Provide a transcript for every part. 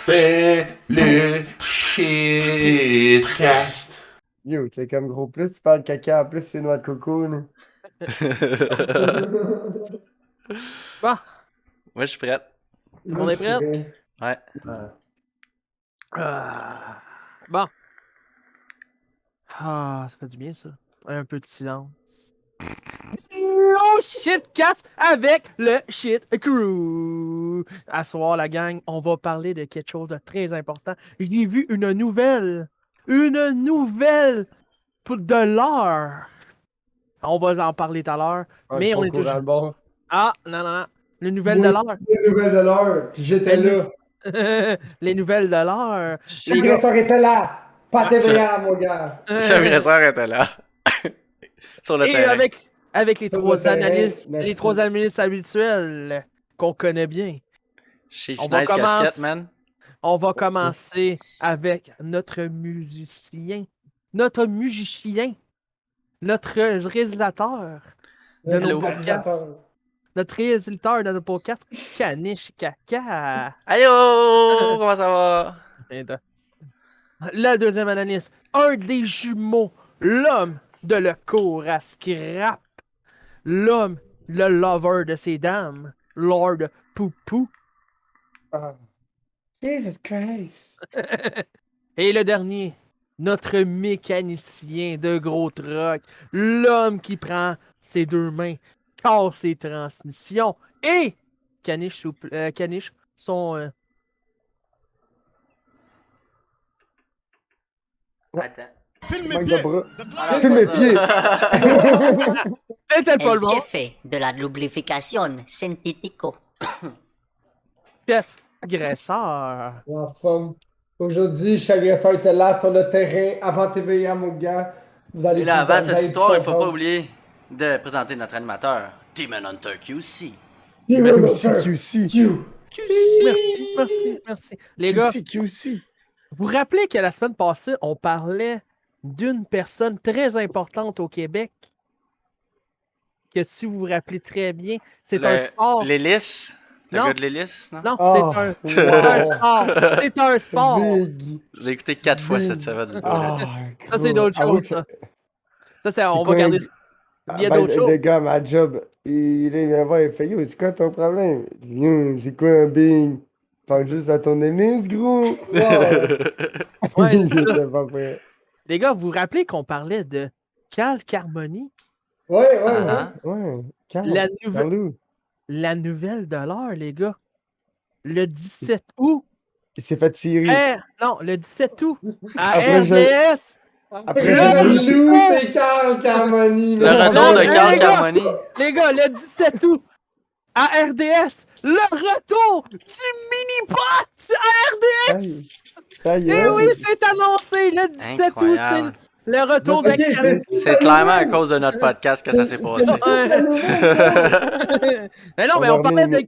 C'est le shitcast. Yo, c'est comme gros, plus tu parles caca, plus c'est noix de coco, là. Bon, Moi, je suis prête. on est prêt? Ouais. Bon. Ah, ça fait du bien, ça. Un peu de silence. Oh shit, casse avec le shit crew. À soir, la gang, on va parler de quelque chose de très important. J'ai vu une nouvelle de l'heure. On va en parler tout à l'heure. Mais on est toujours. Le bord. Ah, non, non, non. Les nouvelles de Moi, l'heure. les nouvelles de l'heure, puis j'étais là. Les nouvelles de l'heure. Chaque Les gars. agresseur était là. Pas TVA, mon gars. Chaque agresseur était là. Sur le Et terrain. avec les Sur trois le terrain, analystes, merci. les trois analystes habituels qu'on connaît bien. Chez On va Nice Casquette, commencer. man. On va commencer avec notre musicien, notre réalisateur de Le nos réalisateur. podcasts, notre réalisateur de nos podcasts, Kanish Kaka. Allô! Comment ça va? Le deuxième analyste, un des jumeaux, l'homme de le cours à scrap, l'homme, le lover de ces dames, Lord Poupou. Ah. Jesus Christ. Et le dernier, notre mécanicien de gros truck, l'homme qui prend ses deux mains, casse ses transmissions, et Caniche, son... Attends. Manque de bras. Ah, Filme pas mes ça. pieds. C'était pas le El bon, jefe de la lubrificación sintético. chef graisseur. En forme. Aujourd'hui, chaque agresseur était là sur le terrain avant TVA, mon gars. Vous allez Et là, vous avant allez cette tout histoire, il faut pas comprendre. oublier de présenter notre animateur, Demon Hunter QC. QC. Merci. Les gars, QC. vous vous rappelez que la semaine passée, on parlait d'une personne très importante au Québec, que si vous vous rappelez très bien, c'est un sport. L'hélice? Le Non. gars de l'hélice, non? Non, Oh, c'est un sport. C'est un sport. Big. Je l'ai écouté 4 fois cette Big. semaine du Ah, Ça, c'est d'autres avoue choses, que ça. Ça, c'est, c'est on va quoi, garder. Il y a ben, d'autres le choses. gars à ma job, il vient voir, il fait yo, c'est quoi ton problème? Je dis, yo, c'est quoi un bing? Pense juste à ton hélice, gros. Wow. Ouais, c'est ça. C'était pas prêt. Les gars, vous vous rappelez qu'on parlait de Cal Carmoni? Ouais. Ouais, La, Carlou. la nouvelle de l'heure, les gars. Le 17 août. Il s'est fait tirer. Non, le 17 août. À Après, RDS. Après, Le j'ai loup, c'est Carl Carmoni. Le retour de Hey, Carl les gars! Carmoni. Les gars, le 17 août. À RDS. Le retour du mini-pot à RDS. Eh oui, c'est annoncé. Le 17 août, c'est Incroyable. le retour Je de sais, Cal. C'est clairement à cause de notre podcast que ça s'est passé. Mais non, On mais a on parlait remis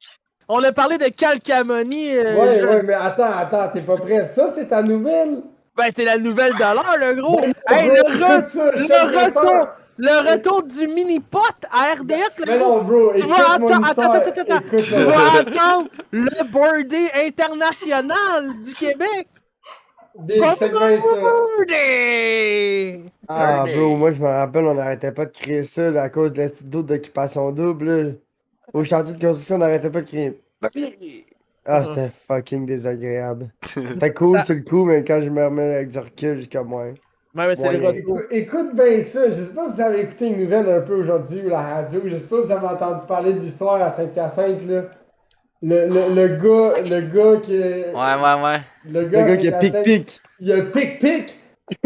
on a parlé de Cal Carmoni. Ouais, mais attends, t'es pas prêt. Ça, c'est ta nouvelle? Ben, c'est la nouvelle de l'heure, le gros. Ben, Hey, bro, le écoute ça, chaque agresseur. retour du mini-pot à RDS, le Mais gros. non, bro, Tu écoute vas mon attends, histoire. attends. Écoute Tu ça. vas attendre le birthday international du Québec. Big, check bien ça. Birthday! Ah, Birthday. bro, moi, je me rappelle, on n'arrêtait pas de créer ça là, à cause de la petite doute d'occupation double. Là. Au chantier de construction, on n'arrêtait pas de crier. Ah, c'était fucking désagréable. C'était cool Ça- sur le coup, mais quand je me remets avec du recul, jusqu'à moi. Ouais, c'est le Moyen. retour. Écoute bien ça. Je sais pas si vous avez écouté une nouvelle un peu aujourd'hui ou la radio. Je sais pas si vous avez entendu parler de l'histoire à Saint-Hyacinthe, là. Le gars qui est. Ouais. Le Le gars qui a Saint-Hyacinthe, pic-pic. Il y a pic-pic.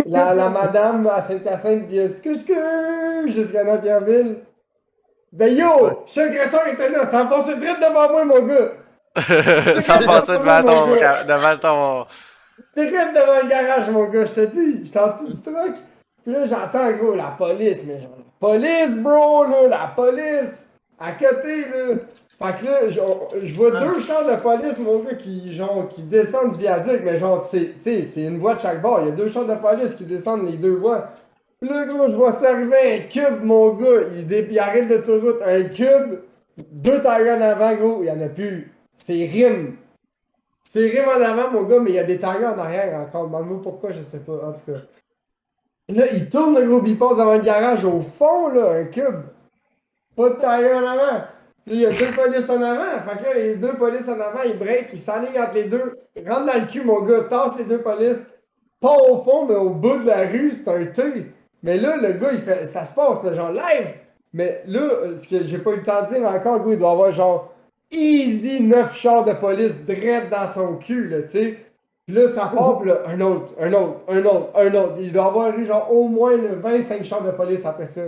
La madame à Saint-Hyacinthe, il y a ce jusqu'à Napierville. Ben yo! Chaque agresseur était là. Ça a passé direct devant moi, mon gars. Ça passait devant ton. Direct devant le garage, mon gars, je te dis, j'étais en dessous du truck. Puis là, j'entends, gros, la police, mais genre, la police, bro, là, la police, à côté, là. Fait que là, je vois deux chars de police, mon gars, qui descendent du viaduc, mais genre, tu sais, c'est une voie de chaque bord. Il y a deux chars de police qui descendent les deux voies. Puis là, gros, je vois ça arriver un cube, mon gars, il arrive de l'autoroute, un cube, deux Tyrone avant, gros, il y en a plus. C'est rime. C'est rime en avant, mon gars, mais il y a des tailleurs en arrière encore. Demande-moi pourquoi, je sais pas. En tout cas. Là, il tourne le gros bipass devant le garage au fond, là, un cube. Pas de tailleur en avant. Puis il y a deux polices en avant. Fait que là, les deux polices en avant, ils break, ils s'enlignent entre les deux. Rentre dans le cul, mon gars, tasse les deux polices. Pas au fond, mais au bout de la rue, c'est un T. Mais là, le gars, il fait. Ça se passe, là, genre live. Mais là, ce que j'ai pas eu le temps de dire encore, le gars, il doit avoir genre easy 9 chars de police direct dans son cul, là, tu sais. Puis là, ça part, puis là, un autre. Il doit avoir eu genre au moins là, 25 chars de police après ça.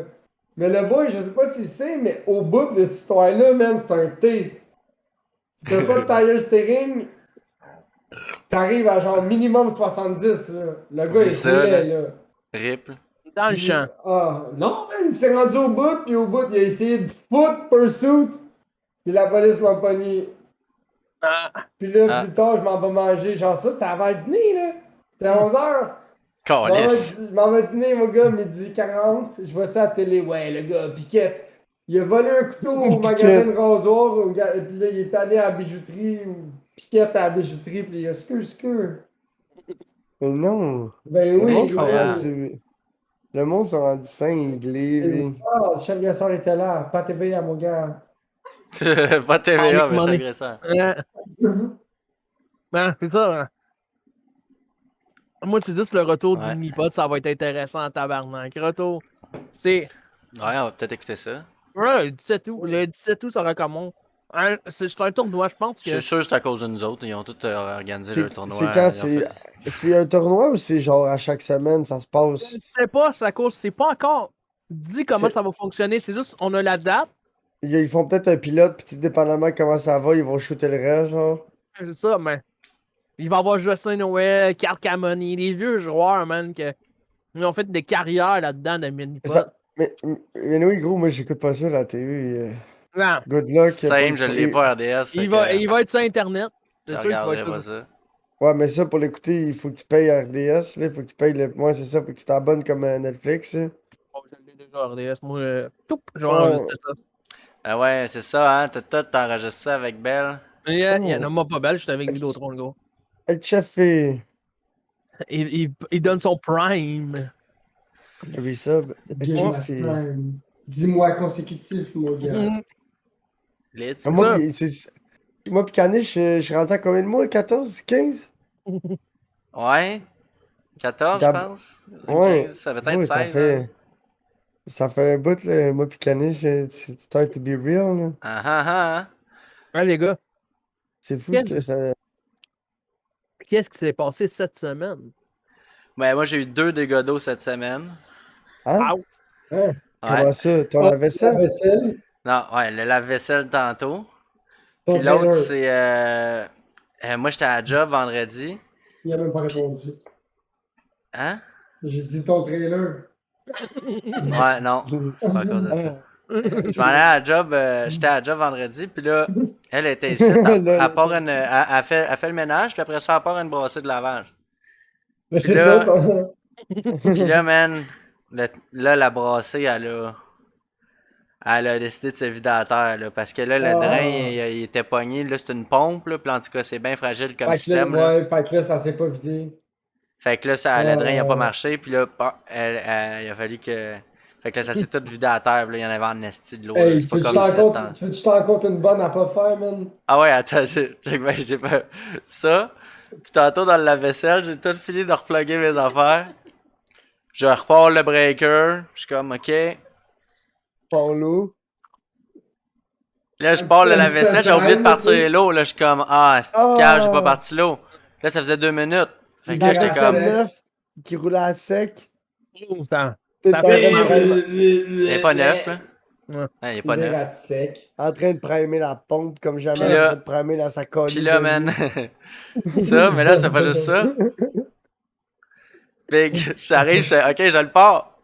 Mais le boy, je sais pas si sait, mais au bout de cette histoire-là, man, c'est un T. T'as pas de tire steering, t'arrives à genre minimum 70, là. Le gars, il ça, roulait, là. Rip. Dans le Puis, champ. ah, non, man, il s'est rendu au bout, puis au bout, il a essayé de foot pursuit, puis la police l'a pogné. Ah, Puis là, Ah. plus tard, je m'en vais manger. Genre, ça, c'était avant le dîner, là. C'était à 11h. Calice. Je m'en vais dîner, mon gars, midi 40. Je vois ça à la télé. Ouais, le gars, Piquette. Il a volé un couteau au magasin de rasoir. Et puis là, il est allé à la bijouterie. Piquette à la bijouterie. Puis il a scur. Mais non. Ben Le oui, monde sont ouais. rendus. Le monde sont rendus cinglés, lui. Ah, le chef Gassard était là. Pas TV à mon gars. Pas TVA, mais m'en je est- agresseur. Ben, c'est ça. Hein. Moi, c'est juste le retour Ouais. du mini-pod, ça va être intéressant en tabarnak. Retour, c'est. Ouais, on va peut-être écouter ça. Ouais, le 17 août. Le 17 août, ça recommence. C'est un tournoi, je pense Je que. suis sûr que c'est à cause de nous autres. Ils ont tous organisé leur tournoi. C'est quand Ils ont c'est. fait- C'est un tournoi ou c'est genre à chaque semaine ça se Je passe? ne sais pas, c'est à cause. C'est pas encore dit comment C'est- ça va fonctionner. C'est juste, on a la date. Ils font peut-être un pilote, puis tout dépendamment de comment ça va, ils vont shooter le reste, genre. C'est ça, mais. Il va y avoir Justin Noël, Carl Camoni, des vieux joueurs, man, qui ont fait des carrières là-dedans de mini-pod. Mais oui, gros, moi j'écoute pas ça à la TV. Non, Good luck. Same, je l'ai pas RDS. fait il que, va être sur Internet. je C'est sûr qu'il va regarderai être pas toujours. ça. Ouais, mais ça, pour l'écouter, il faut que tu payes RDS, là. Il faut que tu payes le. Moi, c'est ça, faut que tu t'abonnes comme Netflix, là. Oh, je l'ai déjà RDS. Moi, je vais Ouais. enregistrer ça. Ah ouais, c'est ça, hein. T'enregistres ça avec Belle. Il y en a pas belle, j'étais avec Vidéotron, le gars. Le chef fait. Il donne son prime. Le resub. Le Game chef of fait. Prime. 10 mois consécutifs, mon gars. Mhm. Let's Ah, go. moi, moi pis Caniche, je suis rendu à combien de mois? 14? 15? Ouais. 14, je Gab- pense. Ouais. 15, ça va être Ouais, 16. Hein. ça fait un bout, là. Moi pis Caniche, tu start to be real, là. Ah ah ah. Ouais, les gars, C'est fou ce Quel- que ça. qu'est-ce qui s'est passé cette semaine? Ouais, moi j'ai eu 2 dégâts d'eau cette semaine. Hein? Wow. Hein? Ouais. Comment ça? Ton Oh, lave-vaisselle? La vaisselle, Non, ouais, le lave-vaisselle tantôt. ton Puis l'autre, trailer. c'est. Moi j'étais à la job vendredi. Il a même pas répondu. Hein? J'ai dit ton trailer. Ouais, non. C'est pas à cause de ça. Je m'en allais à la job, j'étais à la job vendredi, puis là, elle était ici, elle part elle fait le ménage, puis après ça, elle part une brassée de lavage. Mais Puis c'est là- ça, ton... Puis là, man, là, la brassée, elle a décidé de se vider à terre, là, parce que là, le Ah. drain, il était pogné, là, c'est une pompe, là, puis en tout cas, c'est bien fragile comme Fait que là, système, là. ouais, fait que là, ça s'est pas vidé. Fait que là, le drain, il a pas Ah. marché, puis là, il a fallu que... Fait que là, ça s'est tout vidé à terre, puis là, il y en avait en esti de l'eau, là, Hey, c'est tu veux pas que je comme t'en ça, compte- tu veux que je t'en compte une bonne à pas faire, man? Ah ouais, attends, check bien, j'ai pas... Ça, puis tantôt dans le lave-vaisselle, j'ai tout fini de reploguer mes affaires. Je repars le breaker, je suis comme, ok. Paulo. Là, je Un pars petit le lave-vaisselle, j'ai oublié de time, partir tu sais. l'eau, là, je suis comme, ah, c'est Ah. calme, j'ai pas parti l'eau. Là, ça faisait 2 minutes. Fait que là, Dans j'étais la comme, vaisselle. neuf qui roulait à sec. Ça- T'es Ça en train fait- de primer- il est pas neuf, là. Ouais. Ouais, il est pas Ouvert neuf. à sec. en train de primer la pompe comme jamais. Puis là- En train de primer dans sa colline. Puis là, man, ça, mais là, c'est pas juste ça. Fait que j'arrive, je fais, ok, je le pars.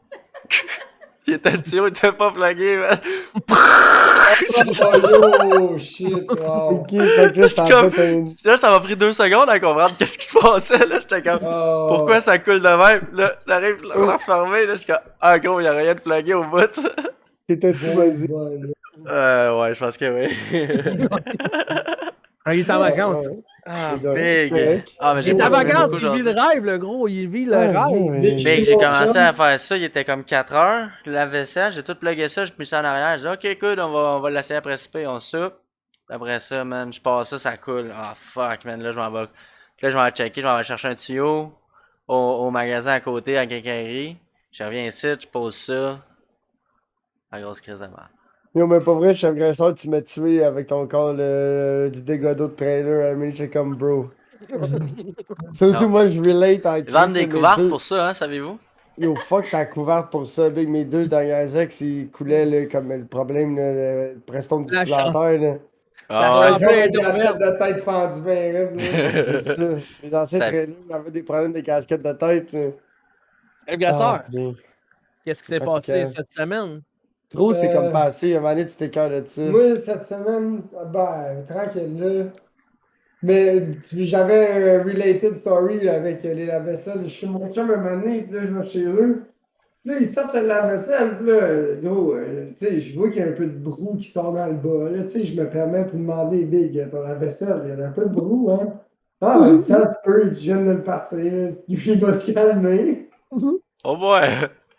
Il était le tuyau, il était pas plugué, man. Oh, shit, wow. Ok, fait que là, C'est t'en comme- fait un. Là, ça m'a pris 2 secondes à comprendre qu'est-ce qui se passait, là. J'étais comme, Oh. pourquoi ça coule de même? Là, j'arrive, je l'ai refermé, là, je suis comme, ah, gros, y a rien de plugué au bout. T'étais-tu Bonne, vas-y? bonne. Ouais, je pense que oui. Ah, il est en vacances. Ah, C'est big! correct. Ah, mais Il j'ai est pas en fumé vacances, beaucoup il vit le aujourd'hui. rêve, le gros. Il vit le Ouais, rêve. ouais. Big, j'ai Mon commencé chum. à faire ça, il était comme 4 heures, la vaisselle, j'ai tout plugué ça, j'ai mis ça en arrière, j'ai dit ok good, on va l'essayer après souper, on soupe. Après ça, man, je passe ça, ça coule. Ah fuck man, là je m'en vais. Là je m'en vais checker, je m'en vais chercher un tuyau au magasin à côté, à quincaillerie. Je reviens ici, je pose ça. La grosse crise de merde. Yo, mais pas vrai, je suis agresseur, tu m'as tué avec ton corps du dégât d'eau de trailer. I mean, j'étais comme bro. Surtout, Non. moi, je relate en Ils vendent crise, des là, mes couvertes deux. pour ça, hein, savez-vous? Yo, fuck ta couverte pour ça, big. Mes deux dernières ex, ils coulaient, là, comme le problème, là, le Preston du La chance. planteur, là. La Ah Ouais, chambre genre est une casquette ouverte. de tête fendue bien raide, là. C'est ouais. ça. Mes anciens Ça- trailers, ils avaient des problèmes de casquettes de tête, là. Le Ah, glaçeur, bien. qu'est-ce qui C'est s'est passé fatigant. cette semaine? Trop, c'est comme Euh, passé. À un moment donné, tu t'écœures de ça. Moi, cette semaine, ben, tranquille, là. Mais j'avais un related story avec les lave-vaisselle. Je suis mon chum un moment donné, puis là, je vais chez eux. Puis là, il se tape le lave-vaisselle, puis là, gros, tu sais, je vois qu'il y a un peu de brou qui sort dans le bas. Là, tu sais, je me permets de demander, Big, ton lave-vaisselle, il y a un peu de brou, hein? Ah, ben, ça se peut, tu viens de le partir, là. Il va se calmer. Oh boy!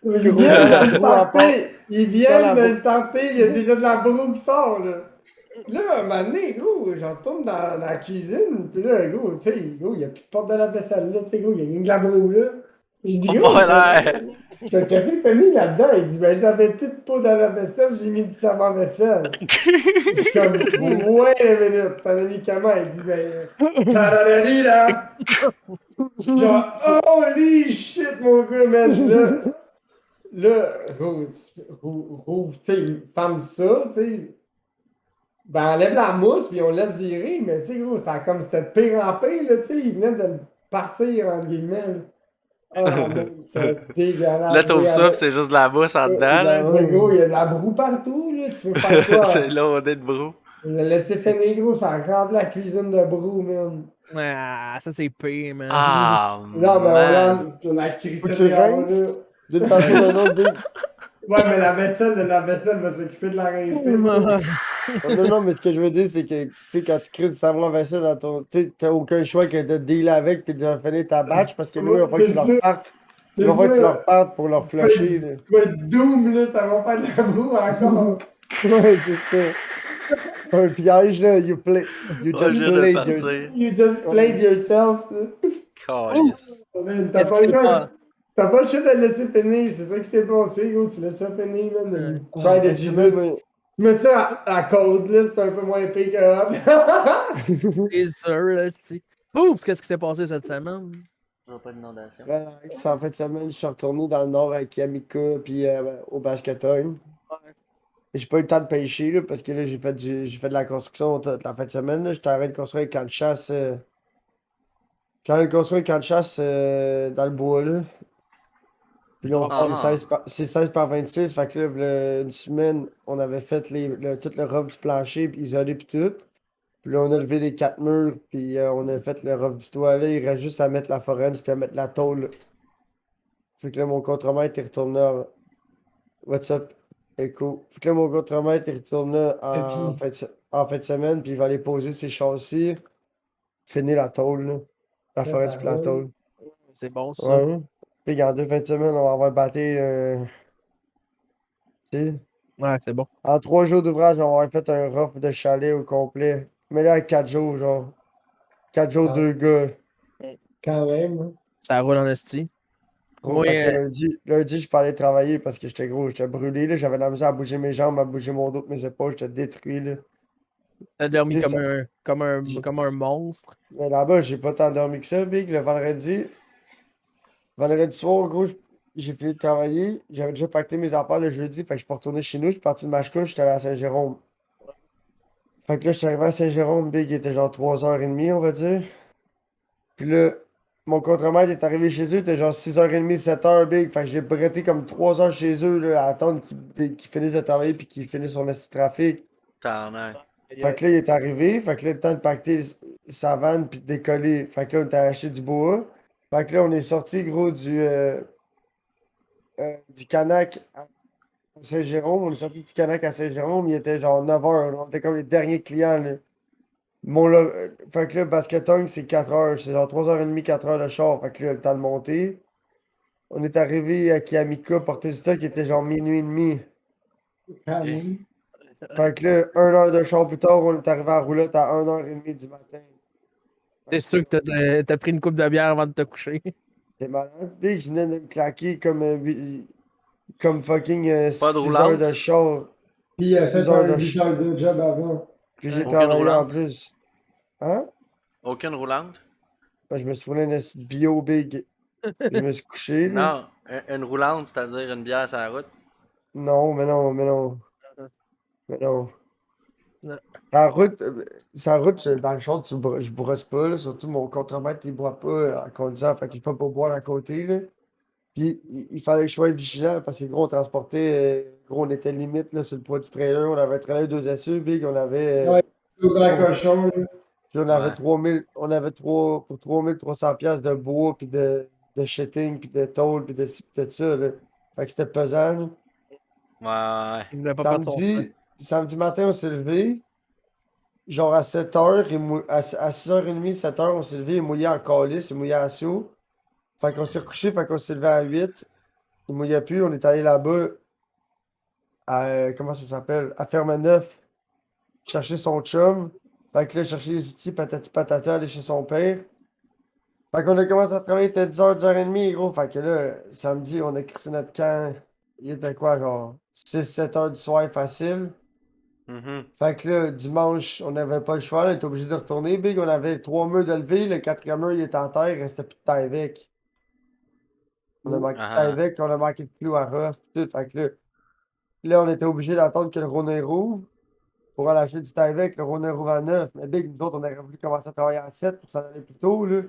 Ils Gros, viennent quand de la le broue en part, starter! Ils quand viennent la de le broue. starter! Il y a déjà de la broue qui sort, là! Là, à un moment donné, gros, je retourne dans la cuisine, pis là, gros, tu sais, gros, il n'y a plus de porte de la vaisselle, là, tu sais, gros, il y a rien que la broue, là. Je dis, Oh gros, boy là! qu'est-ce que t'as mis là-dedans? Il dit, ben, j'avais plus de peau dans la vaisselle, j'ai mis du savon vaisselle. Je suis comme, wait a minute, t'en as mis comment? Il dit, ben, tararari, là! Genre, holy shit, mon gars, man, là, rouvre, tu sais, femme ça, tu sais, ben enlève la mousse, puis on laisse virer, mais tu sais, gros, ça a comme, c'était de pire en pire, là, tu sais, il venait de partir, entre guillemets, là. Ah, man, c'est Là, dégueulasse, t'ouvres oui, ça pis avec, c'est juste de la mousse en dedans, là. mais gros, il y a de la broue partout, là, tu veux faire C'est quoi? loadé de brou. Le laisser finir, gros, ça remplit la cuisine de broue, man. Ah, ça c'est pire, man. Ah, Non, mais man. on a Faut que crissé tu dehors, là. rinces d'une façon ou d'une autre, big. Ouais, mais la vaisselle va s'occuper de la rincer, ça. Oh, non, non, mais ce que je veux dire, c'est que, tu sais, quand tu crises du savon à vaisselle dans ton. Tu sais, t'as aucun choix que de dealer avec puis de finir ta batch parce que nous, il va falloir que C'est tu leur ça, repartes. Il c'est va falloir que tu leur ça. repartes pour leur flusher, là. Tu vas être doom, là, ça va pas de la broue encore. Ouais, c'est ça. Un piège, là. You Ouais, je just viens de played your. partir. You just played yourself, là. Calice. Man, Qu'est-ce qui s'est passé? T'as pas le choix de le laisser finir, c'est ça qui s'est passé, gros. Tu laisses ça finir, man. Ouais. and Try to Excusez, Jesus. mais. Tu mets ça à code, là, c'est un peu moins pire que hop. C'est sûr, là, c'est. Oups, qu'est-ce qui s'est passé cette semaine? Pas d'inondation. Relax, en fin de semaine, je suis retourné dans le nord avec Yamika puis au Basquetogne. J'ai pas eu le temps de pêcher là, parce que là, j'ai fait de la construction toute la fin de semaine. Là. J'étais en train de construire un camp de chasse. J'étais en train de construire un camp de chasse dans le bois là. Puis là, Ah, c'est Ah. 16 par 26. Fait que là, v'là une semaine, on avait fait tout le rough du plancher, puis isolé, puis tout. Puis là, on a levé les 4 murs, puis on a fait le rough du toit là. Il reste juste à mettre la forens, puis à mettre la tôle. Là. Fait que là, mon contremaître est retourné What's up? Écho. Fait que là, mon contremaître est retourné en fin de semaine, puis il va aller poser ses châssis, finir la tôle, là. La Là, forêt ça du plan roule. tôle. c'est bon, ça. Ouais. Puis en 2 fins de semaine, on va avoir batté. Tu sais. Ouais, c'est bon. En 3 jours d'ouvrage, on va avoir fait un rough de chalet au complet. Mais là, 4 jours, genre. 4 jours, Ah, 2 gars. quand même, hein. Ça roule en esti. Gros, Moi, fait que lundi, je peux aller travailler parce que j'étais gros, j'étais brûlé, là. J'avais de la misère à bouger mes jambes, à bouger mon dos, mes épaules, j'étais détruit, là. t'as dormi Tu sais, comme un monstre. mais là-bas, j'ai pas tant dormi que ça, Big. Le vendredi soir, gros, j'ai fini de travailler. J'avais déjà pacté mes affaires le jeudi, fait que je suis pas retourné chez nous. Je suis parti de Machecouche, j'étais allé à Saint-Jérôme. Fait que là, je suis arrivé à Saint-Jérôme, Big, il était genre 3h30, on va dire. Puis là, mon contremaître est arrivé chez eux, il était genre 6h30, 7h, Big. Fait que j'ai bretté comme 3 heures chez eux, là, à attendre qu'ils finissent de travailler puis qu'ils finissent son esti de trafic. Tabarnak. Fait que là, il est arrivé. Fait que là, le temps de pacter sa vanne puis de décoller. Fait que là, on t'a acheté du bois. Fait que là, on est sorti, gros, du Canac à Saint-Jérôme. On est sorti du Canac à Saint-Jérôme. Il était genre 9h. On était comme les derniers clients, là. Fait que là, Basketung, c'est 4 heures. C'est genre 3h30, 4 heures de char. Fait que là, le temps de monter. On est arrivé à Kiamika, porter le stock, qui était genre minuit et demi. Quand Eh. même. Fait que là, 1 heure de char plus tard, on est arrivé à Roulotte à 1h30 du matin. C'est sûr que t'as pris une coupe de bière avant de te coucher. C'est malade. Puis je venais de me claquer comme fucking Pas de 6 heures de roulante? char. Puis il a 6 fait heures un de 8 char. heures de job avant. Puis j'ai Aucune travaillé en roulante? plus. Hein? Aucune roulante? Ben, je me suis roulé une petite bio big. Je me suis couché, là. Non, une roulante, c'est-à-dire une bière sur la route. Non, mais non, mais non. Mais non. Non. Sa route, dans le short, je brosse pas, là. Surtout mon contremaître, il boit pas en conduisant. Fait qu'il peut pas boire à côté, là. Puis il fallait que je sois vigilant parce que gros, on transportait. Gros, on était limite là, sur le poids du trailer. On avait un trailer 2SU, big. On avait. Ouais, tout dans le cochon. Là. Puis on avait Ouais. 3000. On avait pour 3300$ de bois, puis de shitting, puis de tôle, puis de ci, puis de ça, là. Fait que c'était pesant, là. Ouais, ouais. Il voulait pas perdre son temps. Samedi matin, on s'est levé. Genre à 7h, à 6h30, 7h, on s'est levé, il mouillait en calice, il mouillait à Sceaux. Fait qu'on s'est recouché, fait qu'on s'est levé à 8. Il mouillait plus, on est allé là-bas à, comment ça s'appelle? À Ferme-Neuf, chercher son chum. Fait que là, chercher les outils, patati patata, aller chez son père. Fait qu'on a commencé à travailler, il était 10h, 10h30, gros. Fait que là, samedi, on a crissé notre camp. Il était quoi, genre 6-7 heures du soir facile. Mhm. Fait que là, dimanche, on n'avait pas le choix, on était obligé de retourner. Big, on avait 3 murs de lever, le quatrième mur, il était en terre, il restait plus de temps avec. On a manqué de temps Ah, avec, puis on a manqué de clous à rough, tout. Fait que là, on était obligé d'attendre que le Rhône rouvre pour aller acheter du temps avec, le Rhône rouvre à 9. Mais Big, nous autres, on aurait voulu commencer à travailler à 7 pour s'en aller plus tôt, là.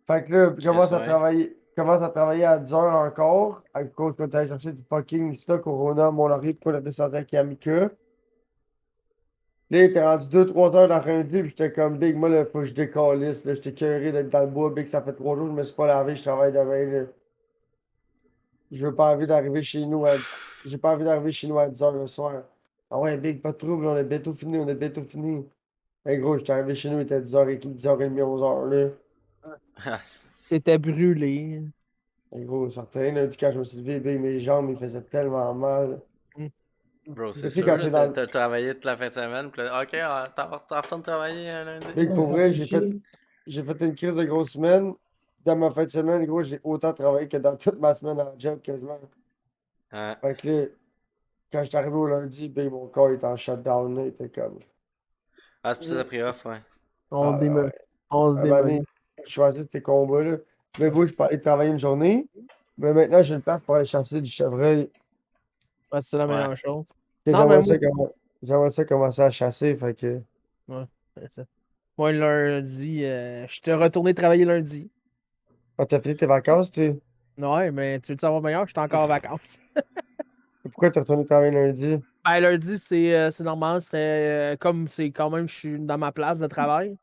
Fait que là, je Chris, ouais. commence à travailler à 10 heures encore, à cause qu'on était allé chercher du fucking stock au Rona à Mont-Laurier pour le descendre à Kiamika. Là, il était rendu 2-3 heures d'après-midi, puis j'étais comme Big, moi, là, faut que je décalisse, là, j'étais curé d'être dans le bois, Big, ça fait 3 jours, je me suis pas lavé, je travaille demain, là. Je veux pas envie d'arriver chez nous à... J'ai pas envie d'arriver chez nous à 10 heures le soir. Ah ouais, Big, pas de trouble, on est bientôt fini, on est bientôt fini. Hey, gros, j'étais arrivé chez nous, il était 10h30, 10h30, 11h, là. Ah, C'était brûlé. Hey, gros, certain, lundi, quand je me suis levé, Big, mes jambes, ils faisaient tellement mal. bro, c'est Tu sais, sûr, quand là, t'es dans le... t'as travaillé toute la fin de semaine, pis là, ok, t'en retournes travailler lundi? Big, Ouais, pour ça vrai, fait chier. j'ai fait une crise de grosse semaine. Dans ma fin de semaine, gros, j'ai autant travaillé que dans toute ma semaine en job, quasiment. Ouais. Fait que là, quand je suis arrivé au lundi, ben, mon corps était en shutdown, là, il était comme. Ah, c'est pour ça que t'as pris off, ouais. On, Ah, démo... ouais. on se À un moment donné, démolit. j'ai choisi ces combats-là. Mais bon, je peux aller travailler une journée, mais maintenant, j'ai une place pour aller chasser du chevreuil. Ouais, c'est la Ouais. meilleure chose. Et Non, mais j'aimerais ça commencer à chasser, fait que. ouais, c'est ça. Moi, lundi, je t'ai retourné travailler lundi. Ah, t'as fini tes vacances, tu? Ouais, mais tu veux savoir meilleur? J'étais encore en vacances. Pourquoi t'es retourné travailler lundi? Ben, lundi, c'est normal. C'était comme c'est quand même, je suis dans ma place de travail.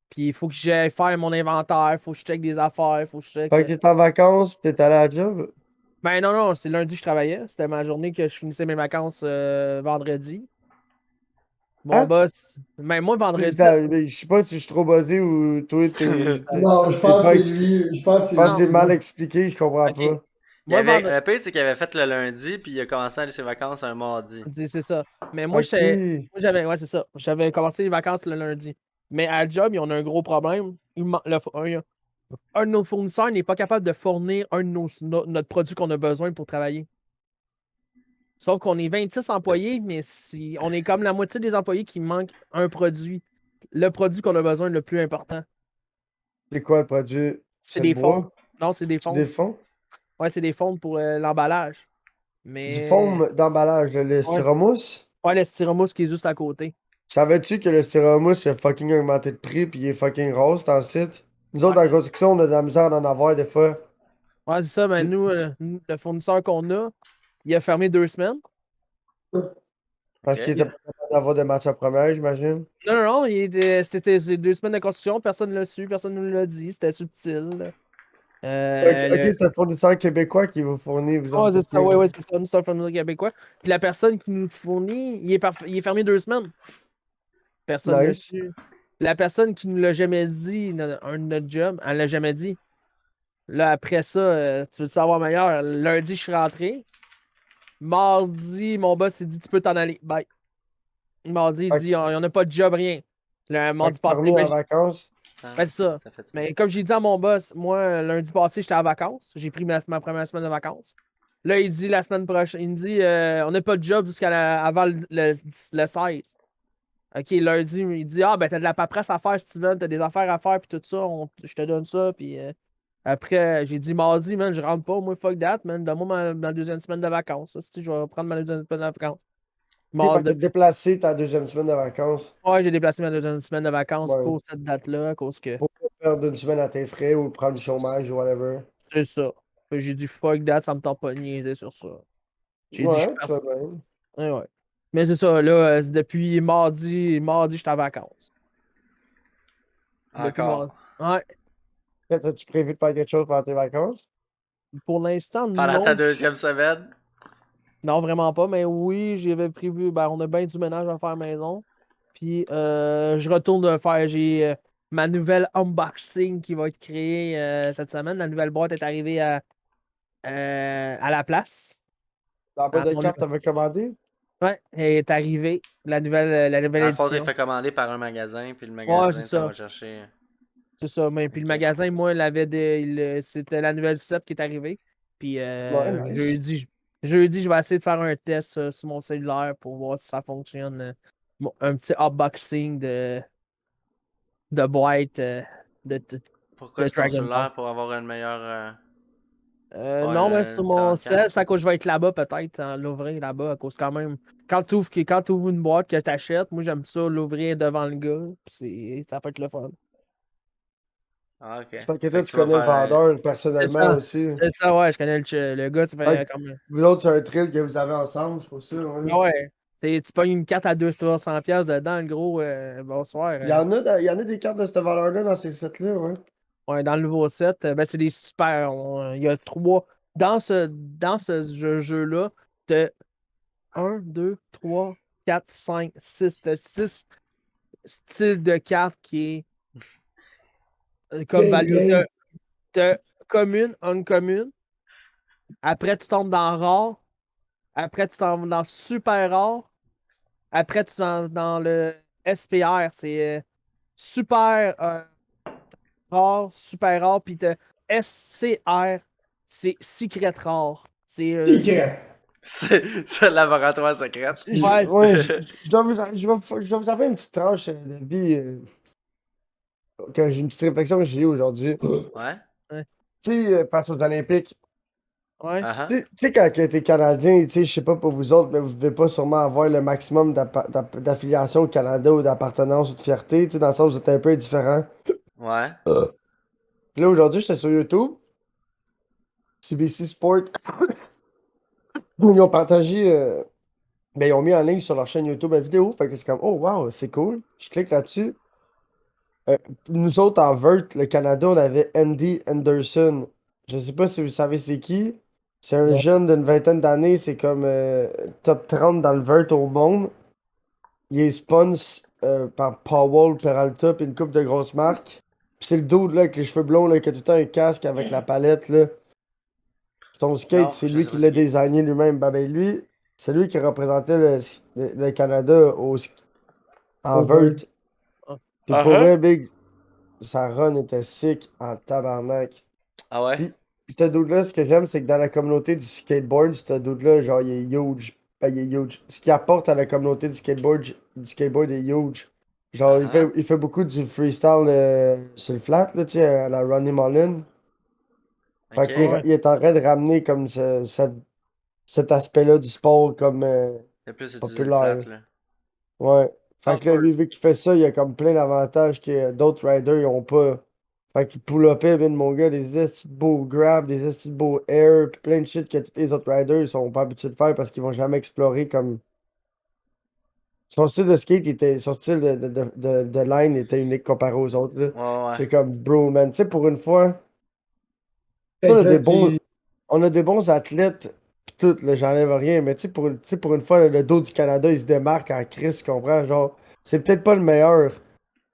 Puis il faut que j'aille faire mon inventaire, il faut que je check des affaires, il faut que je check. Fait que t'es en vacances, pis t'es allé à la job? Ben non, non, c'est lundi que je travaillais. C'était ma journée que je finissais mes vacances vendredi. Mon Hein? boss. Ben moi, vendredi, Je sais pas si je suis trop buzzé ou toi, Non, je c'est pense pas que c'est ex- lui. Je pense que je c'est pense que c'est lui. mal expliqué, je comprends OK. pas. Moi, vendredi, Le pire, c'est qu'il avait fait le lundi, puis il a commencé à aller ses vacances un mardi. c'est ça. Mais moi, Ok. j'avais, ouais, c'est ça. J'avais commencé les vacances le lundi. Mais à la job, on a un gros problème. Un de nos fournisseurs n'est pas capable de fournir notre produit qu'on a besoin pour travailler. Sauf qu'on est 26 employés, mais si on est comme la moitié des employés qui manquent un produit. Le produit qu'on a besoin le plus important. C'est quoi le produit? C'est C'est le des fonds. bois? Non, c'est des C'est des fonds. fonds? Ouais, c'est des fonds pour l'emballage. Du Mais. foam d'emballage, le Ouais, styromousse? ouais, le styromousse qui est juste à côté. Savais-tu que le styromousse il a fucking augmenté de prix puis il est fucking rose dans le site? Nous autres, Ouais, dans la construction, on a de la misère d'en avoir des fois. ouais c'est ça. Ben, nous, le fournisseur qu'on a, il a fermé 2 semaines. Parce Ok. qu'il était pas capable d'avoir de matières premières, j'imagine. Non, non, non. C'est 2 semaines de construction. Personne ne l'a su. Personne ne nous l'a dit. C'était subtil. Ok, c'est un fournisseur québécois qui vous fournit, vous Oh, autres, c'est tout ce qui ça, est. ouais, ouais, c'est ça. Nous, c'est un fournisseur québécois. Puis la personne qui nous fournit, il est fermé 2 semaines. Personne ne l'a Nice. su. La personne qui nous l'a jamais dit, un de notre job, elle l'a jamais dit. Là, après ça, tu veux savoir meilleur? Lundi, je suis rentré. Mardi, mon boss s'est dit, tu peux t'en aller. Bye. Mardi, il Fait dit, on n'a pas de job, rien. Le fait mardi que t'as passé, remis en vacances. Ah, ben, c'est ça. ça fait du bien. Mais comme j'ai dit à mon boss, moi, lundi passé, j'étais en vacances. J'ai pris ma première semaine de vacances. Là, il dit la semaine prochaine, il me dit, on n'a pas de job avant le 16. OK, lundi, il dit, ah, ben, t'as de la paperasse à faire, Steven, t'as des affaires à faire, puis tout ça, je te donne ça, puis après, j'ai dit, mardi, man, je rentre pas, moi, fuck that, man, donne-moi ma deuxième semaine de vacances. Ça, je vais prendre ma deuxième semaine de vacances. Ok, fait que Mardi, t'as déplacé ta deuxième semaine de vacances ouais, j'ai déplacé ma deuxième semaine de vacances ouais, pour cette date-là, à cause que pour pas perdre une semaine à tes frais ou prendre du chômage ou whatever. c'est ça. Fait que j'ai dit, fuck that, ça me tente pas de niaiser sur ça. J'ai dit, je Ouais, tu pars. fais bien. Ouais, ouais. Mais c'est ça, là, depuis mardi, je suis en vacances. Depuis mardi. Encore. Ouais, As-tu prévu de faire quelque chose pendant tes vacances? pour l'instant, Pendant ta non. deuxième semaine? Non, vraiment pas, mais oui, j'avais prévu, ben, on a bien du ménage à faire à la maison. Puis, je retourne de faire, j'ai ma nouvelle unboxing qui va être créée cette semaine. La nouvelle boîte est arrivée à la place. La boîte À de mon- cartes, t'avais commandé? Ouais, elle est arrivée, la nouvelle Dans le fond, t'es édition. fait commander par un magasin, puis le Ouais, c'est magasin s'en ça. va chercher. C'est ça. Mais puis le Ok. magasin, moi, c'était la nouvelle set qui est arrivée. Puis Ouais, nice. jeudi, je vais essayer de faire un test sur mon cellulaire pour voir si ça fonctionne. Un petit unboxing de boîte de, de, Pourquoi de c'est ton Dragon Ball. cellulaire pour avoir une meilleure. Non, mais sur Une mon différente cell, carte? c'est à cause que je vais être là-bas peut-être, l'ouvrir là-bas, à cause quand même. Quand tu ouvres une boîte que tu achètes, moi j'aime ça l'ouvrir devant le gars. Ça peut être le fun. Ah, ok. J'espère que toi, Fait que tu tu vas connais le faire vendeur C'est personnellement ça. aussi. C'est ça, ouais, je connais le gars, ça Fait fait que comme. vous autres, c'est un thrill que vous avez ensemble, c'est pour ça. Ouais. Ah ouais. Tu pognes une carte à 200-300$ dedans, le gros, bonsoir. Il y en a des cartes de cette valeur-là dans ces sets-là, ouais. Ouais, dans le nouveau set, ben, c'est des super. Il y a trois. Dans ce jeu-là, t'as 1, 2, 3, 4, 5, 6. T'as 6 styles de cartes qui est comme Gang, value. gang. T'as commune, uncommune. Après, tu tombes dans rare. Après, tu tombes dans super rare. Après, tu tombes dans le SPR. C'est super rare, super rare. Puis t'as SCR, c'est secret rare. C'est. Secret. C'est le laboratoire secret. Ouais, Ouais, je vais vous faire une petite tranche de vie que j'ai une petite réflexion que j'ai eue aujourd'hui. Ouais. Tu sais, face aux Olympiques, ouais. Uh-huh. tu sais, quand t'es Canadien, tu sais, je sais pas pour vous autres, mais vous devez pas sûrement avoir le maximum d'affiliation au Canada ou d'appartenance ou de fierté, tu sais, dans le sens où vous êtes un peu différent. Ouais. Puis là, aujourd'hui, j'étais sur YouTube, CBC Sport, ils ont partagé, ben, ils ont mis en ligne sur leur chaîne YouTube une vidéo, fait que c'est comme, oh wow, c'est cool. Je clique là-dessus. Euh, Nous autres, en vert, le Canada, on avait Andy Anderson. Je sais pas si vous savez c'est qui. C'est un Non. jeune d'une vingtaine d'années, c'est comme top 30 dans le vert au monde. Il est sponsor par Powell, Peralta, puis une coupe de grosses marques. Puis c'est le dude là, avec les cheveux blonds là, qui a tout le temps un casque avec la palette. Là. Son skate, Non, c'est je lui sais qui pas l'a c'est qui. designé lui-même. Lui, c'est lui qui représentait le Canada en vert. Over. Puis pour Uh-huh. vrai, Big, sa run était sick en tabarnak. Ah ouais? Puis, ce dude-là, ce que j'aime, c'est que dans la communauté du skateboard, ce dude-là, genre, il est huge. Il est huge. Ce qu'il apporte à la communauté du skateboard est huge. Genre, Uh-huh. il fait beaucoup du freestyle sur le flat, là, tu sais, à la Ronnie Mullen. Fait Ok. qu'il Ouais. il est en train de ramener comme cet aspect-là du sport comme C'est plus utiliser le flat, populaire. là. Ouais. Fait que là, Awkward. lui, vu qu'il fait ça, il a comme plein d'avantages que d'autres riders ils ont pas. Fait qu'il pull upait, man, mon gars, des estis de beaux grabs, des estis de beaux air, pis plein de shit que tous les autres riders sont pas habitués de faire parce qu'ils vont jamais explorer comme. Son style de skate était. Son style de line était unique comparé aux autres, là. Ouais, ouais. C'est comme, bro, man, tu sais, pour une fois, on a Quelqu'un des bons. qui. On a des bons athlètes, pis tout, là, j'enlève rien, mais tu sais, pour une fois, le dos du Canada, il se démarque en crise, tu comprends? Genre. c'est peut-être pas le meilleur,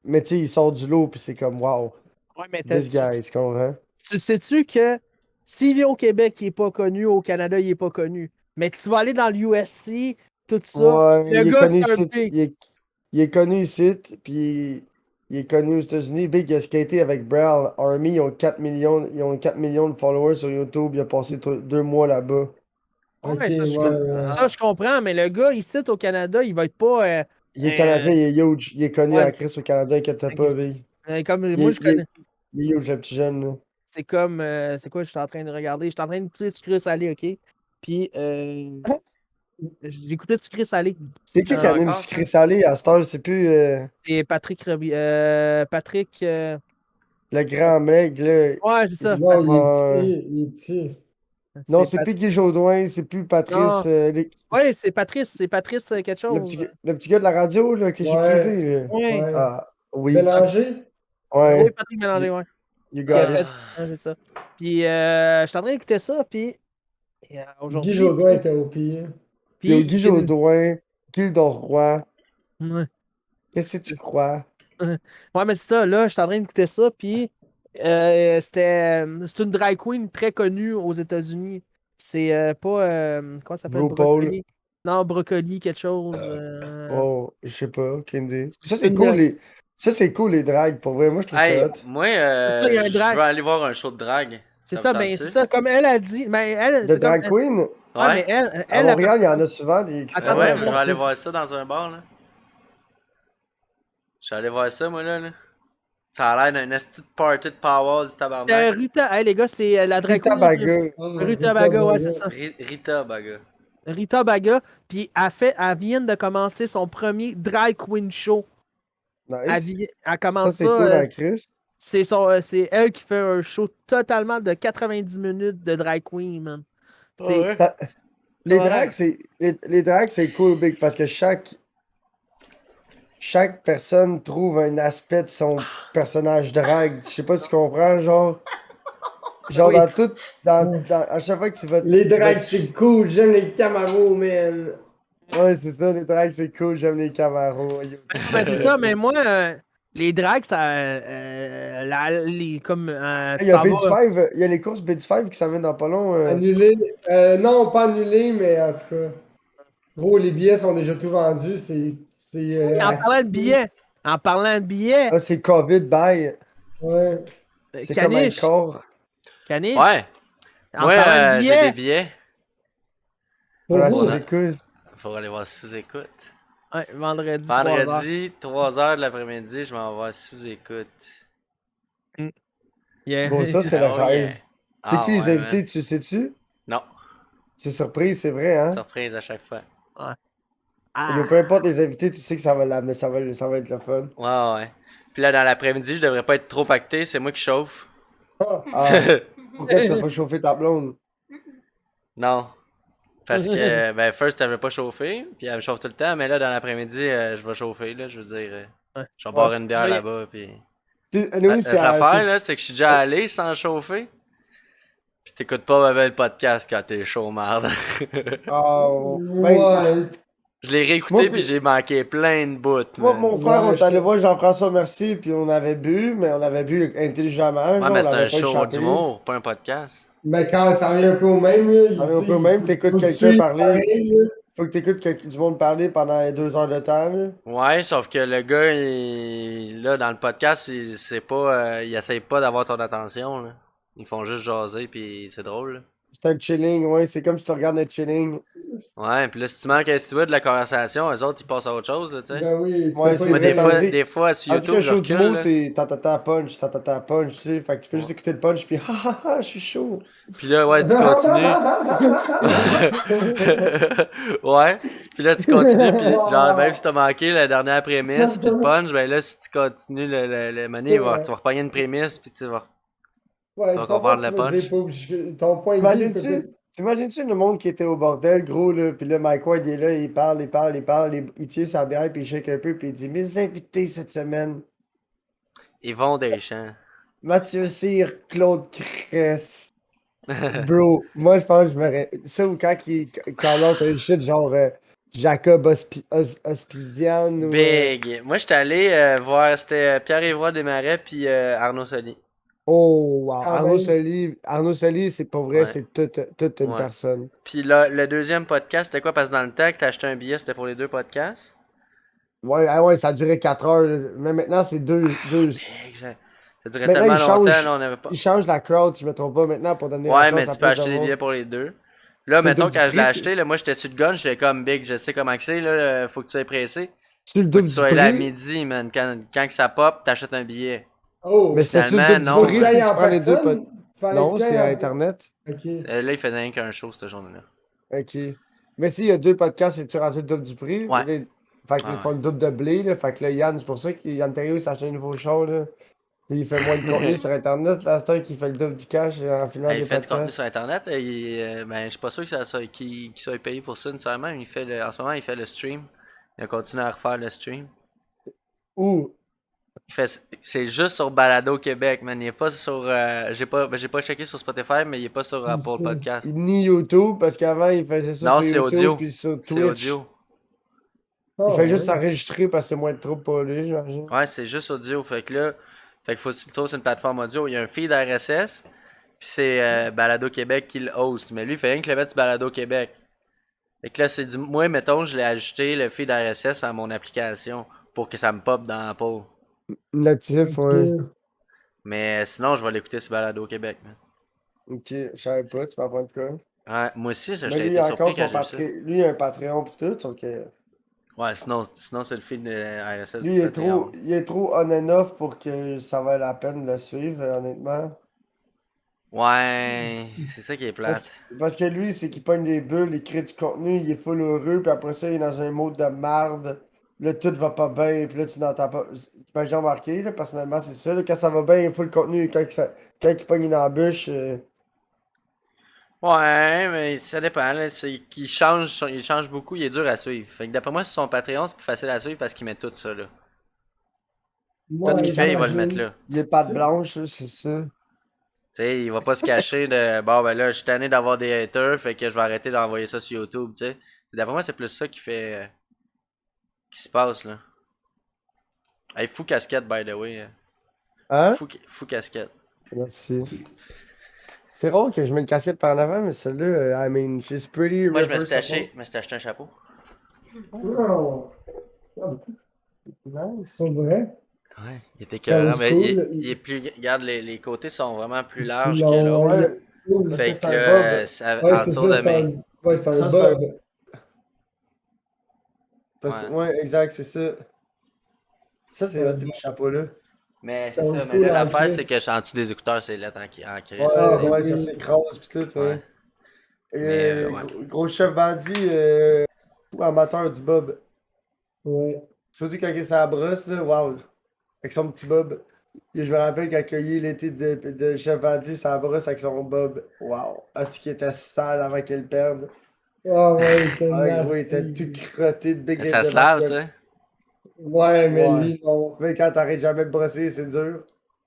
mais tu sais, il sort du lot, puis c'est comme, wow, Ouais, mais this guy, tu comprends? tu sais-tu que s'il vient au Québec, il est pas connu, au Canada, il est pas connu. Mais tu vas aller dans l'USC, tout ça. Ouais, Le il est gars, connu c'est un ici, big. il est connu ici, puis il est connu aux États-Unis. Big, il a skaté avec Braille Army, ils ont 4 millions de followers sur YouTube, il a passé 2 mois là-bas. Ok, Ouais, ouais. ça, je comprends, mais le gars, ici, au Canada, il va être pas. Il est canadien, il est huge, il est connu Ouais, à Chris au Canada, inquiète pas, Big. comme moi, je connais. Il est huge, le petit jeune, là. C'est comme. C'est quoi, je suis en train de regarder? Je suis en train d'écouter Sucré Salé, OK? Puis, j'ai écouté Sucré Salé. C'est qui anime encore, Sucré Salé à cette heure? C'est plus C'est Patrick Patrick. le grand mec, là. Ouais, c'est ça. Non, il est Ouais. petit, il est petit. Non, C'est c'est plus Guy Jodoin, c'est plus Patrice. Non. Ouais, c'est Patrice. C'est Patrice quelque chose. Le petit gars de la radio, là, que j'ai Ouais, frisé, là. Ouais. ouais. Ah, oui. Bélanger? Oui, Ouais. Patrick Mélanger, ouais. You Il a got fait. it. Ouais, c'est ça. Puis, je suis en train d'écouter ça, puis Guy aujourd'hui. Jodoin était au pire. Yo, Puis, Guy Jodoin, Gilles Roy, Ouais. qu'est-ce que tu crois? Ouais, mais c'est ça, là, je suis en train d'écouter ça, puis c'est une drag queen très connue aux États-Unis. C'est pas, comment ça s'appelle, RuPaul. Brocoli? Non, Brocoli, quelque chose. Oh, je sais pas, aucune idée. Ça, C'est c'est une cool, drag. Ça, c'est cool, les drags, pour vrai. Moi, je trouve Hey, ça hot. moi, C'est ça, il y a un je drag. veux aller voir un show de drague. C'est Ça vous ça, ben, tente-tu? c'est ça, comme elle a dit. Mais elle, De c'est comme. drag queen, Ouais, mais Ouais? à la Montréal, il y en personne. a souvent des qui se Attends, font Ouais, attends, mais tu je vais aller artistes. voir ça dans un bar, là. Je vais aller voir ça, moi, là. Ça a l'air d'un esti de party de power du c'est tabarnak. Rita. Hey, les gars, c'est la drag Rita queen la plus. Baga. Ah, Rita Baga, ouais, c'est Baga. ça. Rita, baga. Rita Baga. Puis elle vient de commencer son premier drag queen show. Nice. Elle commence Ça, ça. c'est cool, à Chris. C'est elle qui fait un show totalement de 90 minutes de drag queen, man. C'est. Ouais. Ça- Les Ouais. drags, les drags, c'est cool, Big, parce que chaque personne trouve un aspect de son personnage drag. Je sais pas si tu comprends, genre. Genre, Oui. dans tout. À chaque fois que tu vas. Les tu vas- drags, c'est cool. J'aime les Camaro, man. Ouais, c'est ça, les drags, c'est cool. J'aime les Camaros. Yo. Ben, c'est ça, mais moi, les drags, ça. Comme. Il Tu y a t'en vas. Bid5, il y a les courses Bid5 qui s'en viennent dans pas long. Annulé. Non, pas annulé, mais en tout cas. Gros, les billets sont déjà tout vendus. En parlant de billets. En parlant de billets. Ah, c'est COVID, bye. Ouais. C'est comme un Caniche. corps. Caniche. Ouais. En Moi, parlant de j'ai des billets. billets. Pour la Pour vous, sous-écoute. Faut aller voir sous-écoute. Ouais, vendredi, 3 heures. Vendredi, 3h de l'après-midi, je m'en vais sous-écoute. Yeah. Bon, ça, c'est le Oh rêve. yeah. C'est Ah qui les ouais, invités, man. tu sais-tu? Non, C'est surprise, c'est vrai, hein? surprise à chaque fois. Ah. Mais peu importe les invités, tu sais que ça va, ça va être le fun. Ouais, ouais. Puis là, dans l'après-midi, je devrais pas être trop pacté, c'est moi qui chauffe. Ah, pourquoi tu vas pas chauffer ta blonde? Non. Parce que, ben, first, elle veut pas chauffer, puis elle me chauffe tout le temps, mais là, dans l'après-midi, je vais chauffer, là, je veux dire. Je vais boire une bière Ouais. là-bas, puis. Anyway, c'est L'affaire, là, c'est que je suis déjà allé sans chauffer. Puis t'écoutes pas le podcast quand t'es chaud, merde. Oh, ben, Ouais. Je l'ai réécouté, Moi, puis puis- j'ai manqué plein de bouts, moi, man. mon frère, on Ouais, est allé je- voir Jean-François Mercier, puis on avait bu, mais on avait bu intelligemment. Ouais, genre, mais on c'est l'avait un pas show échappé. d'humour, pas un podcast. Mais quand ça revient un peu au même, là, Ça revient un tu peu au sais, même, faut- t'écoutes faut que tu quelqu'un suives parler. pareil, là. Faut que t'écoutes du monde parler pendant 2 heures de temps. Là. Ouais, sauf que le gars, là, dans le podcast, c'est pas, il essaye pas d'avoir ton attention, là. Ils font juste jaser, puis c'est drôle, là. C'est un chilling, ouais, c'est comme si tu regardes un chilling. Ouais, puis là, si tu manques un petit bout de la conversation, eux autres, ils passent à autre chose, là, tu sais. Ben oui, Ouais, c'était c'est pas Moi, vrai, une- des fois, sur En tout YouTube, cas, je show du recule, mot, là. c'est ta punch, tu sais. Fait que tu peux juste écouter le punch, puis ha ha ha, je suis chaud. Puis là, ouais, tu continues. Ouais. Puis là, tu continues, puis genre, même si t'as manqué la dernière prémisse, puis le punch, ben là, si tu continues le money, tu vas repogner une prémisse, puis tu vas. Ouais, Tu vas je comprends comprendre ce que le tu veux punch. dire, pas obligé- ton point de vue peut-être. T'imagines-tu le monde qui était au bordel, gros, là, puis là, Mike Ward, il est là, il tient sa bière, puis il shake un peu, puis il dit, mes invités cette semaine, Ils vont des champs. Mathieu Cyr, Claude Cress. Bro, moi, je pense que je me... Ça, ou quand l'autre un shit, genre, Jacob Ospidian ou. Big. Moi, j'étais allé voir, c'était Pierre-Évoix Desmarais puis Arnaud Soli. Oh, wow. Ah, ouais. Arnaud Soli, c'est pas vrai, Ouais. c'est toute une Ouais. personne. Puis là, le deuxième podcast, c'était quoi? Parce que dans le temps que t'as acheté un billet, c'était pour les 2 podcasts. Ouais, ah ouais, ça a duré 4 heures. Mais maintenant, c'est deux. Big, ça durait Maintenant, tellement longtemps, là, on avait pas. ils changent la crowd, si je me trompe pas, maintenant, pour donner la Ouais, chance mais à tu peux plus de acheter des monde. billets pour les 2. Là, C'est le mettons, double du quand je l'ai prix. acheté, là, moi, j'étais sur le gun, j'étais comme Big, je sais comment que c'est, là, faut que tu sois pressé. C'est le Faut que double tu du sois là à prix. midi, man. Quand que ça pop, t'achètes un billet. Oh, Mais c'était-tu le Finalement, double du non. faut que tu prix si ailles tu en prends les deux personne? Fallait que Non, tu ailles c'est à en... Internet. Ok. Là, il faisait rien qu'un show cette journée-là. Ok. Mais s'il y a 2 podcasts, c'est-tu rendu le double du prix? Ouais. Là, fait qu'ils Ouais, font le double de blé, là. Fait que là, Yann, c'est pour ça que Yann Terriot s'achète un nouveau show, là. Puis il fait moins de contenu sur Internet, là, c'est qu'il fait le double du cash en filmant Il des fait du contenu podcasts. sur Internet. Ben, je suis pas sûr que qu'il soit payé pour ça nécessairement. En ce moment, il fait le stream. Il continue à refaire le stream. Ou, C'est juste sur Balado Québec, man. Il est pas sur. J'ai pas checké sur Spotify, mais il est pas sur Apple Podcast. ni YouTube, parce qu'avant, il faisait ça Non, sur c'est YouTube, audio. puis sur C'est Twitch. audio. Il Oh, fait juste ouais. s'enregistrer parce que c'est moins de troubles pour lui, j'imagine. Ouais, c'est juste audio. Fait que là, faut que tu le trouves sur une plateforme audio. Il y a un feed RSS, puis c'est Balado Québec qui le host. Mais lui, il fait rien que le mettre sur Balado Québec. Fait que là, moi, mettons, je l'ai ajouté le feed RSS à mon application pour que ça me pop dans Apple. Natif, ouais. Ok. Mais sinon, je vais l'écouter sur Balado Québec, man. Ok, je savais pas, tu m'apprends de quoi. Ouais, moi aussi, Mais j'ai lui, été encore, surpris quand j'ai vu ça. lui, il a un Patreon pis tout, sauf que Ouais, sinon c'est le feed de RSS lui, du Patreon. il est trop on and off pour que ça vaille la peine de le suivre, honnêtement. Ouais, c'est ça qui est Parce, plate. parce que lui, c'est qu'il pogne des bulles, il crée du contenu, il est full heureux, puis après ça, il est dans un mode de marde. Là, tout va pas bien, puis là, tu n'entends pas. Ben, j'ai remarqué, là, personnellement, c'est ça. Là, quand ça va bien, il faut le contenu, et quand il pogne une embûche, Ouais, mais ça dépend. Là. Il change beaucoup, il est dur à suivre. Fait que d'après moi, sur son Patreon, c'est plus facile à suivre parce qu'il met tout ça là. Tout ce Ouais, qu'il fait, il va le mettre j'imagine. là. il est patte blanche, là, c'est ça. Tu sais, il va pas se cacher de bon ben là, je suis tanné d'avoir des haters, fait que je vais arrêter d'envoyer ça sur YouTube, tu sais. D'après moi, c'est plus ça qui fait qui se passe là. Hey, fou casquette by the way. Hein? Fou casquette. Merci. C'est rare que je mets une casquette par en avant, mais celle-là, I mean, she's pretty Moi, je me suis reversible. acheté un chapeau. Oh, Nice. c'est vrai. Ouais, il était Ça écœurant, was mais cool. il est plus. Regarde, les côtés sont vraiment plus Puis larges que non, l'autre. ouais, Ouais, cool. parce que Fait c'est que un là, bob. Ouais, en c'est dessous ça, de mes. c'est un Ça, c'est un. bob. Ouais. Ouais, exact, c'est ça. Ça, c'est Un votre bob. chapeau-là. Mais Ça c'est was ça, mais cool là, en l'affaire, c'est Christ. que en dessous des écouteurs, c'est lettre en crise, Ouais, Ah, c'est. ouais, ça oui. s'écrase pis tout, Ouais. ouais. Mais, ouais. Gros chef bandit, amateur du bob. Ouais. Surtout quand il est sur la brosse, là, wow. Avec son petit bob. Et je me rappelle quand il a eu l'été de chef bandit, sur la brosse avec son bob. Wow. Ah, c'est qu'il était sale avant qu'il le perde. Ah, ouais, c'est Ah, gros, il était tout nasty. crotté de big Ça de se lave, tu sais. Ouais, mais Ouais. lui, non. Mais quand t'arrêtes jamais de brosser, c'est dur.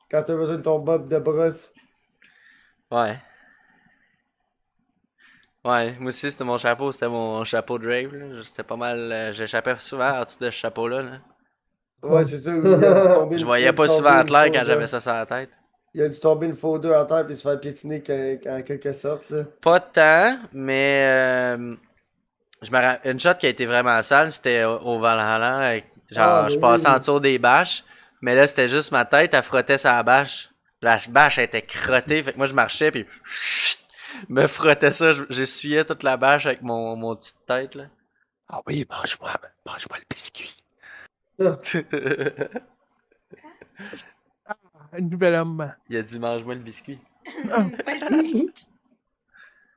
Quand t'as besoin de ton bob de brosse. Ouais. Ouais, moi aussi, c'était mon chapeau, c'était mon chapeau de rave, là. C'était pas mal. J'échappais souvent en dessous de ce chapeau-là, là. Ouais, c'est ça. Il a dû tomber, Je il a voyais dû pas souvent tomber en une clair fois quand j'avais deux. ça sur la tête. Il a dû tomber une fois ou deux en terre puis se faire piétiner en quelque sorte, là. Pas tant, mais une shot qui a été vraiment sale, c'était au Valhalla. Ah, Genre, je mais passais en oui. dessous des bâches, mais là, c'était juste ma tête, elle frottait sa bâche. La bâche, elle était crottée, fait que moi, je marchais, puis me frottais ça, j'essuyais toute la bâche avec mon petite tête, là. Ah oui, mange-moi le biscuit. Un nouvel homme. Il a dit, mange-moi le biscuit.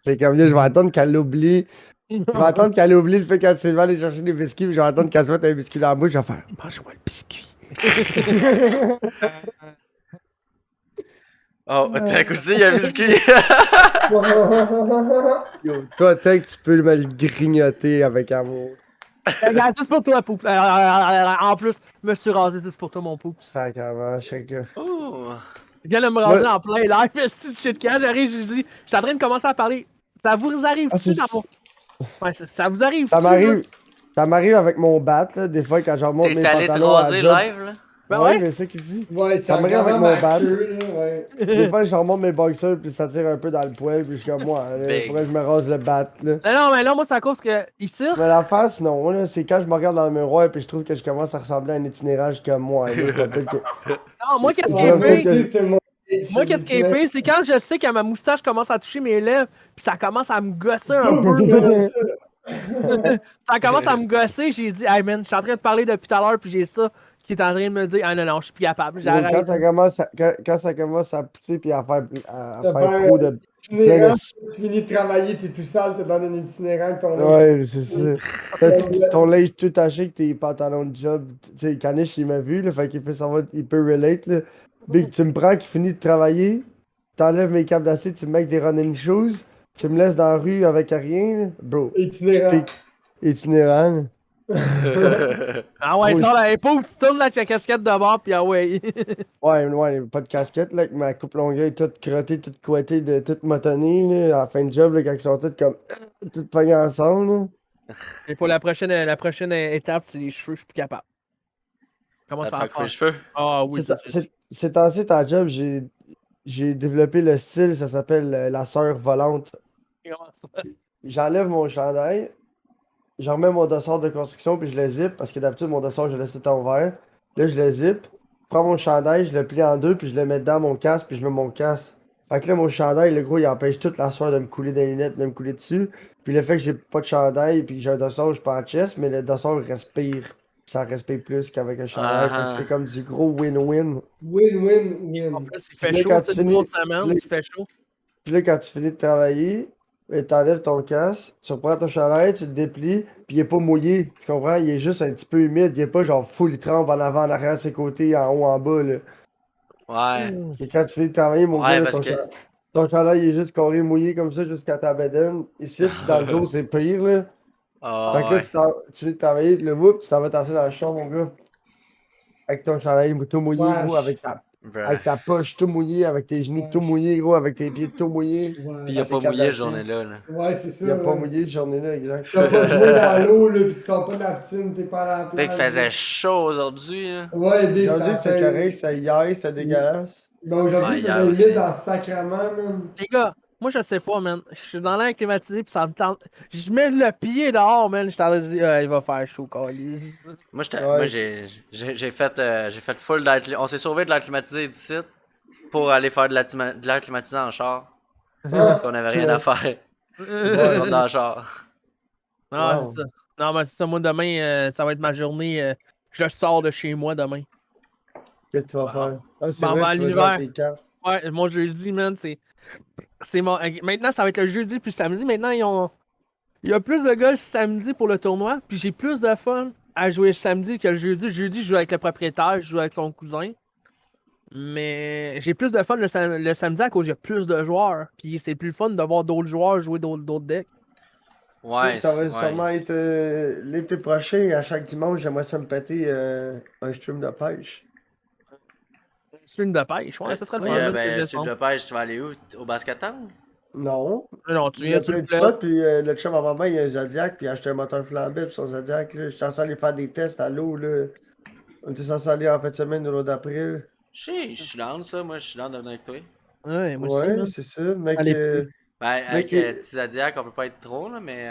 C'est comme là, je vais attendre qu'elle l'oublie. Je vais attendre qu'elle oublie le fait qu'elle s'est aller chercher des biscuits, puis je vais attendre qu'elle se mette un biscuit dans la bouche, je vais faire mange-moi le biscuit. Oh, t'as coup il y a un biscuit. Yo, toi, tant que tu peux me le grignoter avec amour. Regarde, c'est pour toi, Poups. En plus, je me suis rasé, c'est pour toi, mon Poups. Sacrément, chacun. Oh. Je viens de me raser Ouais. en plein live, petit shit. Quand j'arrive, je dis, je suis en train de commencer à parler. Ça vous arrive Ah, ça dans mon. Ouais, ça vous arrive Ça m'arrive. Ça m'arrive avec mon bat, là, des fois, quand je remonte T'es mes allé te pantalons à la raser job. live, là? Ben Ouais, ouais. mais c'est ça qu'il dit. Ouais, Ça c'est m'arrive avec regardant mon ma bat. queue, là, ouais. Des fois, je remonte mes boxers, puis ça tire un peu dans le poil, puis je suis comme moi, il Big. faudrait que je me rase le bat, là. Non, mais là, moi, c'est à cause que ici. Mais la face, non, là, c'est quand je me regarde dans le miroir, puis je trouve que je commence à ressembler à un itinérage comme moi, là. Faut peut-être que... Non, moi, qu'est-ce qui Ouais, est peut-être pire? que- c'est mon. Moi, qu'est-ce qui est pire, c'est quand je sais que ma moustache commence à toucher mes lèvres, puis ça commence à me gosser un peu. Ça commence à me gosser, j'ai dit, hey man, je suis en train de parler depuis tout à l'heure, puis j'ai ça qui est en train de me dire, ah non, je suis plus capable, Quand j'arrête. ça commence à pousser, puis à faire T'as trop de... itinérant, tu finis de travailler, t'es tout sale, t'es dans un itinérant, ton Ouais, c'est ça. Ton linge tout taché avec tes pantalons de job. Tu sais, Kanish, il m'a vu, là, fait qu'il fait savoir, il peut relate, là. Big, tu me prends qui finit de travailler, t'enlèves mes câbles d'acier, tu me mets avec des running shoes, tu me laisses dans la rue avec rien, là. Bro, Itinérant. typique itinérant. Ah ouais, Gros, sors la épaule, tu tournes avec la casquette de bord, puis ah ouais. Ouais, pas de casquette, là, avec ma coupe longueuil toute crottée, toute couettée, toute motonnée, là, à la fin de job, là, quand ils sont toutes comme, toutes poignées ensemble, là. Et pour la prochaine étape, c'est les cheveux, je suis plus capable. Comment Ça te ça va fait couper les faire? cheveux? Ah oui, ça c'est. C'est temps-ci, ta job, j'ai développé le style, ça s'appelle la sœur volante. Comment ça? J'enlève mon chandail, je remets mon dossard de construction, puis je le zip, parce que d'habitude, mon dossard, je le laisse tout le temps ouvert. Là, je le zip, je prends mon chandail, je le plie en deux, puis je le mets dans mon casque, puis je mets mon casque. Fait que là, mon chandail, le gros, il empêche toute la sueur de me couler dans les lunettes, de me couler dessus. Puis le fait que j'ai pas de chandail, puis que j'ai un dossard, je suis pas en chest, mais le dossard respire. Ça respire plus qu'avec un chandail. Fait que c'est comme du gros win-win. Win-win-win. En plus, il fait Puis là, chaud, quand c'est tu une finis- grosse puis semaine, là- il fait chaud. Puis là, quand tu finis de travailler, t'enlèves ton casque, tu reprends ton chandail, tu le déplies, puis il est pas mouillé. Tu comprends? Il est juste un petit peu humide. Il est pas genre full, il trempe en avant, en arrière, ses côtés, en haut, en bas, là. Ouais. Et quand tu finis de travailler, mon Ouais, gars, là, parce que. ton chandail il est juste carré mouillé comme ça jusqu'à ta bedaine. Ici, puis dans le dos, c'est pire, là. Fait Ah que là, ouais. tu finis de travailler, puis le whoop, tu t'en vas tasser dans le champ, mon gars. Avec ton chandail tout mouillé, gros, Wesh. avec ta poche tout mouillé, avec tes genoux tout mouillés, gros, avec tes pieds tout mouillés. Ouais. Puis il a tes pas câbles mouillé cette d'acier. journée-là. Là. Ouais, c'est ça. Il a pas ouais. mouillé cette journée-là, exact. T'as pas joué dans l'eau, là, pis tu sors pas de la piscine, t'es pas à la Fait plage. qu'il faisait là. chaud aujourd'hui. Là. Ouais, Big, Aujourd'hui, ça c'est fait. correct, c'est hier, c'était dégueulasse. Ben aujourd'hui, Ouais, il hier faisait aussi. humide dans ce sacrement, man. Les gars, moi je sais pas, man. Je suis dans l'air climatisé puis ça me tente. Je mets le pied dehors, man. Je t'en dis, il va faire chaud, câlisse. Moi, Ouais, j'ai fait full d'air climatisé. On s'est sauvé de l'air climatisé d'ici pour aller faire de l'air climatisé en char. Parce qu'on avait rien à faire. Tout le monde dans le char. Ah, Wow. c'est ça. Non, mais c'est ça. Moi, demain, ça va être ma journée. Je sors de chez moi demain. Qu'est-ce que tu vas Wow. faire? Ah, c'est M'en vrai, vais à tu vas jouer à l'univers. tes cartes. Ouais, mon jeudi, man, c'est mon. Maintenant, ça va être le jeudi puis le samedi. Maintenant, il y a plus de gars le samedi pour le tournoi. Puis j'ai plus de fun à jouer le samedi que le jeudi. Le jeudi, je joue avec le propriétaire, je joue avec son cousin. Mais j'ai plus de fun le samedi à cause qu'il y a plus de joueurs. Puis c'est plus fun de voir d'autres joueurs jouer d'autres decks. Ouais, Ça va ouais. sûrement être l'été prochain, à chaque dimanche, j'aimerais ça me péter un stream de pêche. Stream de pêche, ouais, ça serait le Puis, fun. bonne ben, suggestion. sur le pêche, tu vas aller où? Au basket town? Non. Non, tu Il y viens a sur plein le de plaid. spots, puis le chum avant moi, il y a un Zodiac, puis il a acheté un moteur flambé, puis son Zodiac, là. J'étais censé aller faire des tests à l'eau, là. On était censé aller en fin de semaine ou l'autre d'après. Je suis down, ça. Moi, je suis down de venir avec toi. Ouais, moi aussi, Ouais, man. c'est ça. Mec, Allez, Ben, avec Mec, Tizadiac, on peut pas être trop, là, mais.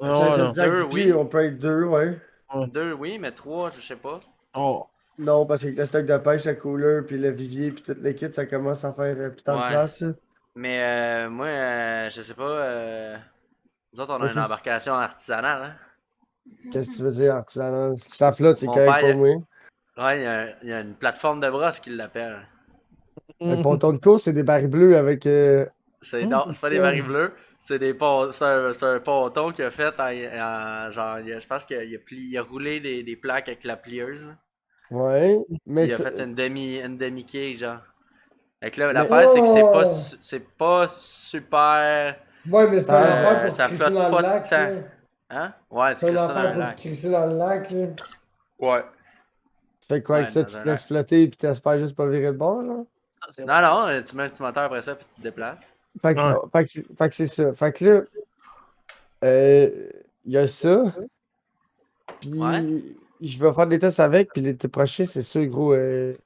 c'est un Non, non. Zodiac Deux, du oui. pied, on peut être deux, ouais. Deux, oui, mais trois, je sais pas. Oh. Non, parce que avec le stock de pêche, le cooler, puis le vivier, puis toute l'équipe, ça commence à faire putain de Ouais. place, ça. Mais moi, je sais pas. Nous autres, on a Mais une c'est- embarcation artisanale, hein. Qu'est-ce que tu veux dire, artisanal? Si ça flotte, c'est Mon correct père, pour moi. Ouais, il y a une plateforme de brosse qui l'appelle. Un ponton de course, c'est des barils bleus avec. Non, c'est pas des barils bleus, c'est c'est un ponton qu'il a fait genre, je pense qu'il a roulé des plaques avec la plieuse, là. Ouais. Puis Mais il a c'est- fait une demi-quille, genre. Fait que là, Mais- l'affaire, c'est que Oh! c'est pas super. Ouais, mais c'est un affaire pour ça crisser flotte dans pas le lac, tant. ça. Hein? Ouais, C'est c'est un que ça dans affaire un pour lac. crisser dans le lac, là. Ouais. tu fais quoi avec Ouais, ça? dans Tu un te laisses lac. flotter puis t'espères juste pas virer de bord, là? Ça, c'est Non, non, tu mets un petit moteur après ça, puis tu te déplaces. Fait que, Ouais. fait que c'est ça. Fait que là, il y a ça. Ouais. Puis je vais faire des tests avec, puis l'été prochain, c'est sûr, gros. Tu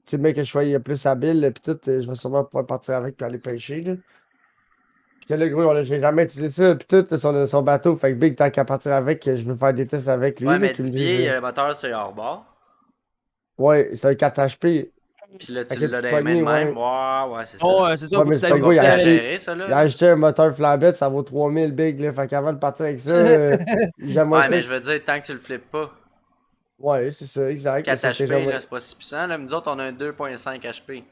sais, mec, que je sois plus habile, puis tout, je vais sûrement pouvoir partir avec puis aller pêcher, là. Parce que là, gros, là, j'ai jamais utilisé ça, puis tout, là, son bateau. Fait que Big, tant qu'à partir avec, je veux faire des tests avec lui, Ouais, là, mais qui me 10 disent. pieds, le moteur, c'est hors bord. Ouais, c'est un 4 HP. Puis là, tu Avec une l'as petite dans les mains de poignée, même. ouais. Ouais, c'est ça. Oh, c'est ça, Ouais, faut que mais tu c'est Pas pas gros, t'habitues il a compliqué à à. gérer, ça, il a là. acheté un moteur flambette, ça vaut 3000 Big, là. Fait qu'avant de partir avec ça, j'aimerais Ouais, ça. mais je veux dire, tant que tu le flippes pas. Ouais, c'est ça, exact. 4 Sauf que HP, là, j'aimerais. c'est pas si puissant. Là. Nous autres, on a un 2.5 HP.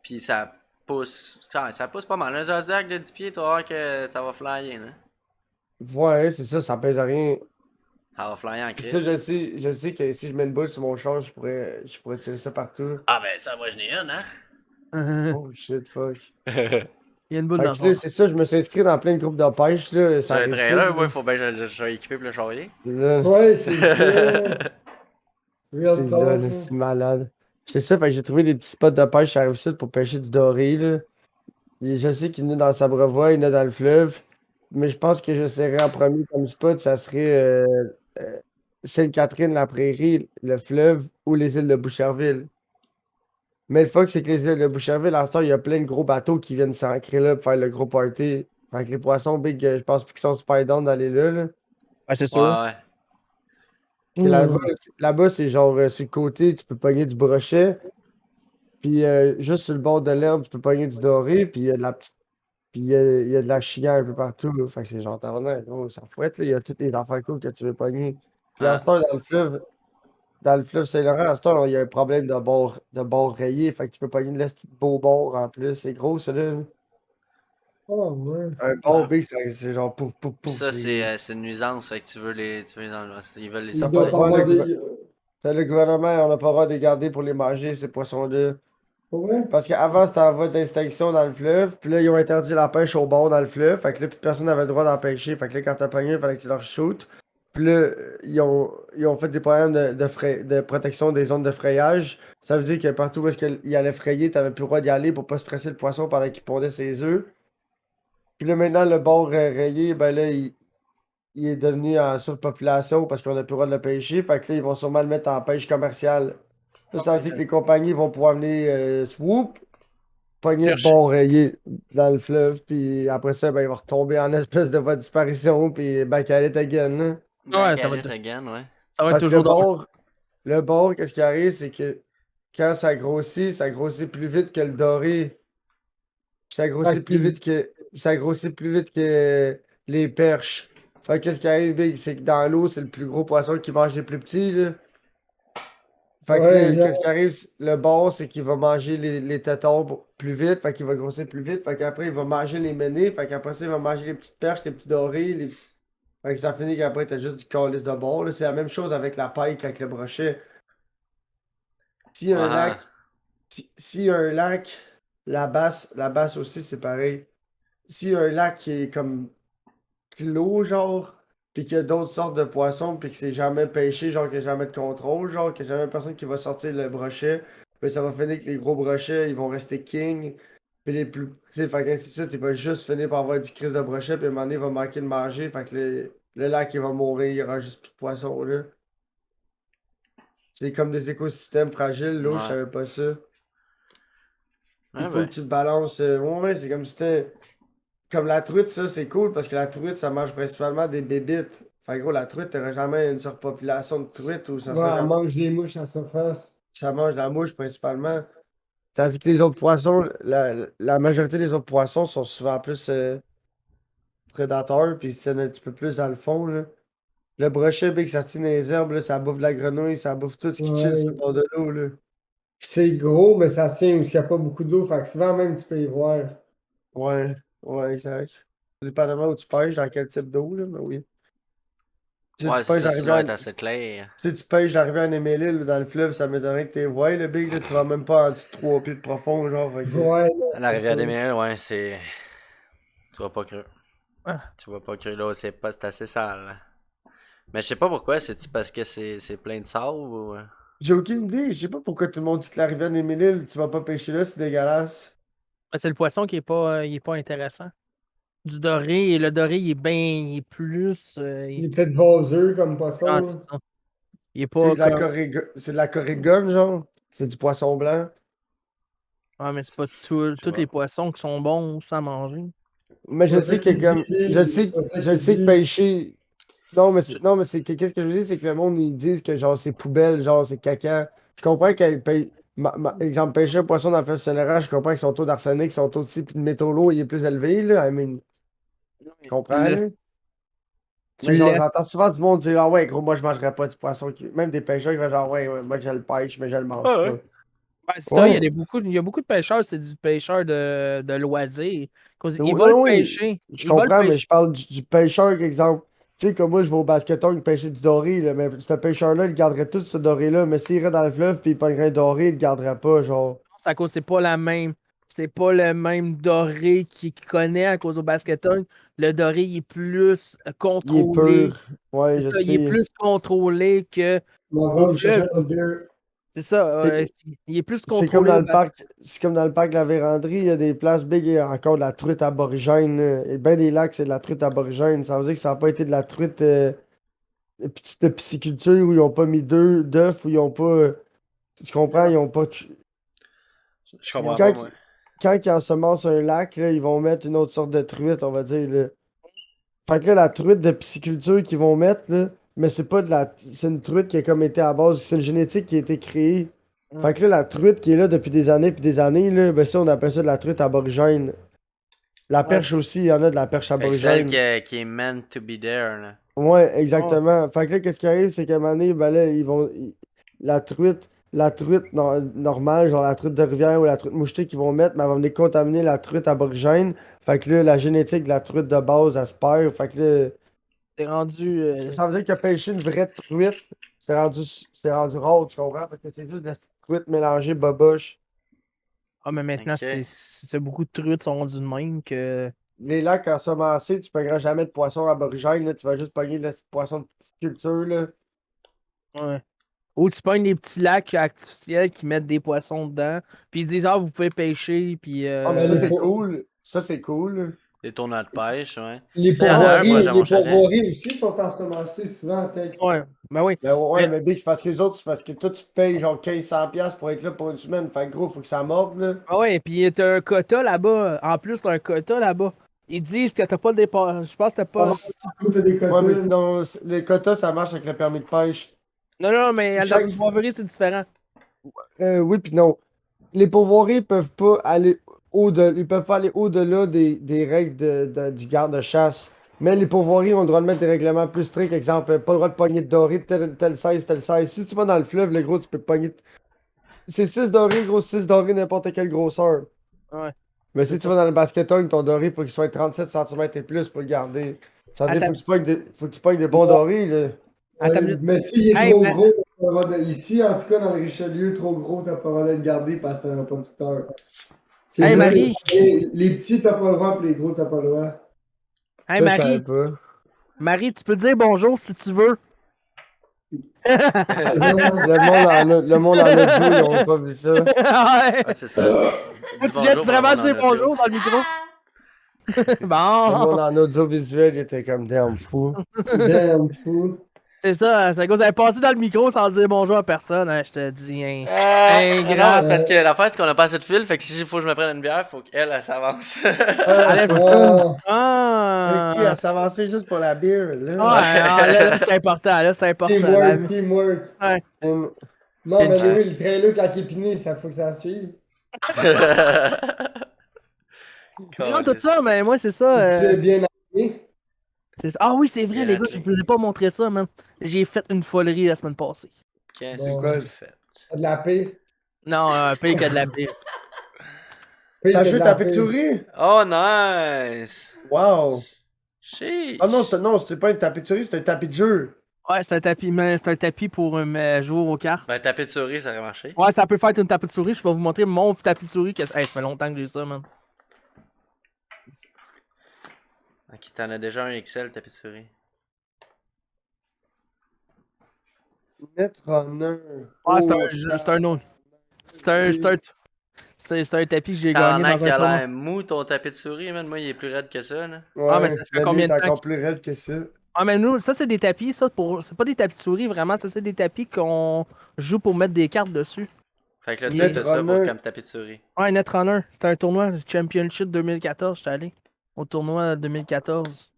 Puis ça pousse. Ça pousse pas mal. Un Zodiac de 10 pieds, tu vas voir que ça va flyer, là. Ouais, c'est ça, ça pèse rien. Ça va flyer en Puis ça, crise. je sais que si je mets une boule sur mon char, je pourrais tirer ça partout. Ah, ben ça, moi, j'en ai une, hein. Oh shit, fuck. Il y a une boule Fait dans que son là, nom. c'est ça, je me suis inscrit dans plein de groupes de pêche, là, ça J'ai un arrive ça. trailer, moi, il faut bien que je sois équipé pour le charrier. Là, Ouais, c'est ça. Real c'est là, talk, là, là. c'est malade. C'est ça, fait que j'ai trouvé des petits spots de pêche sur la Rive-Sud pour pêcher du doré, là. Et je sais qu'il y en a dans Sabrevois, il y en a dans le fleuve. Mais je pense que j'essaierai en premier comme spot, ça serait euh, Sainte-Catherine-la-Prairie, le fleuve ou les îles de Boucherville. Mais le fuck, c'est que les îles de Boucherville, à ce temps, il y a plein de gros bateaux qui viennent s'ancrer là pour faire le gros party. Fait que les poissons big, je pense plus qu'ils sont super down d'aller là, là. Ouais, c'est Ouais, sûr. ouais. Puis là-bas, Hmm. là-bas, c'est genre sur le côté, tu peux pogner du brochet. Puis juste sur le bord de l'herbe, tu peux pogner du doré. Puis il y a de la petite. Puis il y a de la chienne un peu partout, là. Fait que c'est genre, gros, ça fouette, là. Il y a toutes les affaires cool que tu veux pogner. Puis à Hein? ce temps, dans le fleuve Saint-Laurent, à ce temps, il y a un problème de bord rayé. Fait que tu peux pogner de l'esti de beau bord en plus. C'est gros, ça, là. Oh, ouais. Un bord big, c'est genre pouf, pouf, Puis pouf. ça, c'est une nuisance, fait que tu veux les enlever. Ils veulent les T'as Il pas doit le sortir. pas droit, avoir des. c'est le gouvernement, on n'a pas le droit de les garder pour les manger, ces poissons-là. Ouais? Parce qu'avant, c'était en voie d'extinction dans le fleuve. Puis là, ils ont interdit la pêche au bord dans le fleuve. Fait que là, plus personne n'avait le droit d'en pêcher. Fait que là, quand t'as pogné, il fallait que tu leur shootes. Puis là, ils ont fait des problèmes de protection des zones de frayage. Ça veut dire que partout où est-ce qu'il allait frayer, t'avais plus le droit d'y aller pour pas stresser le poisson pendant qu'il pondait ses œufs. Puis là, maintenant, le bord rayé, ben là, il est devenu en surpopulation parce qu'on n'a plus le droit de le pêcher. Fait que là, ils vont sûrement le mettre en pêche commerciale. Là, ça veut dire que les compagnies vont pouvoir venir swoop, pogner le Chercher. bord rayé dans le fleuve, puis après ça, ben, il va retomber en espèce de voie de disparition, puis back at it again, là. Ouais, Back at it again, ouais. ça va être Parce que le toujours drôle. bord, le bord, qu'est-ce qui arrive, c'est que quand ça grossit plus vite que le doré, puis Fait qu'il- ça grossit plus vite que les perches. Fait que qu'est-ce qui arrive, Big, c'est que dans l'eau, c'est le plus gros poisson qui mange les plus petits, là. Fait que Ouais, là, qu'est-ce qui genre. arrive, le bord, c'est qu'il va manger les tétons plus vite, fait qu'il va grossir plus vite, fait qu'après, il va manger les ménés, fait qu'après ça, il va manger les petites perches, les petits dorés, fait que ça finit qu'après, t'as juste du calice de bord, là. C'est la même chose avec la paille qu'avec le brochet. S'il y a un Ah, lac, s'il y a un lac, la basse aussi, c'est pareil. S'il y a un lac qui est comme clos, genre, puis qu'il y a d'autres sortes de poissons, puis que c'est jamais pêché, genre, qu'il n'y a jamais de contrôle, genre, qu'il n'y a jamais personne qui va sortir le brochet, puis ça va finir que les gros brochets, ils vont rester king, puis les plus, tu sais, fait qu'ainsi de suite, il va juste finir par avoir du crise de brochet, puis à un moment donné, il va manquer de manger, fait que le lac, il va mourir, il y aura juste plus de poissons, là. C'est comme des écosystèmes fragiles, l'eau, je ouais. savais pas ça. Il Ouais, faut ben. que tu te balances, ouais, c'est comme si c'était. Comme la truite, ça, c'est cool parce que la truite, ça mange principalement des bébites. Fait que gros, la truite, t'aurais jamais une surpopulation de truites ou ça Ouais, serait elle jamais. mange les mouches à la surface. Ça mange la mouche principalement. Tandis que les autres poissons, la majorité des autres poissons sont souvent plus prédateurs, puis c'est un petit peu plus dans le fond, là. Le brochet, big, ça tient dans les herbes, là, ça bouffe de la grenouille, ça bouffe tout ce qui chill sur le Ouais. bord de l'eau, là. Puis c'est gros, mais ça tient où il n'y a pas beaucoup d'eau. Fait que souvent même, tu peux y voir. Ouais, ouais, exact. Dépendamment où tu pêches, dans quel type d'eau, là, mais oui. Si Ouais, tu c'est pêches ça, dans la sinon elle rivière, est assez clair. si tu pêches dans la rivière Némélil ou dans le fleuve, ça m'étonnerait que tu vois le big, là, tu vas même pas en dessous de 3 pieds de profond, genre, fait que. Ouais, non, La c'est ça. rivière des Mille, ouais, c'est. Tu vas pas cru. Ah, Tu vas pas cru là, c'est assez sale. Mais je sais pas pourquoi, c'est-tu parce que c'est plein de sable ou. J'ai aucune idée, je sais pas pourquoi tout le monde dit que la rivière Némélil, tu vas pas pêcher là, c'est dégueulasse. c'est le poisson qui est pas intéressant. du doré, et le doré, il est plus. Il est peut-être vaseux comme Ah, poisson. c'est ça. Il est C'est pas de la comme. c'est de la corrigone, genre. C'est du poisson blanc. Ah, mais c'est pas Je sais tous pas. les poissons qui sont bons sans manger. Mais C'est je pas ça sais que qu'il comme. dit. C'est pas ça Je qu'il sais que dit. pêcher. Non, mais c'est que qu'est-ce que je dis, c'est que le monde, ils disent que genre c'est poubelle, genre c'est caca. Je comprends qu'elle paye. Exemple, pêcher un poisson dans le fleuve Saint-Laurent, je comprends que son taux d'arsenic, son taux de métaux lourds, il est plus élevé, là. I mean, je Tu comprends, le là. laisses. Tu Mais le genre, laisses. j'entends souvent du monde dire, ah ouais, gros, moi je mangerais pas du poisson. Même des pêcheurs qui vont genre, ouais, ouais, moi je le pêche, mais je le mange Ah pas. ouais. Ouais, c'est ça, Ouais. il y a beaucoup de pêcheurs, c'est du pêcheur de loisirs. Ils Oui, veulent oui, pêcher. je Ils veulent comprends, mais pêcher. je parle du pêcheur, exemple. Tu sais, comme moi, je vais au basketon pêcher du doré, là, mais ce pêcheur-là, il garderait tout ce doré-là, mais s'il irait dans le fleuve puis il pognerait un doré, il le garderait pas, genre. C'est à cause, c'est pas la même. C'est pas le même doré qu'il connaît à cause au basketon. Le doré, il est plus Il est contrôlé. pur. Ouais, C'est je ça, il est sais. plus contrôlé que On au va me chercher fleuve. un beer. C'est ça, C'est il est plus c'est comme contrôlé dans au le basket. parc, c'est comme dans le parc de la Vérandrie, il y a des places big, il y a encore de la truite aborigène, là. Et ben des lacs, c'est de la truite aborigène. Ça veut dire que ça n'a pas été de la truite de pisciculture où ils n'ont pas mis d'œufs, où ils n'ont pas. Tu comprends? Ils n'ont pas. Je comprends pas, Quand, moi. quand ils ensemencent un lac, là, ils vont mettre une autre sorte de truite, on va dire. Là. Fait que là, la truite de pisciculture qu'ils vont mettre, là, mais c'est pas de la. C'est une truite qui a comme été à base. C'est une génétique qui a été créée. Fait que là, la truite qui est là depuis des années puis des années, là, ben ça, on appelle ça de la truite aborigène. La Ouais. perche aussi, il y en a de la perche Fait que celle aborigène. qui est meant to be there, là. Ouais, Ouais. exactement. Fait que là, qu'est-ce qui arrive, c'est qu'à un moment donné, ben là, la truite normale, genre la truite de rivière ou la truite mouchetée qu'ils vont mettre, mais elle va venir contaminer la truite aborigène. Fait que là, la génétique de la truite de base, elle se perd. Fait que là, C'est rendu. ça veut dire que pêcher une vraie truite, c'est rendu rare, tu comprends? Parce que c'est juste de la truite mélangée boboche. Ah, mais maintenant, Ok. c'est beaucoup de truites sont rendues de même que. Les lacs ensemencés, tu pogneras jamais de poisson aborigène, là, tu vas juste pogner le poisson de petite culture, là. Ouais. Ou tu pognes des petits lacs artificiels qui mettent des poissons dedans, puis ils disent, ah, vous pouvez pêcher, puis. Ah, mais Mais ça, les, c'est pour- cool. Ça, c'est cool. Des tournois de pêche, ouais. les Ça, y en a un, proche pourvoiries, de les mon chalet. pourvoiries aussi sont ensemencés souvent, peut-être. Ouais, ben oui. Ben ouais, Mais, mais Big, c'est parce que les autres, c'est parce que toi, tu payes genre 1500$ pour être là pour une semaine. Fait que gros, faut que ça morde, là. ah ouais, puis t'as un quota là-bas. En plus, t'as un quota là-bas. Ils disent que t'as pas le départ. Je pense que t'as Pas pas. mal partout, t'as des Ouais, mais quotas. sinon, les quotas, ça marche avec le permis de pêche. Non, non, mais dans Chaque... une poivrerie, c'est différent. Oui, puis non. Les pourvoiries peuvent pas aller ils peuvent pas aller au-delà des règles du garde-chasse. Mais les pourvoiries ont le droit de mettre des règlements plus stricts. Exemple, pas le droit de pogner de doré de tel size, tel size. Si tu vas dans le fleuve, le gros, tu peux pogner. C'est 6 dorés, gros, 6 dorés, n'importe quelle grosseur. Ouais, Mais c'est si tu ça. vas dans le basketon, ton doré, il faut qu'il soit 37 cm et plus pour le garder. Ça veut dire qu'il Attends, faut que tu pognes des bons dorés, là. attends une Ouais, minute. mais s'il est Hey, trop gros, t'as pas le droit ici, en tout cas, dans le Richelieu, trop gros, t'as pas le droit de le garder parce que t'es un producteur. C'est Hey, juste Marie. les petits, t'as pas le droit, puis les gros, t'as pas le droit. Hey, Ça, je savais Marie. pas. Marie, tu peux dire bonjour si tu veux. Le monde en audio, ils ont pas vu ça. Ouais. Ah, c'est ça. Faut Dis que tu viennes bonjour pour le vraiment monde en dire audio. bonjour dans le micro. Le Bon. monde en audiovisuel, il était comme damn fou. Damn, fou. C'est ça, c'est à cause d'aller passer dans le micro sans dire bonjour à personne, hein, je te dis, hein. Non, Ingrat. c'est parce que l'affaire, c'est qu'on a pas assez de fil. Fait que si il faut que je me prenne une bière, faut qu'elle, elle s'avance. Ah, c'est Allez, pour ça. Ah, Ok, elle ah, s'avançait juste pour la bière, ouais, là. ah, là, c'est important, là, c'est important. Là. teamwork, teamwork. Ouais. Hum, Non, mais Ouais. oui, le trailer, quand il est piné, ça faut que ça suive. Mais non, tout Calisse. ça, mais moi, c'est ça. Tu es bien armé. Ah oui, c'est vrai, Bien les gars, je attelé. vous ai pas montré ça, man. J'ai fait une folerie la semaine passée. Qu'est-ce c'est Bon, quoi? que tu fais? t'as de la paix. Non, pire que de la pire. T'as Pire que de joué la tapis de paix. souris? Oh, nice! Wow! Ah non, Sheesh! non, c'était pas un tapis de souris, c'était un tapis de jeu. Ouais, c'est un tapis, mais c'est un tapis pour jouer aux cartes. Ben, taper de souris, ça aurait marché. Ouais, ça peut faire une tapis de souris. Je vais vous montrer mon tapis de souris. Hey, ça fait longtemps que j'ai ça, man. Ok, t'en as déjà un XL, tapis de souris. Netrunner. Ouais, c'est Oh, c'est un autre. C'est un, C'est un tapis que j'ai T'en gagné as dans qui un a tournoi. l'air mou, ton tapis de souris, man. Moi, il est plus raide que ça, là. Ah, mais Ouais, ça fait le mien combien est de temps encore plus raide que ça. Ah, mais nous, ça, c'est des tapis, ça, pour... C'est pas des tapis de souris, vraiment, ça, c'est des tapis qu'on joue pour mettre des cartes dessus. Fait que là, toi, Mais- t'as ça pour Netrunner. comme tapis de souris. Ouais, Netrunner, c'était un tournoi Championship 2014, j'étais allé. Au tournoi 2014.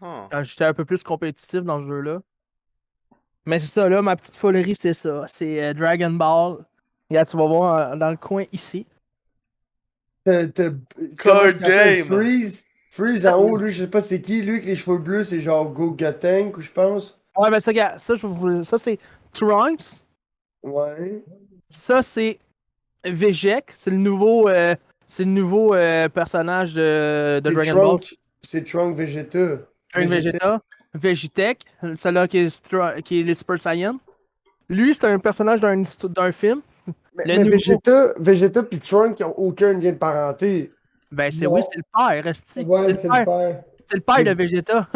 Oh. Quand j'étais un peu plus compétitif dans ce jeu-là. Mais c'est ça, là, ma petite folerie, c'est ça. C'est Dragon Ball. Regarde, tu vas voir dans le coin ici. Comment il s'appelle? game! Freeze. Freeze en haut, lui, je sais pas c'est qui. Lui avec les cheveux bleus, c'est genre Goga Tank, je pense. Ouais, ben ça, regarde, ça, ça c'est Trunks. Ouais. Ça, c'est Vegek. C'est le nouveau personnage de C'est Dragon Ball. Trunk. C'est Trunk Vegeta. Trunks Vegeta. Vegetech. Celui-là qui est le Super Saiyan. Lui, c'est un personnage d'un film. Mais, Le mais nouveau. Vegeta puis Trunk ils ont aucun lien de parenté. Ben, c'est Non. oui, c'est le père, esti. Ouais, c'est le père. C'est le père de Vegeta.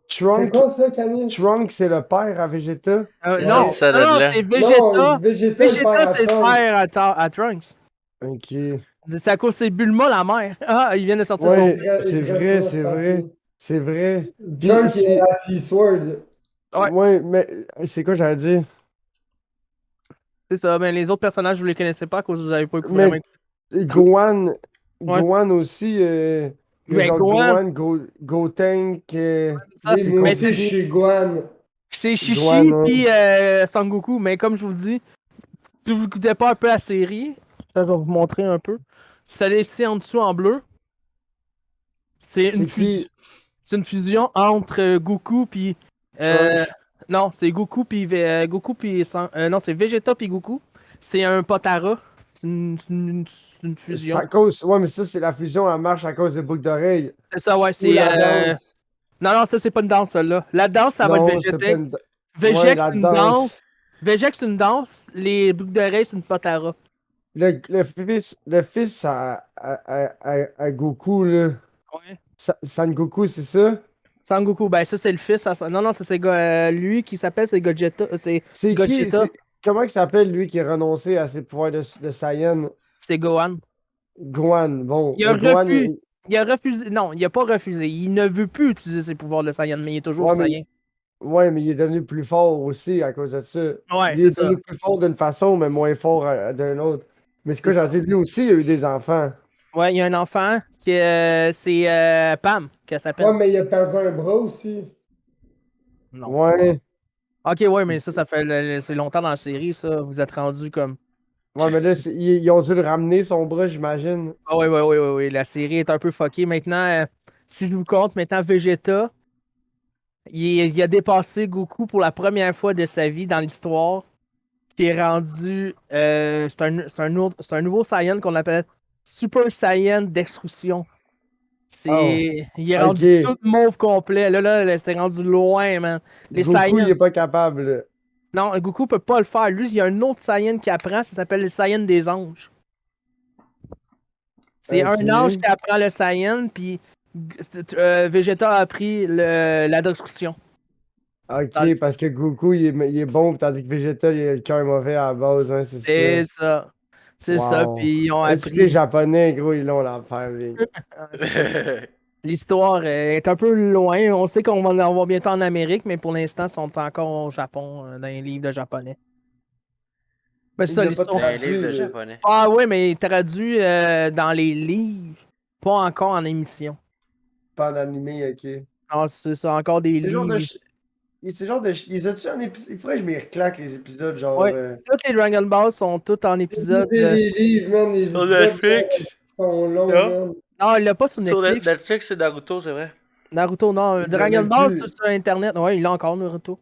C'est Trunk, quoi ça, Canine? Trunk c'est le père à Vegeta. Il Non, sorti ça de non, là. c'est Non, Vegeta. Vegeta, le père Vegeta, à c'est le Trunks. père à Trunks. Ok. C'est à cause c'est Bulma, la mère. Ah, il vient de sortir son. Ouais, Il c'est reste vrai, là, c'est partout. vrai. C'est vrai. Trunks Puis est à Sea-Sword. Ouais. Ouais, mais c'est quoi j'allais dire? C'est ça, mais les autres personnages, vous les connaissez pas à cause que vous avez pas écouté Mais vraiment. Gohan, Ouais. Gohan aussi, il y a Ben, genre Gohan. Gotenk, Ça, Oui, moi mais aussi, je suis Gohan. c'est Gohan, Shishi ouais. puis Sangoku, mais comme je vous le dis, si vous écoutez pas un peu la série, ça je vais vous montrer un peu. Ça ici en dessous en bleu, c'est une C'est fusion. qui? C'est une fusion entre Goku puis Trunk. non, c'est Goku puis non, c'est Vegeta puis Goku. C'est un Potara. C'est une C'est fusion. à cause. Ouais, mais ça, c'est la fusion, elle marche à cause des boucles d'oreilles. C'est ça, ouais, Ou c'est la danse. non, non, ça c'est pas une danse, ça là. La danse, ça va être Non, c'est pas Vegetech. une. Ouais, Vegek, la c'est une danse. danse. Vegek, c'est une danse. Les boucles d'oreilles, c'est une Potara. Le fils à Goku, là. Ouais. San Goku, c'est ça? Sangoku, ben ça c'est le fils. Non, non, ça c'est lui qui s'appelle, c'est Gogeta. C'est C'est qui? Gogeta. Comment il s'appelle, lui, qui a renoncé à ses pouvoirs de Saiyan? C'est Gohan. Gohan. Bon, Il a le Gohan, refusé. Il a refusé. Non, il a pas refusé. Il ne veut plus utiliser ses pouvoirs de Saiyan, mais il est toujours ouais, Saiyan. ouais, mais il est devenu plus fort aussi à cause de ça. Ouais, Il c'est est ça. devenu plus fort d'une façon, mais moins fort d'une autre. Mais ce que j'ai dit, lui aussi, il a eu des enfants. Ouais, il y a un enfant qui c'est Pam qu'elle s'appelle. Ouais, mais il a perdu un bras aussi. Non. Ouais. Ok, ouais, mais ça fait c'est longtemps dans la série, ça. Vous êtes rendu comme. Ouais, mais là, ils ont dû le ramener, son bras, j'imagine. Ah ouais, ouais, ouais, ouais, ouais. La série est un peu fuckée. Maintenant, si je vous compte, maintenant Vegeta, il a dépassé Goku pour la première fois de sa vie dans l'histoire. Qui est rendu. C'est un nouveau Saiyan qu'on appelle Super Saiyan d'extrusion. Il est rendu Ok. tout mauve complet. Là, c'est rendu loin, man. Les Goku, il Saiyans. est pas capable, là. Non, Goku peut pas le faire. Lui, il y a un autre Saiyan qui apprend, ça s'appelle le Saiyan des anges. C'est Ok. un ange qui apprend le Saiyan, puis Vegeta a appris la destruction. Ok, parce que Goku, il est bon, tandis que Vegeta, il a le cœur mauvais à la base, hein, c'est C'est ça. ça. C'est ça, Wow. puis ils ont Est-ce que les appris. Japonais, gros, ils l'ont l'enfer, lui. C'est ça. L'histoire est un peu loin. On sait qu'on va en avoir bientôt en Amérique, mais pour l'instant, ils sont encore au Japon, dans les livres de japonais. Mais c'est Il ça, l'a pas l'histoire. Un livre de traduit, japonais. Ah ouais, mais traduit dans les livres, pas encore en émission. pas en animé, ok. Non, c'est ça, encore des C'est genre de. livres. C'est genre de. Ils ont-tu un épisode? Il faudrait que je m'y reclaque les épisodes, genre. Ouais, toutes les Dragon Ball sont toutes en épisode. Écoutez les livres, man. Les Sur épisodes Netflix. sont longs, Non? man. Non, il l'a pas sur Sur Netflix. Netflix, c'est Naruto, c'est vrai. Naruto, non. Il l'a Dragon même Ball, plus. c'est sur Internet. Ouais, il l'a encore, Naruto.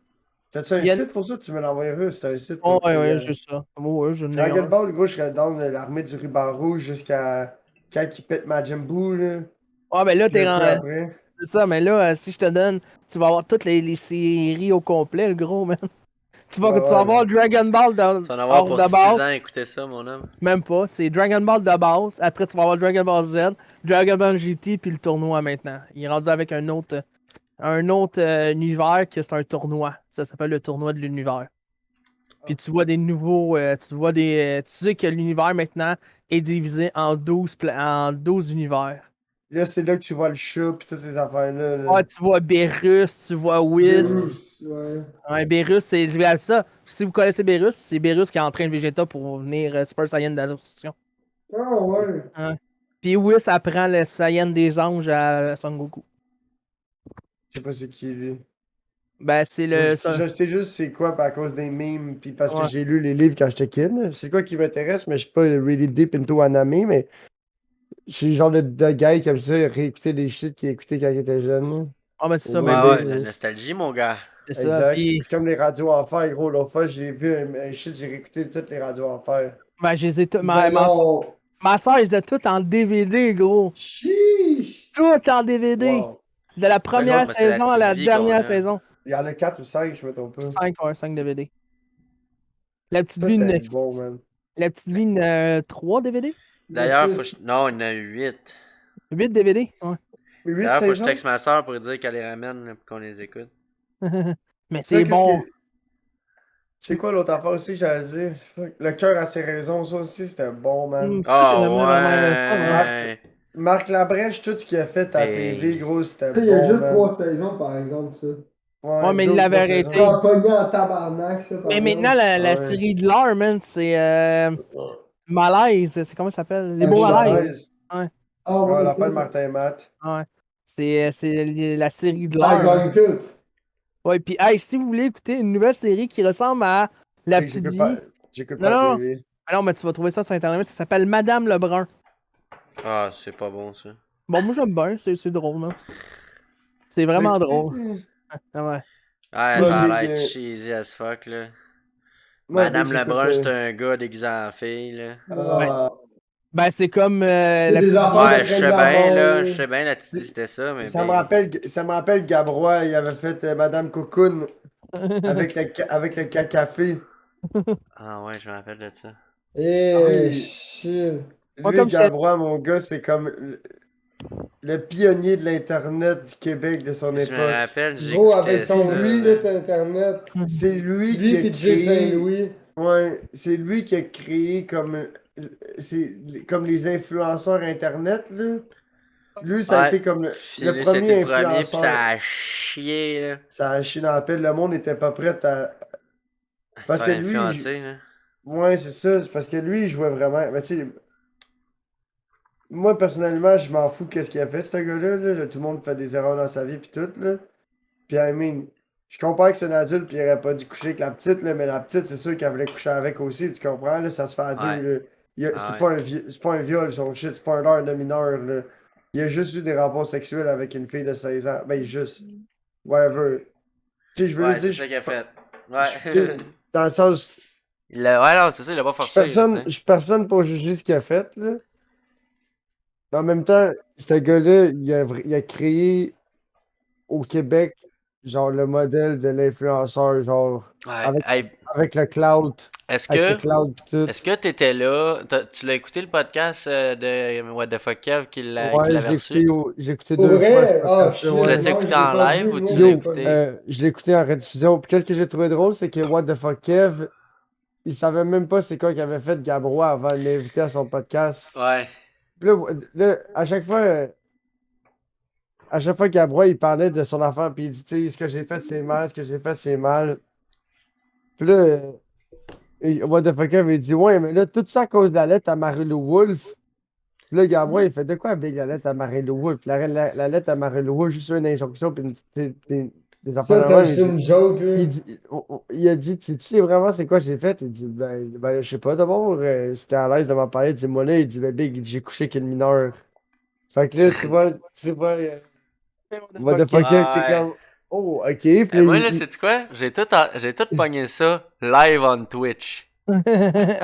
T'as-tu un Il y a- site pour ça? Tu me l'envoyeras, c'est un site Oh, pour. ouais, ouais, j'ai ça. Ouais, je n'ai Dragon un. Ball, gros, je serais dans l'armée du ruban rouge jusqu'à quand il pète Majin Buu, là. Ah, ben là, Puis t'es un peu rendu. après. C'est ça, mais là, si je te donne, tu vas avoir toutes les séries au complet, le gros, man. Tu vas, Ouais, tu vas ouais, avoir mais- Dragon Ball Tu vas en avoir hors pour de 6 base. ans, écoutez ça, mon homme. Même pas. C'est Dragon Ball de base. Après, tu vas avoir Dragon Ball Z, Dragon Ball GT, puis le tournoi maintenant. Il est rendu avec un autre univers que c'est un tournoi. Ça s'appelle le tournoi de l'univers. Puis tu vois des nouveaux. Tu sais que l'univers maintenant est divisé en 12 univers. Là, c'est là que tu vois le chat pis toutes ces affaires-là. Là. Ah, tu vois Berus, tu vois Whis. Beerus, ouais. Ouais, Berus, c'est ça. Si vous connaissez Berus, c'est Berus qui entraîne Vegeta pour venir Super Saiyan d'adoption. Ah ouais. Puis Whis apprend le Saiyan des anges à Son Goku. Je sais pas c'est qui lui. Ben, c'est Moi, le. je sais juste c'est quoi à cause des memes, puis parce que Ouais. j'ai lu les livres quand j'étais kid. C'est quoi qui m'intéresse, mais je suis pas really deep into anime, mais je suis le genre de gars qui aime ça réécouter des shit qu'il écoutait quand il était jeune. Là. Ah, ben, c'est ça, Ouais, ben, Ouais, ouais, bébé, la là. nostalgie, mon gars. c'est ça. Exact. Puis, C'est comme les radios enfer, gros. L'autre fois, j'ai vu un shit, j'ai réécouté toutes les radios enfer. ben, je les ai tous. Ben non. Ma soeur, ils étaient toutes en DVD, gros. Chiche. Tout en DVD. Wow. De la première mais c'est la saison à petite la vie qu'on dernière a. saison. Il y en a 4 ou 5, je me trompe pas. 5 DVD. La petite Ça, vie, c'était bon, man. la petite vie, 3 DVD? D'ailleurs, Le faut que non, il y en a 8. 8 DVD? Ouais. 8 D'ailleurs, faut que je saisons? texte ma soeur pour lui dire qu'elle les ramène là, pour qu'on les écoute. Mais Ça, c'est qu'est-ce bon. que. C'est quoi l'autre affaire aussi que j'allais dire? Fuck, le cœur a ses raisons, ça aussi, c'était bon, man. Pourquoi j'ai jamais vraiment aimé ça, hein? ouais! Marc Labrèche, tout ce qu'il a fait à TV, Hey. gros, c'était Il y a bon, juste man. 3 saisons, par exemple, ça. Ouais, mais il 2 ou 3 l'avait saisons. arrêté. Ça a pogné en tabarnak, ça, par Mais exemple. maintenant, la Ouais. série de l'heure, man, c'est Malaise. C'est comment ça s'appelle? Les Un beaux chat. malaises. Malaise. Ah Ouais, ouais, la fin de ça, Martin et Matt. Ouais. C'est la série de ça l'heure. gagne tout. Ouais, puis hey, si vous voulez écouter une nouvelle série qui ressemble à La Fait que Petite j'écoute Vie. j'écoute Non, pas la non, non. TV. Ah non, mais tu vas trouver ça sur Internet. Ça s'appelle Madame Lebrun. Ah, c'est pas bon ça. Bon, moi j'aime bien, c'est drôle, man. C'est vraiment drôle. Ah ouais. Ouais, Moi, ça a Big, l'air cheesy as fuck là. moi, Big, Madame j'écoute. Lebrun, c'est un gars déguisé en fille là. Ah, Ben, c'est comme C'est La des Petite enfants Ouais, qui je prennent sais la bien là, mort. je sais bien la petite vie c'était ça, mais ça me rappelle Gabrois, il avait fait Madame Cocoon avec avec le café. Ah ouais, je me rappelle de ça. Eh, Lui, shit. Moi, lui, comme je te Gabrois, mon gars, c'est comme le pionnier de l'Internet du Québec de son Je me époque. rappelle, Gros, avec j'écoutais son ça. Lui, site internet. C'est lui qui Lui a pis Jay créé. Saint-Louis. Ouais, c'est lui qui a créé comme les influenceurs Internet, là. Lui, ça a Ouais. été comme Puis le lui, c'était premier le premier, puis ça influenceur. a chié là. Ça a chié dans la pelle. Le monde n'était pas prêt à. À se Parce que faire lui, influencer là. ouais, c'est ça. C'est parce que lui, il jouait vraiment. Mais tu sais, moi, personnellement, je m'en fous de ce qu'il a fait, ce gars-là. Là. Tout le monde fait des erreurs dans sa vie, puis tout, là. Puis, I mean, je comprends que c'est un adulte, puis il aurait pas dû coucher avec la petite, là, mais la petite, c'est sûr qu'elle voulait coucher avec aussi, tu comprends, là, ça se fait à Ouais. deux, là. Ah ouais. C'est pas un viol, son shit, c'est pas un leurre de mineur, là. Il a juste eu des rapports sexuels avec une fille de 16 ans. Ben, juste, whatever. Tu sais, je veux Ouais, juste c'est dire, ça qu'il a fait. tu sais, Ouais. dans le sens, Ouais, non, c'est ça, il a pas forcé, là, tu sais. je suis personne pour juger ce qu'il a fait, là. En même temps, ce gars-là, il a créé au Québec, genre, le modèle de l'influenceur, genre, Ouais. Hey, avec le cloud, est-ce avec le que, cloud pis tout. est-ce que t'étais là? Tu l'as écouté le podcast de What the Fuck Kev qui Ouais, l'avait reçu? j'ai écouté Pour 2 fois ce vrai? Ah, podcast-là, shit. Tu ouais. l'as-tu Non, écouté je l'ai en pas live vu, ou moi. tu l'as Yo, écouté? je l'ai écouté en rediffusion. Puis qu'est-ce que j'ai trouvé drôle, c'est que What the fuck Kev, il savait même pas c'est quoi qu'il avait fait Gabrois avant de l'inviter à son podcast. Ouais. Puis là, à chaque fois que Gabrois, il parlait de son affaire, puis il dit, tu sais, ce que j'ai fait, c'est mal, ce que j'ai fait, c'est mal. Puis là, What the fuck Kev, il dit, ouais, mais là, tout ça à cause de la lettre à Marie-Lou Wolfe. Puis là, Gabrois, il fait de quoi avec la lettre à Marie-Lou Wolfe? Puis la lettre à Marie-Lou Wolfe, juste une injonction, puis des affaires Ça, de c'est même. juste une joke, là. Il a dit, tu sais vraiment c'est quoi j'ai fait? Il dit, ben, je sais pas d'abord, si t'es à l'aise de m'en parler, dis-moi là. Il dit, ben, Big, j'ai couché avec une mineure. Fait que là, tu vois, what the fuck, c'est Ouais. comme, oh, ok. Puis Et moi, là, là, sais-tu quoi? J'ai tout pogné ça live on Twitch.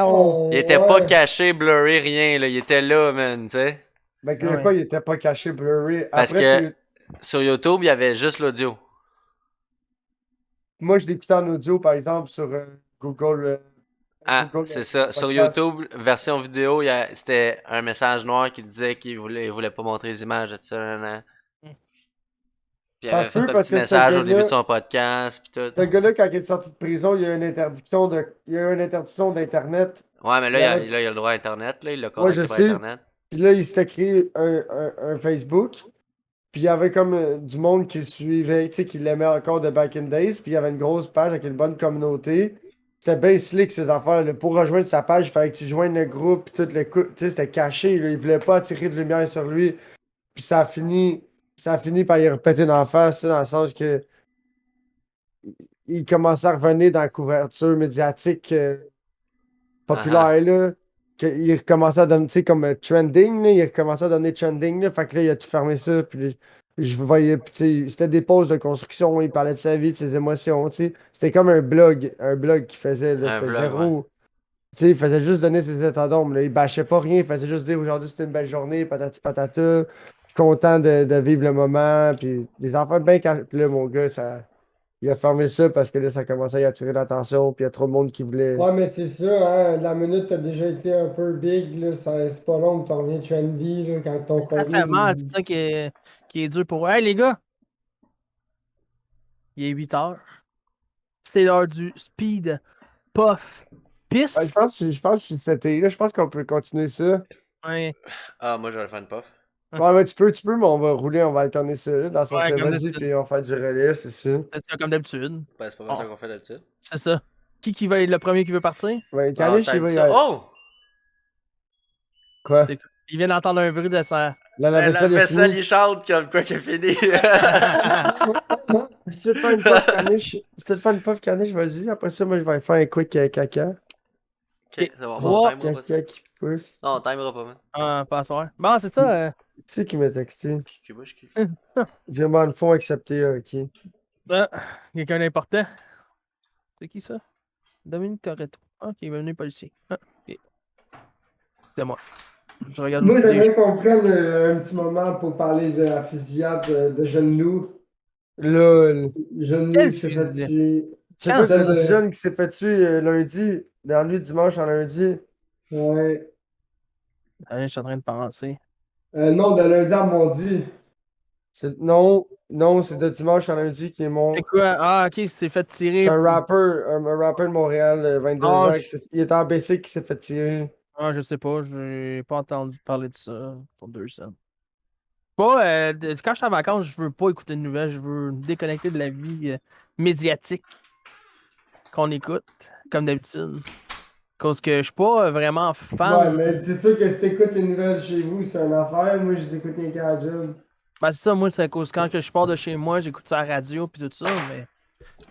Oh. Il était pas ouais. caché, blurry, rien, là. Il était là, man, tu sais. ben, Ah ouais. quoi, il était pas caché, blurry. Parce Après, que sur YouTube, il y avait juste l'audio. moi, je l'écoutais en audio, par exemple, sur Google. Ah, Google c'est ça. Sur Podcast. YouTube, version vidéo, c'était un message noir qui disait qu'il voulait pas montrer les images de ça. Nan, nan. Mm. Puis il Ça avait se fait peut un parce petit que ce message au début de gars-là, son podcast, puis tout. ce gars-là, quand il est sorti de prison, il y a une interdiction il y a une interdiction d'Internet. Ouais, mais là, Il il a, avait... là, il a le droit à Internet, là. Il l'a Ouais, je contacté par sais. Internet. Puis là, il s'était créé un Facebook. Puis il y avait comme du monde qui le suivait, tu sais, qui l'aimait encore de Back in Days. Puis il y avait une grosse page avec une bonne communauté. C'était bien slick ces affaires, là. Pour rejoindre sa page, il fallait que tu joignes le groupe. Puis tout le coup, tu sais, c'était caché, là. Il voulait pas attirer de lumière sur lui. Puis ça a fini par y repéter dans la face, tu sais, dans le sens que il commençait à revenir dans la couverture médiatique populaire, là. Il recommençait à donner, tu sais, comme trending, là. Il recommençait à donner trending, là. Fait que là, il a tout fermé ça. Puis je voyais, puis tu sais, c'était des pauses de construction. Il parlait de sa vie, de ses émotions, tu sais. C'était comme un blog qu'il faisait, là. Un C'était vlog, ouais. zéro. Tu sais, il faisait juste donner ses états d'ombre, là. Il bâchait pas rien. Il faisait juste dire aujourd'hui, c'était une belle journée, patati patata. Je suis content de vivre le moment. Puis des enfants bien cachés. Puis là, mon gars, ça. Il a fermé ça parce que là, ça commençait à y attirer l'attention, puis il y a trop de monde qui voulait. Ouais, mais c'est ça, hein. La minute, t'as déjà été un peu big, là. C'est pas long que t'en reviens trendy, là, quand ton Ça contenu. fait mal, c'est ça qui est dur pour eux. Hey les gars! Il est 8 heures. C'est l'heure du speed puff pisse. Ouais, je pense que je suis seté. Là, je pense qu'on peut continuer ça. Ouais, Ah, moi, j'aurais fait une puff. Ouais, ouais, tu peux, mais on va rouler, on va alterner ça. Là, dans le sens ouais, que comme vas-y, d'habitude. puis on fait du relais, c'est ça. C'est ça, comme d'habitude. Ben, c'est pas mal ça Oh, qu'on fait d'habitude. c'est ça. Qui va être le premier qui veut partir? Ouais, Ah, Kanish, il time va y ça. aller. Oh! Quoi? Il vient d'entendre un bruit de ça. La La vaisselle est vaisselle, finie. il chante comme quoi qu'il a fini. Si tu veux te faire une puff, Kanish, si tu veux te faire une puff, Kanish, vas-y. Après ça, moi, je vais faire un quick caca. Ok, c'est bon, bon, Trois. on timera pas ça. Caca qui pousse. Non, on timera pas, man. Ah, pas à soir. Bon, c'est ça. Qui c'est qui m'a texté? Moi, je kiffe. Virement le fond accepté, ok. Ah, quelqu'un d'important. C'est qui ça? Dominique Toretto. Ah, ok, il est venu policier. Ah, ok. C'est moi. Je regarde Moi, aussi des j'aimerais qu'on prenne un petit moment pour parler de la fusillade de Jeune Loup. LOL. Jeune Loup Quelle qui s'est fait fusillade? tuer. C'est Quand quoi, c'est Celle le petit de- jeune qui s'est fait tuer lundi, dans la nuit de dimanche à lundi. Ouais. je suis en train de penser. Non, de lundi à mardi. Non, c'est de dimanche à lundi qui est C'est mort. quoi? Ah, ok, il s'est fait C'est tirer. un rappeur de Montréal, 22 Ah, ans, il était en BC qui s'est fait tirer. Ah, je sais pas, j'ai pas entendu parler de ça pour 2 cents. Pas, quand je suis en vacances, je veux pas écouter de nouvelles, je veux me déconnecter de la vie médiatique qu'on écoute, comme d'habitude. Cause que je suis pas vraiment Ouais, fan. mais c'est sûr que si t'écoutes les nouvelles chez vous, c'est une affaire. Moi, je les écoute rien qu'à la job. Ben, c'est ça, moi, c'est à cause quand que je pars de chez moi, j'écoute ça à la radio puis tout ça, mais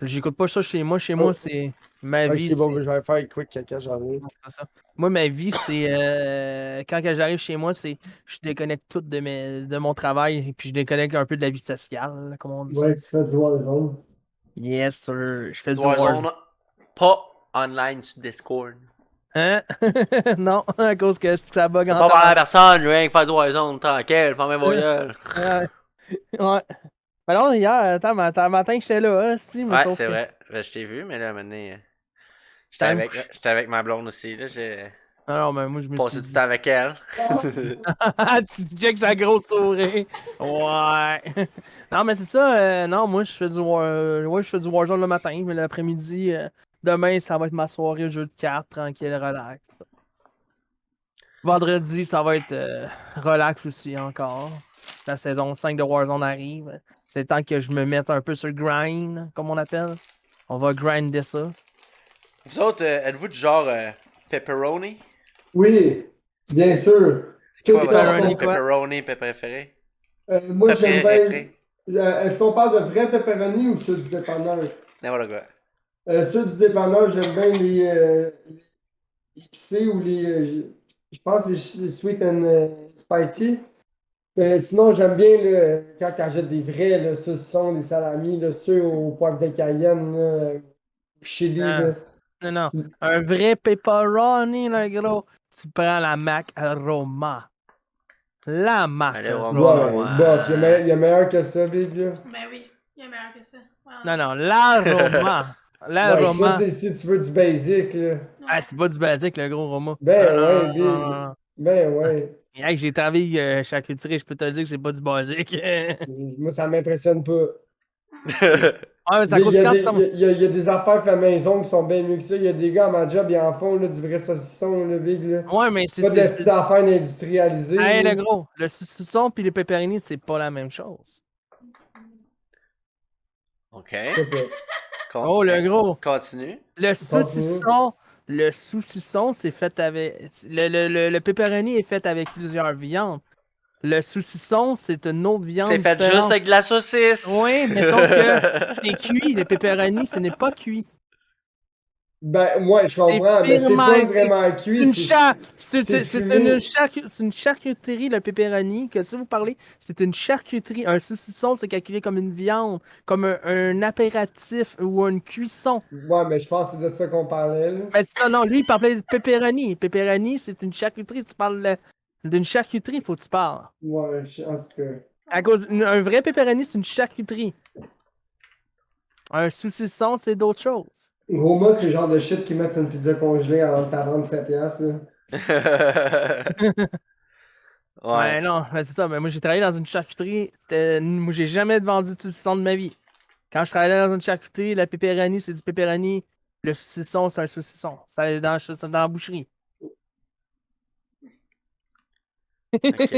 j'écoute pas ça chez moi. Chez moi, c'est ma vie, Ok, bon, c'est ben, je vais faire quick caca, j'arrive. c'est ça. Moi, ma vie, c'est quand que j'arrive chez moi, c'est je déconnecte tout de mon travail et puis je déconnecte un peu de la vie sociale, comme on dit. Ouais, tu fais du Warzone. Yes, sir. Je fais du Warzone. Warzone, pas online sur Discord. Hein? Non, à cause que ça bug en Pas parler à temps. personne, je viens faire du Warzone tranquille, fermez vos gueules. Ouais. Ben non, hier, attends, matin, j'étais là, hein, si, mais Ouais, sauf c'est que vrai. Ben, je t'ai vu, mais là, maintenant, j'étais allé me coucher. j'étais avec ma blonde aussi, là. J'ai Ah non, mais moi, je me passé suis du dit. temps avec elle. Tu checks sa grosse souris. Ouais. Non, mais c'est ça. Non, moi, je fais du Warzone le matin, mais l'après-midi, demain, ça va être ma soirée jeu de cartes, tranquille, relax. Vendredi, ça va être relax aussi encore. La saison 5 de Warzone arrive. C'est le temps que je me mette un peu sur le grind, comme on appelle. On va grinder ça. Vous autres, êtes-vous du genre pepperoni? Oui, bien sûr. C'est quoi Tout votre ça, Pepperoni, genre de quoi? pepperoni préféré? moi, j'aime Préféré. bien. Est-ce qu'on parle de vrai pepperoni ou ceux du dépanneur? N'importe quoi. Ceux du dépanneur, j'aime bien les épicés ou je pense les sweet and spicy. Sinon, j'aime bien quand j'achète des vrais là, saucissons, des salamis, là, ceux au poivre de Cayenne, là, au chili. Ah, Là. non. Un vrai pepperoni, là, gros. Tu prends la Mac Aroma. La Mac Allez, on Aroma. va. Ouais, bof, il y a meilleur que ça, Big. Là. Ben oui, il y a meilleur que ça. Ouais, Non, non, l'aroma. Ouais, L'aroma. ça, c'est si tu veux du basic. Là. Ah, c'est pas du basique, le gros Roma. Ben Non, non, ouais, non, Big. non, non, non. Ben ouais. Hey, j'ai travaillé charcuterie, je peux te dire que c'est pas du basique. Moi, ça m'impressionne pas. Ah, mais ça Il coûte y, a 4 des, il y a des affaires fait maison qui sont bien mieux que ça. Il y a des gars à ma job, ils en font là, du vrai saucisson, le big. Là. Ouais, mais Pas de la petite affaire industrialisée. Hey, là. le gros, le saucisson puis les pepperonis, c'est pas la même chose. OK. Je sais pas. Oh, le gros. Continue. Le saucisson, c'est fait avec. Le pepperoni est fait avec plusieurs viandes. Le saucisson, c'est une autre viande C'est fait juste différente. avec de la saucisse. Oui, mais sauf que c'est cuit. Le pepperoni, ce n'est pas cuit. Ben, ouais, je comprends, mais c'est firement- pas c'est vraiment cuit. Une c'est- cha- c'est c'est fumé. c'est une charcuterie, le pepperoni, que si vous parlez, c'est une charcuterie. Un saucisson, c'est calculé comme une viande, comme un apéritif ou une cuisson. Ouais, mais je pense que c'est de ça qu'on parlait. Là. Mais c'est ça, non, lui, il parlait de pepperoni. Pepperoni, c'est une charcuterie. Tu parles d'une charcuterie, faut que tu parles. Ouais, en tout cas. À cause, un vrai pepperoni, c'est une charcuterie. Un saucisson, c'est d'autres choses. Roma, c'est le genre de shit qui mettent sur une pizza congelée avant de t'en vendre 7 piastres. Là. Ouais, Ouais. non, mais c'est ça. Mais moi, j'ai travaillé dans une charcuterie. Moi, j'ai jamais vendu de saucisson de ma vie. Quand je travaillais dans une charcuterie, la pepperoni, c'est du pepperoni. Le saucisson, c'est un saucisson. Ça est c'est dans la boucherie. OK.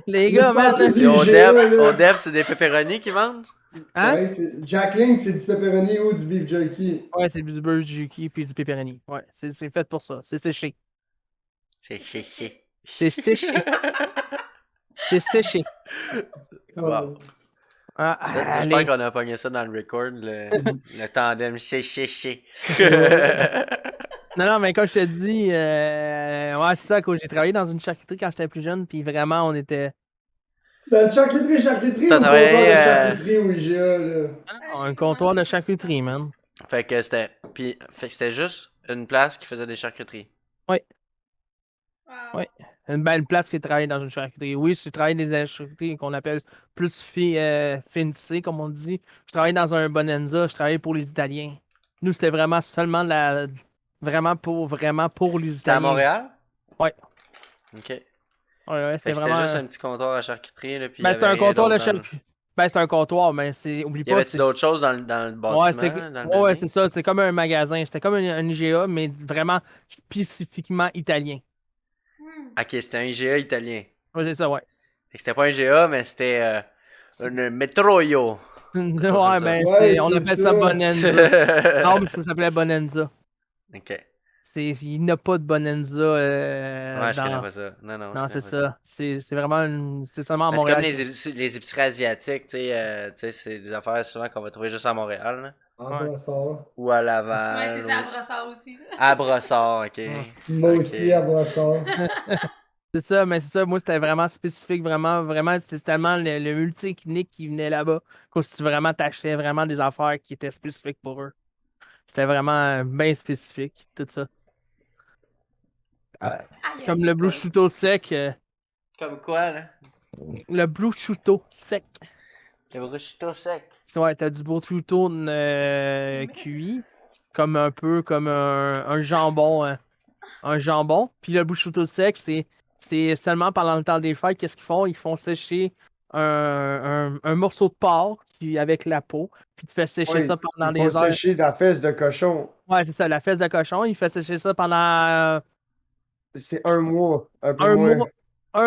Les gars, man. parti du- Et au IGA, Deb, là. au Deb, c'est des pepperonis qu'ils vendent? Hein? Ouais, Jackling, c'est du pepperoni ou du beef jerky. Ouais, c'est du beurre jerky puis du pepperoni. Ouais, c'est fait pour ça. C'est séché. C'est chichi. C'est séché. C'est séché. Wow. Ah, J'espère allez. qu'on a pogné ça dans le record, le tandem chichi. Non, mais comme je te dis, ouais, c'est ça, que j'ai travaillé dans une charcuterie quand j'étais plus jeune, puis vraiment, on était Dans le charcuterie T'as ou travaillé, comptoir de charcuterie ou IGA, là. un comptoir de charcuterie, man. Fait que c'était juste une place qui faisait des charcuteries. Wow. Ouais. Une belle place qui travaille dans une charcuterie. Oui, je travaille dans des charcuteries qu'on appelle plus fancy, comme on dit. Je travaille dans un Bonanza, je travaille pour les Italiens. Nous, c'était vraiment seulement vraiment pour les C'était à Italiens. Montréal? Ouais. OK. Fait Ouais, que c'était c'était vraiment. juste un petit comptoir à charcuterie, là, puis il y Ben, avait c'était un rien comptoir de d'autre dans le- charcuterie. Ben, c'est un comptoir, mais oublie Y pas, avait-tu c'est. d'autres choses dans le bâtiment, Ouais, dans le ouais, building? c'est ça. C'est comme un magasin. C'était comme un IGA, mais vraiment spécifiquement italien. Ok, c'était un IGA italien. Ouais, c'est ça, ouais. Fait que c'était pas un IGA, mais c'était une Metroio. Ouais, ça. ben, Ouais, on c'est appelle ça ça. Bonanza. Non, mais ça s'appelait Bonanza. Ok. Il n'y a pas de Bonanza Ouais, je connais dans. pas ça. Non, Non, je c'est connais pas ça. ça. C'est vraiment. C'est seulement à Mais c'est comme Montréal. les épiceries asiatiques, tu sais, c'est des affaires souvent qu'on va trouver juste à Montréal, là. En Ouais. Brossard. Ou à Ouais, Laval. c'est ça, à ou- Brossard aussi. là. À Brossard, ok. Moi Ok. aussi, à Brossard. C'est ça, mais c'est ça. Moi, c'était vraiment spécifique. Vraiment, c'était tellement le multi-ethnique qui venait là-bas. Que si tu vraiment t'achetais vraiment des affaires qui étaient spécifiques pour eux. C'était vraiment bien spécifique, tout ça. Aïe, Comme aïe. le prosciutto sec. Comme quoi, là? Le prosciutto sec. Le prosciutto sec. Ouais, t'as du prosciutto cuit. Comme un peu comme un jambon. Un jambon. Puis le prosciutto sec, c'est seulement pendant le temps des fêtes, qu'est-ce qu'ils font? Ils font sécher un morceau de porc avec la peau. Puis tu fais sécher Oui, ça pendant ils font des heures. sécher de la fesse de cochon. Ouais, c'est ça, la fesse de cochon. Il fait sécher ça pendant C'est un mois, un peu un moins. mois.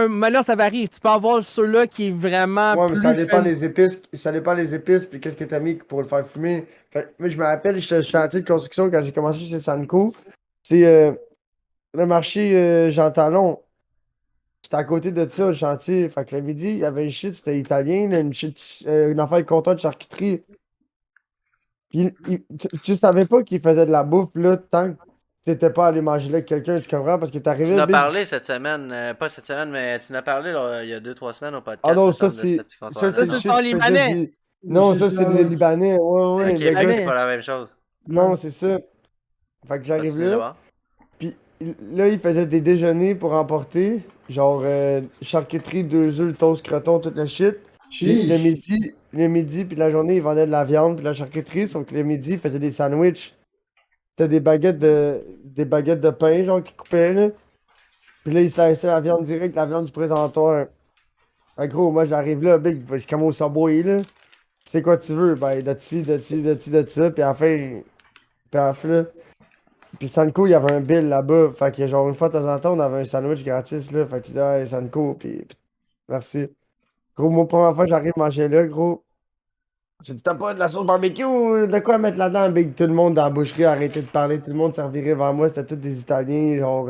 Mais là, ça varie. Tu peux avoir ceux-là qui est vraiment Ouais, mais plus ça dépend fancy. des épices. Ça dépend des épices, puis qu'est-ce que t'as mis pour le faire fumer. Fait que, moi, je me rappelle, j'étais chantier de construction quand j'ai commencé chez Sanco. C'est le marché Jean Talon. J'étais à côté de ça, le chantier. Fait que le midi, il y avait une shit, c'était italien, là, une affaire de comptoir de charcuterie. Puis tu savais pas qu'il faisait de la bouffe, là, tant que t'étais pas allé manger là avec quelqu'un, tu comprends? Parce que Tu t'arrivais, en as big. parlé cette semaine, pas cette semaine, mais tu en as parlé là, il y a 2-3 semaines au podcast. Ah non, me ça semble, de c'est. ce petit Ça comptoir-là, c'est Ça, le non? c'est shit son qui faisait libanais. des. Non, ça c'est les Libanais. Ouais, ouais. Ok, Le fait que gars. c'est pas la même chose. Non, c'est ça. Fait que j'arrive Continue là. là-bas. Puis là, il faisait des déjeuners pour emporter. Genre charcuterie, 2 œufs, toast, croton, tout le shit. Puis le midi, puis la journée, il vendait de la viande, puis de la charcuterie. Sauf que le midi, il faisait des sandwichs. C'était des baguettes de pain, genre, qui coupaient, là. Puis là, il sliçait la viande direct, la viande du présentoir. En gros, moi, j'arrive là, big, c'est comme au Subway, là. c'est quoi tu veux? Ben, de ci, de ci, de ci, de ça. Puis à la fin, là. Puis Sanko, il y avait un bill là-bas. Fait que genre, une fois de temps en temps, on avait un sandwich gratis, là. Fait que tu dis, hey, Sanko, puis merci. Gros, moi, première fois que j'arrive manger là, gros. J'ai dit, t'as pas de la sauce barbecue? De quoi mettre là-dedans, Big? Tout le monde dans la boucherie a arrêté de parler. Tout le monde servirait vers moi. C'était tous des Italiens, genre.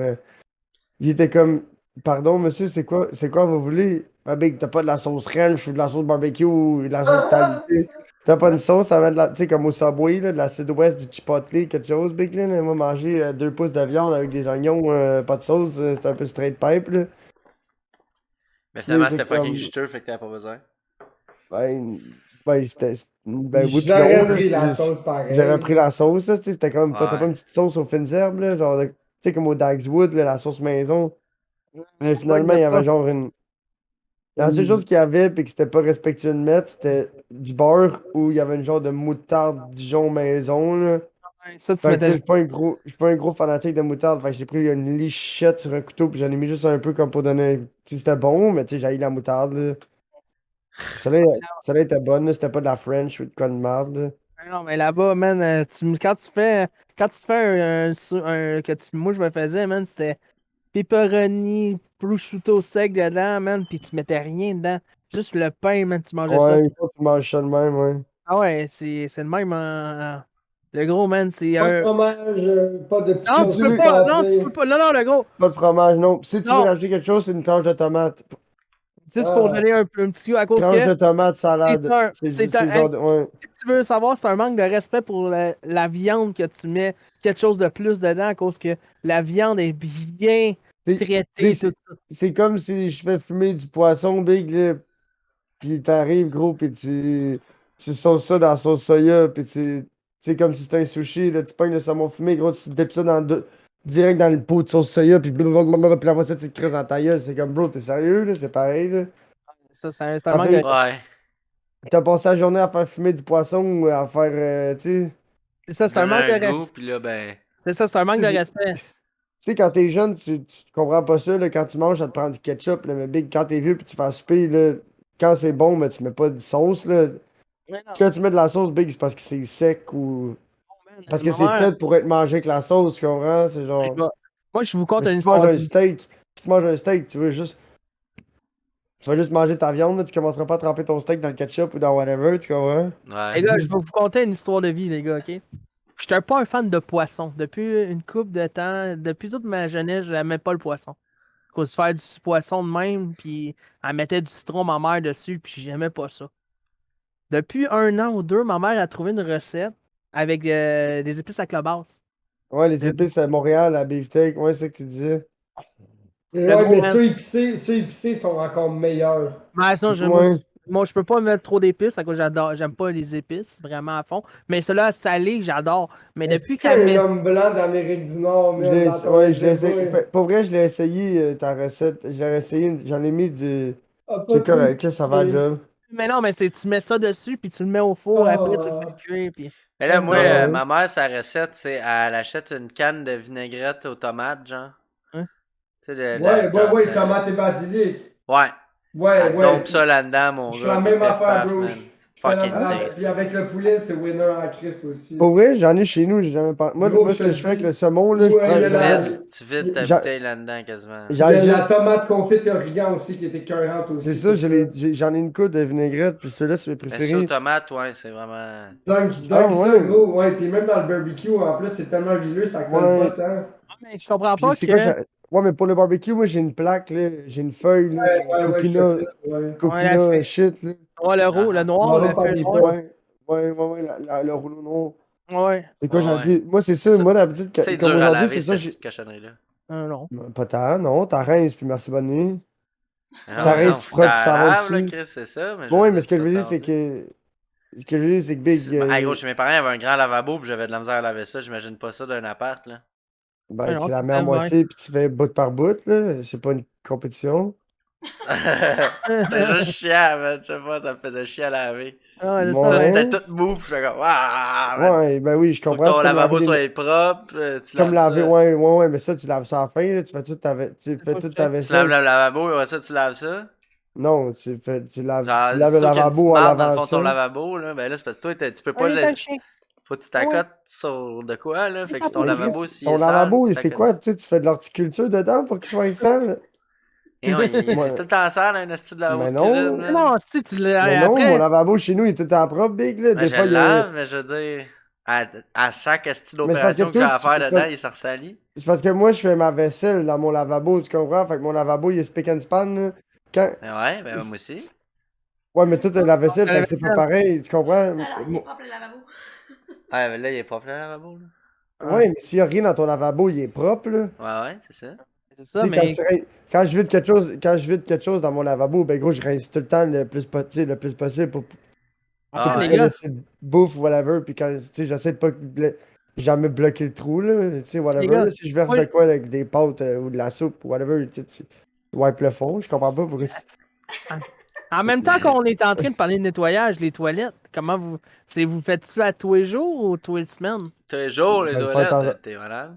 Il était comme, pardon, monsieur, c'est quoi vous voulez? Ah, Big, t'as pas de la sauce ranch ou de la sauce barbecue ou de la sauce italienne? T'as pas une sauce, ça va de la, tu sais, comme au Subway, là, de la sud-ouest, du chipotle, quelque chose, Big, là. Moi, manger 2 pouces de viande avec des oignons, pas de sauce, c'est un peu straight pipe, là. Mais finalement, Il était c'était fucking comme, juteux, fait que t'avais pas besoin. ben, ben oui, puis J'aurais non, là, pris la sauce pareil. j'aurais pris la sauce, là, tu sais, c'était comme, t'as pas Ouais. une petite sauce aux fines herbes, là, genre, tu sais, comme au Dagswood, là, la sauce maison. Mais finalement, il y avait genre une. La seule chose qu'il y avait, puis que c'était pas respectueux de mettre, c'était du beurre où il y avait une genre de moutarde Dijon maison, là. Ouais, ça, tu Fait que là, mettais. je suis pas un gros fanatique de moutarde, fait que j'ai pris une lichette sur un couteau, puis j'en ai mis juste un peu comme pour donner. Tu sais, c'était bon, mais tu sais, j'ai la moutarde, là. Celle-là, celle-là était bonne, là, c'était pas de la French ou de quoi de marde, là. Non, mais là-bas, man, quand tu fais. Quand tu te fais moi, je me faisais, man, c'était pepperoni, prosciutto sec dedans, man, puis tu mettais rien dedans. Juste le pain, man, tu mangeais ça. Ouais, il faut que tu manges ça de même, ouais. Ah ouais, c'est le même. Le gros, man, c'est Pas de un. fromage, pas de petite Non, Si sauce tu tu peux veux, pas. Non, tu pâtée. peux pas. Non, non, le gros. pas de fromage, non. Si tu veux Non. rajouter quelque chose, c'est une tranche de tomate. Juste pour Ah. donner un petit goût à cause Tranche que de tomate, c'est salade. un. C'est le genre de. Ouais. Si tu veux savoir, c'est un manque de respect pour la viande que tu mets quelque chose de plus dedans à cause que la viande est bien traitée, Big, tout ça. c'est comme si je fais fumer du poisson, Big, là, puis t'arrives, gros, puis tu sauces ça dans la sauce soya, puis c'est comme si c'était un sushi, là, tu pognes le saumon fumé, gros, tu dips ça direct dans le pot de sauce soya, puis blablabla, puis après ça, tu te creuses dans ta gueule, c'est comme, bro, t'es sérieux, là, c'est pareil, là. Ça, c'est un Ça manque fait- de. Ouais. T'as passé la journée à faire fumer du poisson ou à faire, tu sais, C'est ça, c'est un Donner manque de un goût, respect. pis là, ben. C'est ça, c'est un manque de tu respect. sais, quand t'es jeune, tu comprends pas ça, là, quand tu manges, ça te prend du ketchup, là, mais Big, quand t'es vieux, puis tu fais souper, là, quand c'est bon, mais tu mets pas de sauce, là. Mais non, Quand tu mets de la sauce Big, c'est parce que c'est sec ou. man, Parce que ma c'est mère, fait pour être mangé avec la sauce, tu comprends? C'est je genre. vais- moi, je vous conte Mais une si tu manges histoire un de vie. steak, si tu manges un steak, tu veux juste. Tu vas juste manger ta viande, là, tu commenceras pas à tremper ton steak dans le ketchup ou dans whatever, tu comprends? Ouais. Les gars, je vais vous conter une histoire de vie, les gars, ok? Je suis pas un fan de poisson. Depuis une couple de temps, depuis toute ma jeunesse, j'aimais pas le poisson. À cause de faire du poisson de même, puis elle mettait du citron, ma mère, dessus, puis j'aimais pas ça. Depuis 1 an ou 2, ma mère a trouvé une recette avec des épices à clobasse. Ouais, les Le, épices à Montréal, la beefsteak, ouais, c'est ça que tu disais. le Ouais, gros mais man. ceux épicés sont encore meilleurs. Mais sinon, Ouais. moi, je peux pas mettre trop d'épices, à cause j'aime pas les épices, vraiment à fond. Mais cela salé, j'adore. Mais Est-ce depuis qu'il y a qu'elle un met. homme blanc d'Amérique du Nord, Je man, dans l'ai, ton ouais, je l'ai essayé. laissez-moi? Pour vrai, je l'ai essayé, ta recette. J'ai essayé, j'en ai mis du. Ah, pas C'est trop correct, là, ça va épicé. job. Mais non, mais tu mets ça dessus, puis tu le mets au four, après tu le fais Ah, cuire, puis. Mais là, moi, Non, Ah ouais. ma mère, sa recette, c'est elle achète une canne de vinaigrette aux tomates, genre. hein? Tu sais, ouais, tomate et basilic. Ouais. Ouais, Elle ouais, dompe ça là-dedans, mon je fais gars, la pis même pif affaire, paf, bro. man. Je fais la Fucking même taste. Puis avec le poulet, c'est winner à Chris aussi. Pour vrai, j'en ai chez nous, j'ai jamais pas. Gros, Moi, je ce te que je fais avec dis. le saumon, là, je Ouais, prends. il y a la, Tu vides ta J'en bouteille là-dedans, quasiment. il y a la j'en- tomate confite et origan aussi qui était écœurante C'est aussi. ça, Pour ça. j'en ai une coupe de vinaigrette, puis ceux-là, c'est mes Mais ça aux préférés. tomates, ouais, c'est vraiment. Ah Dunk ça, ouais, gros. Ouais, puis même dans le barbecue, en plus, c'est tellement huileux, ça colle pas ouais. tant. Ah, mais je comprends Puis pas c'est quoi, que. ouais, mais pour le barbecue, moi, j'ai une plaque, là, j'ai une feuille, là, Ouais, je te coquina, fais. Ouais. Ouais, la coquina feuille. shit, là. Ouais, le Ah noir, On va le faire feuille des noir. potes. Ouais, le rouleau noir. Ouais. C'est quoi, ah. j'ai Ouais, ouais. dit? Moi, c'est ça, Ça, moi, d'habitude, c'est comme dur à aujourd'hui, laver, c'est ça, cette petite cochonnerie-là. Non. Pas tant, non, t'as rince, puis merci, bonne nuit. Ah T'as non, mais rince, non, tu faut que frottes du t'en savon laves, là, dessus. Chris, c'est ça, mais je veux Ouais, mais dire, ce tu que je veux frottes dire, ça c'est dessus. que. Ce que je veux dire, c'est que Big. Hey, gros, chez mes parents, il y avait un grand lavabo, pis j'avais de la misère à laver ça, j'imagine pas ça d'un appart, là. Ben, Non, tu ça la mets à c'était bien. moitié, puis tu fais bout par bout, là. C'est pas une compétition. C'était juste chiant, man, je sais pas, ça me faisait chier à laver. Ah, c'est ça, ben. Ouais. C'était tout mou, pis j'étais comme, ah, man. Ouais, ben oui, je Faut que comprends. ton C'est comme laver lavabo des. soit propre, tu Comme laves laver, ça. ouais, mais ça, tu laves ça à la fin, là. Tu fais C'est toute ta pas que Tu laves vaisselle. le lavabo, et après ça, tu laves ça. Non, tu Genre, laves le c'est sûr qu'il y a une petite lavabo en marde dans le lavant fond de ton ça. lavabo, là. Ben là, c'est parce que toi, tu peux pas Allez, le. t'as le chien. Faut que tu t'accotes sur de quoi, là. Fait que si ton Mais lavabo, Chris, s'il ton est sale, lavabo, tu c'est t'accotes. quoi? Tu fais de l'horticulture dedans pour qu'il soit sale? Et non, c'est Moi, tout le temps sale, un esti de lavabo mais de cuisine, non. Mais man. non, si tu l'as. Mais non, mon Après, lavabo chez nous, il est tout en propre, big, là. Ben, Des je fois, le il y a. lave, mais je veux dire, à chaque esti Mais c'est parce que d'opération que j'ai toi, à faire c'est dedans, il se ressalit. parce que moi, je fais ma vaisselle dans mon lavabo, tu comprends? Fait que mon lavabo, il est spick and span, là. Quand... Ben ouais, ben moi aussi. Ouais, mais toi, t'as la vaisselle, la fait que c'est pas vaisselle. pareil, tu comprends? Alors, il est propre le lavabo. Ouais, mais là, il est propre, le lavabo, là. Ouais, mais s'il y a rien dans ton lavabo, il est propre, là. Ouais, ouais, c'est ça. C'est Tu ça, sais, mais. quand je vide quelque chose dans mon lavabo, ben gros, je rince tout le temps le plus possible pour En tu sais, fait, Ah pour les ouais. pas gars, laisser de bouffe, whatever, puis quand, tu sais, j'essaie de pas jamais bloquer le trou, là, tu sais, les whatever, gars, là, si je verse moi, de quoi avec des pâtes ou de la soupe, whatever, tu wipes le fond, je comprends pas pourquoi. en même temps qu'on est en train de parler de nettoyage, les toilettes, comment vous. Vous faites ça à tous les jours ou tous les semaines? Tous les jours, les Ben, une fois de temps toilettes, t'es malade.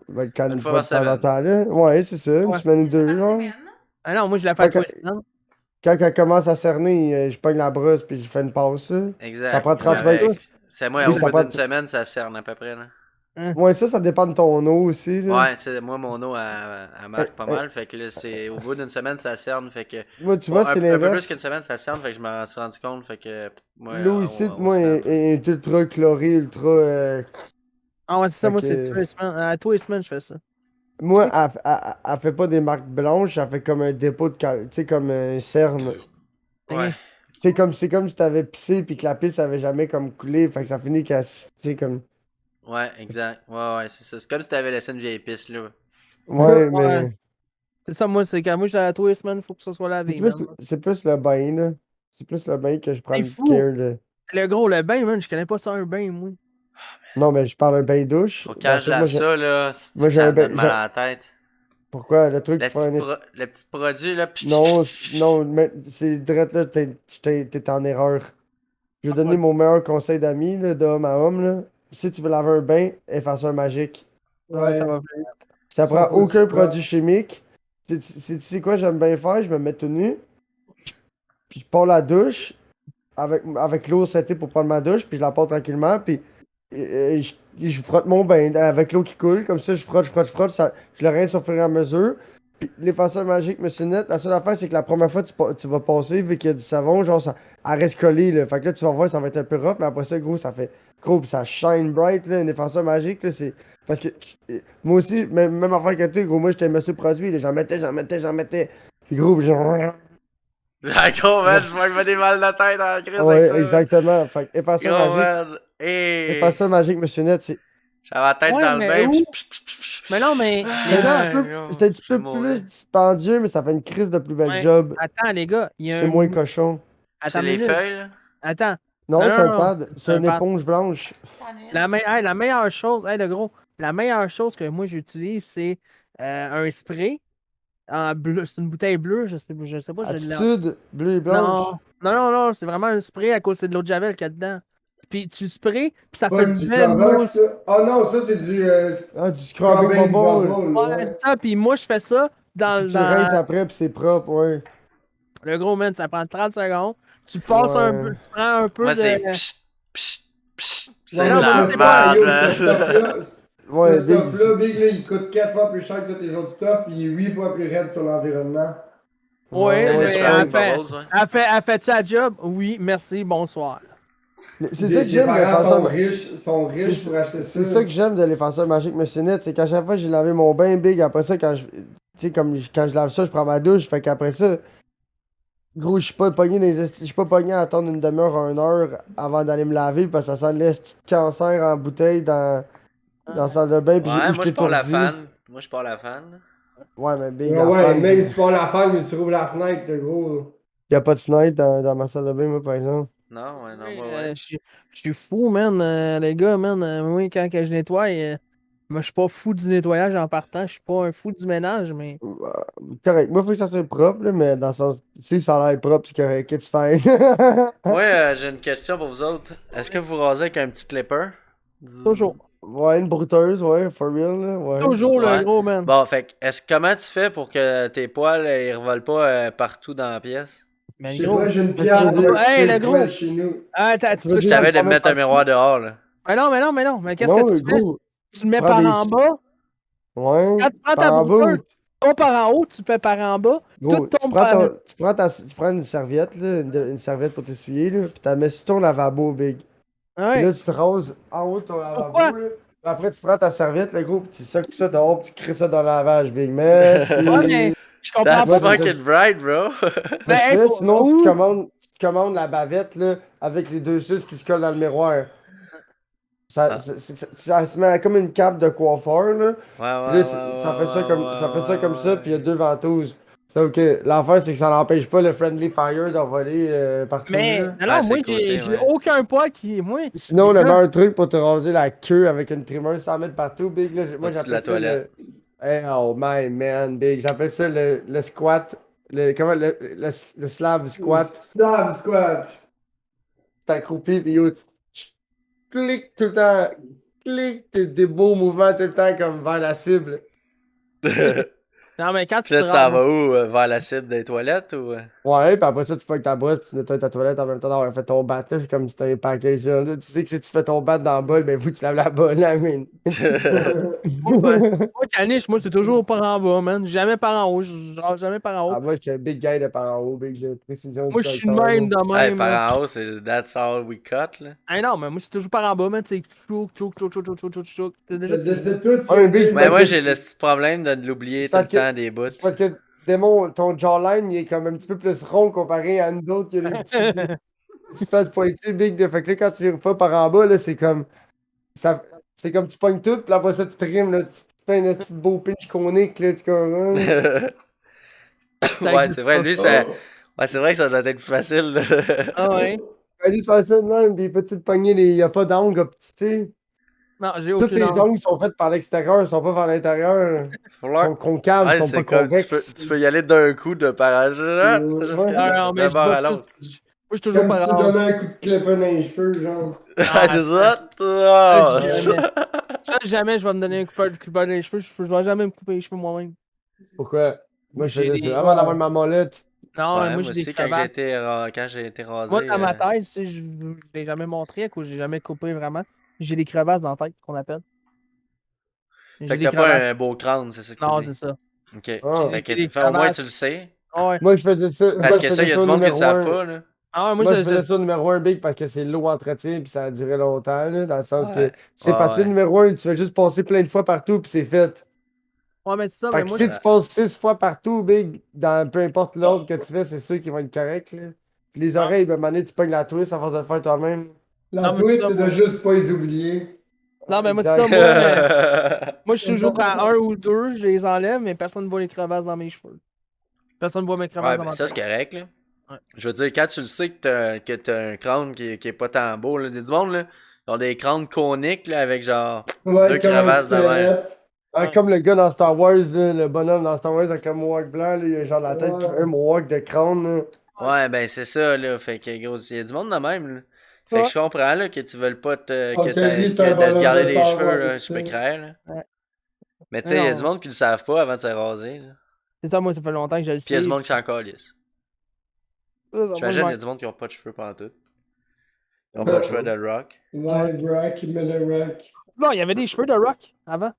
ben, quand Une une fois fois par de temps en semaine. temps, là, ouais, c'est ça, une Ouais. semaine ou Une fois deux, par genre. semaine. Ah non, moi je la fais à Quand, tous quand, les semaines. quand elle commence à cerner, je pogne la brosse, puis je fais une passe, ça. Ça Exact, prend Ouais, 30 c'est 20. ça. correct. C'est moi, Oui, au ça bout prend. d'une semaine, ça cerne à peu près, là. Hein. Ouais, ça dépend de ton eau aussi, là. Ouais, c'est moi, mon eau, elle Euh, marque pas euh, mal. Fait que là, c'est au bout d'une semaine, ça cerne. Fait que. Moi, tu Bon, vois, c'est un peu plus l'inverse. qu'une semaine, ça cerne. Fait que je m'en suis rendu compte. Fait que. Moi, L'eau ici, on se moi, fait un peu. est ultra chlorée, ultra. Ah ouais, c'est ça, Fait moi c'est tous que. les semaines. À tous les semaines, je fais ça. Moi, elle fait pas des marques blanches, elle fait comme un dépôt de tu sais, comme un cerne. Ouais. C'est comme si t'avais pissé puis que la pisse avait jamais comme coulé, fait que ça finit qu'elle, tu sais, comme. Ouais, exact. Ouais, ouais, c'est ça. C'est comme si t'avais laissé une vieille piste, là. Ouais, Ouais. mais. C'est ça, moi, c'est quand moi, à tous les semaines, il faut que ça soit lavé, man. C'est plus le bain, là. C'est plus le bain que je prends C'est le fou. care de. Le gros, le bain, man, je connais pas ça, un bain, moi. Non, mais je parle d'un bain douche. Faut que quand Dans je ce, moi, lave ça, là, c'est moi, que j'ai ça un me bain. donne mal à la tête. Pourquoi? Le truc, tu prends un. Le petit produit, là. Non, non, mais c'est direct là, t'es en erreur. Je vais donner mon meilleur conseil d'ami, là, d'homme à homme, là. Si tu veux laver un bain, effaceur magique. Ouais, ça va. Ça Ça, prend faut que aucun tu produit fasses. chimique. Tu sais quoi, j'aime bien faire, je me mets tout nu, puis je prends la douche avec l'eau setée pour prendre ma douche, puis je la porte tranquillement, puis je frotte mon bain avec l'eau qui coule, comme ça, je frotte, ça, je le rince au fur et à mesure. Puis l'effaceur magique, monsieur Net, la seule affaire, c'est que la première fois, tu vas passer, vu qu'il y a du savon, genre, ça elle reste collée, là. Fait que là, tu vas voir, ça va être un peu rough, mais après ça, gros, ça fait gros, puis ça shine bright, là, un effaceur magique, là, c'est. Parce que moi aussi, même affaire que toi, gros, moi, j'étais monsieur produit, là, j'en mettais. Puis gros, puis genre. Ah, gros, man, je me des mal de la tête en crise avec ça, Ouais, là. exactement. Fait que effaceur Gros, magique. man. Hey. Effaceur magique, monsieur Net, c'est. J'avais la tête Ouais, dans le mais bain, où? pis Mais non, mais C'est les un gars, petit peu, gros, c'est un petit je peu mourrais. plus dispendieux, mais ça fait une crise de plus belle ouais. job. Attends, les gars, il y a C'est un. moins cochon. Attends C'est une les minute. feuilles, là. Attends. Non, c'est un non. pad. C'est C'est un une pad. éponge blanche. T'en as une? La meilleure chose, hey, le gros, la meilleure chose que moi j'utilise, c'est un spray en bleu. C'est une bouteille bleue, je sais pas, je l'ai. Attitude, bleu et blanche. Non, c'est vraiment un spray à cause c'est de l'eau de javel qu'il y a dedans. Puis tu sprays, puis ça Pas fait du du belle Clorox, mousse. ça. Oh non, ça, c'est du Ah, du scrubbing Scrubbing bubble. Bubble. Ouais, Ouais. ça, puis moi je fais ça Puis tu le rinces après, puis c'est propre, ouais. le gros man, ça prend 30 secondes. Tu passes un peu, Ouais. tu prends un peu Moi, de. c'est psh, psh, psh. Ouais, C'est non, de mais mais la moi, ce c'est pas- stuff-là, merde, yo, ce stuff-là, man. Ouais, ce Big, stuff-là, Big, là, il coûte 4 fois plus cher que tous les autres stuffs, puis il est 8 fois plus raide sur l'environnement. Ouais, C'est le mais Scrubbing Bubbles, ouais. elle fait sa job? Oui, merci, bonsoir. c'est ça que Tes j'aime de parents l'effaceur. sont riches pour acheter ça. C'est ça que j'aime de l'effaceur magique Monsieur Net, c'est qu'à chaque fois j'ai lavé mon bain big, après ça, quand je. Tu sais, comme quand je lave ça, je prends ma douche, fait qu'après ça. Gros, je suis pas pogné je suis pas pogné à attendre une demi-heure à 1 heure avant d'aller me laver parce que ça sent le petit cancer en bouteille dans la salle de bain puis Ouais, je moi, je pars la t'étourdis. fan. Moi, je pars la fan. Ouais, mais big, Ouais, la ouais, fan, même si tu prends la femme, mais tu rouvres la fenêtre, le gros. y a pas de fenêtre dans ma salle de bain, moi, par exemple. Non, ouais, non, Oui, ouais, ouais. je suis fou, man, les gars, man. Oui, quand je nettoie, moi, je suis pas fou du nettoyage en partant, je suis pas un fou du ménage, mais. Correct. Moi, faut que ça soit propre, là, mais dans le sens. Si ça a l'air propre, c'est correct, it's fine. Moi, j'ai une question pour vous autres. Est-ce que vous rasez avec un petit clipper? Toujours. Ouais, une brouteuse, ouais, for real, là, ouais. Toujours Ouais. le gros, man. Bon, fait que, comment tu fais pour que tes poils, ils revolent pas partout dans la pièce? Mais Je sais gros. pas, j'ai une tu pierre veux de dire- Hey, le poêle gros. chez nous. Ah, Tu tu veux veux Je dire- savais de en mettre un miroir dehors, là. Mais non, mais non, mais non. Mais qu'est-ce Non, que tu fais? gros, Tu le mets prends par des- en bas. ouais, Quand tu prends par ta en bas ou... brouteuse, pas par en haut, tu fais par en bas. Tout Gros, tombe par. tu prends une serviette, là, une serviette pour t'essuyer, là, pis tu la mets sur ton lavabo, big. Puis Ouais. là, tu te rases en haut de ton lavabo, Pourquoi? là. Puis après, tu prends ta serviette, le gros, pis tu socques ça dehors, pis tu crées ça dans le lavage, big. Merci. Ouais, mais je comprends That's pas. Ouais, fucking bright, bro! Ça Ben, se hey, fait, sinon où? tu te commandes la bavette là, avec les deux suces qui se collent dans le miroir. Ça, Ah. ça se met comme une cape de coiffeur là. Ouais, Puis ouais, là, ouais, ça fait ça comme ça fait ça comme ça, puis il y a ouais. deux ventouses. Sauf que l'affaire c'est que ça n'empêche pas le friendly fire d'envoler partout Mais là. non, Ah, non, c'est moi, le côté, j'ai ouais. aucun poids qui. Moi, Sinon, le Écoute. meilleur truc pour te raser la queue avec une trimmer sans mettre partout, big là, moi Au-dessus de j'appelle la ça le. toilette. Hey, oh my man, big. J'appelle ça le squat. Le slab squat. Slab squat. T'es accroupi, pis yo, tu cliques tout le temps. Clique des beaux mouvements tout le temps comme vers la cible. non, mais quand tu Puis là, te tu s'en rends. vas où? Vers la cible des toilettes ou? Ouais, pis après ça, tu pognes ta brosse pis tu nettoies ta toilette en même temps d'avoir fait ton bat là. C'est comme si c'était un package là. Tu sais que si tu fais ton bat dans la bolle, ben faut que tu laves la bolle là, man. Moi, Caniche, moi, c'est toujours par en bas, man. Jamais par en haut. Genre, jamais par en haut. Ah, moi, je suis un big guy de par en haut, big de précision Moi, du je suis de docteur. même de Hey, même, là. par en haut, c'est That's all we cut, là. Ah non, mais moi, c'est toujours par en bas, man. Tu sais, chouk. T'as déjà. C'est tout, tu Ouais, veux Big, dire. Mais moi, que- j'ai le petit problème de l'oublier C'est tout le parce que- temps des bouts. C'est parce que Démon, ton jawline, il est comme un petit peu plus rond comparé à nous autres qui a des petites faces pointues, big. Fait que là, quand tu refais par en bas, là, c'est comme. Ça, c'est comme tu pognes tout, puis après ça, tu trimes, là, tu te fais un petit beau pinch conique, là, tu comprends? Ça Ouais, existe c'est vrai, pas. lui, ça. Ouais, c'est vrai que ça doit être plus facile, là. Ah ouais. Il va juste faire ça de même, puis il peut tout pogner les. Il n'y a pas d'angle, petit, tu sais. Non, j'ai Toutes aucune ces envie. ongles sont faits par l'extérieur, ils sont pas par l'intérieur. Faut Ils leur- sont concaves, ils Ouais, sont c'est pas comme convexes. tu peux y aller d'un coup de parachute Ouais. Non, mais d'un je bord vais à plus. l'autre. Moi, je suis toujours Comme si par tu en haut. donnais un coup de clipper dans les cheveux, genre. Ah, c'est ça? Ça, Oh, jamais. Ça, jamais je vais me donner un coup de dans les cheveux. Je vais jamais me couper les cheveux moi-même. Pourquoi? Moi, je J'ai faisais des- ça avant d'avoir ma molette. Non, Ouais, moi, moi j'ai des aussi, quand j'ai crevasses. été, quand j'ai été rasé. Moi, dans ma tête, si je l'ai jamais montré, à cause j'ai jamais coupé vraiment. J'ai des crevasses dans la tête, qu'on appelle. Fait J'ai que des t'as pas crevasses. un beau crâne, c'est ça que tu Non, dis. c'est ça. Ok. Ah. Fait que J'ai des fait, au moins crevasses. tu le sais. Ah ouais. Moi, je faisais ça. Parce Moi, que je ça, il y faisais a ça du au monde qui le numéro savent 1. pas, là. Ah ouais, Moi, je faisais ça au numéro 1 big parce que c'est low entretien puis ça a duré longtemps, là, dans le sens Ouais. que c'est Ouais, facile, ouais. numéro 1, tu fais juste passer plein de fois partout puis c'est fait. Ouais, mais c'est ça, Fait mais que moi, si tu passes 6 fois partout, big, dans peu importe l'ordre que tu fais, c'est sûr qu'ils vont être corrects, là. Puis les oreilles, ben, à un moment donné, tu pognes la twist à force de le faire toi-même. La Non, mais twist, ça, c'est de moi- juste pas les oublier. Non, mais moi, c'est Exact. ça, moi, je suis toujours à un ou deux, je les enlève, mais personne ne voit les crevasses dans mes cheveux. Personne ne voit mes crevasses Ouais, dans ben ma ça, tête. c'est correct, là. Ouais. Je veux dire, quand tu le sais que t'as un crâne qui est pas tant beau, là. Du monde, là, ils ont des crânes coniques, là, avec genre Ouais, deux comme un crevasses de verre. squelette. Ah, Ouais. comme le gars dans Star Wars, là, le bonhomme dans Star Wars avec un mohawk blanc, là, il a genre la tête qui fait un mohawk de crâne. Là. Ouais, ben c'est ça, là. Fait que, gros, il y a du monde de même, là. Fait Ouais. que je comprends, là, que tu veux pas te, Ok, lui, c'est que un de te bonhomme garder de les Star cheveux, Wars, là, c'est je peux ça. craindre, là. Ouais. Mais tu sais, il y a du Non. monde qui le savent pas avant de se raser, là. C'est ça, moi, ça fait longtemps que je le sais. Puis il y a du monde qui s'en calisse. Ça, moi, J'imagine, il y a je du monde qui ont pas de cheveux pendant tout. Ils ont pas de cheveux de rock. Ouais, Rock, mais le Rock. Non, il y avait des cheveux de rock avant.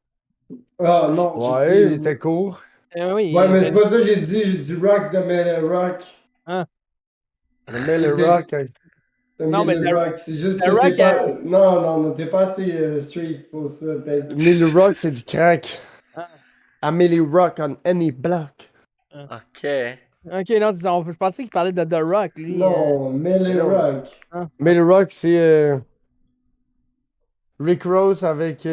Ah non, Ouais, j'ai il dit. était court. Oui, Ouais, mais il- c'est pas ça que j'ai dit Rock de Mele Rock. Mais le rock, hein. De Non, mais Mele The- Rock, c'est juste The que Rock, t'es pas. Non, t'es pas assez street pour ça, peut-être. Mais le rock, c'est du crack. Ah. Amélie Rock on any block. Ok. Ok, non, je pensais qu'il parlait de The Rock, lui. Non, Mele non. Rock. Mais le rock, c'est Rick Ross avec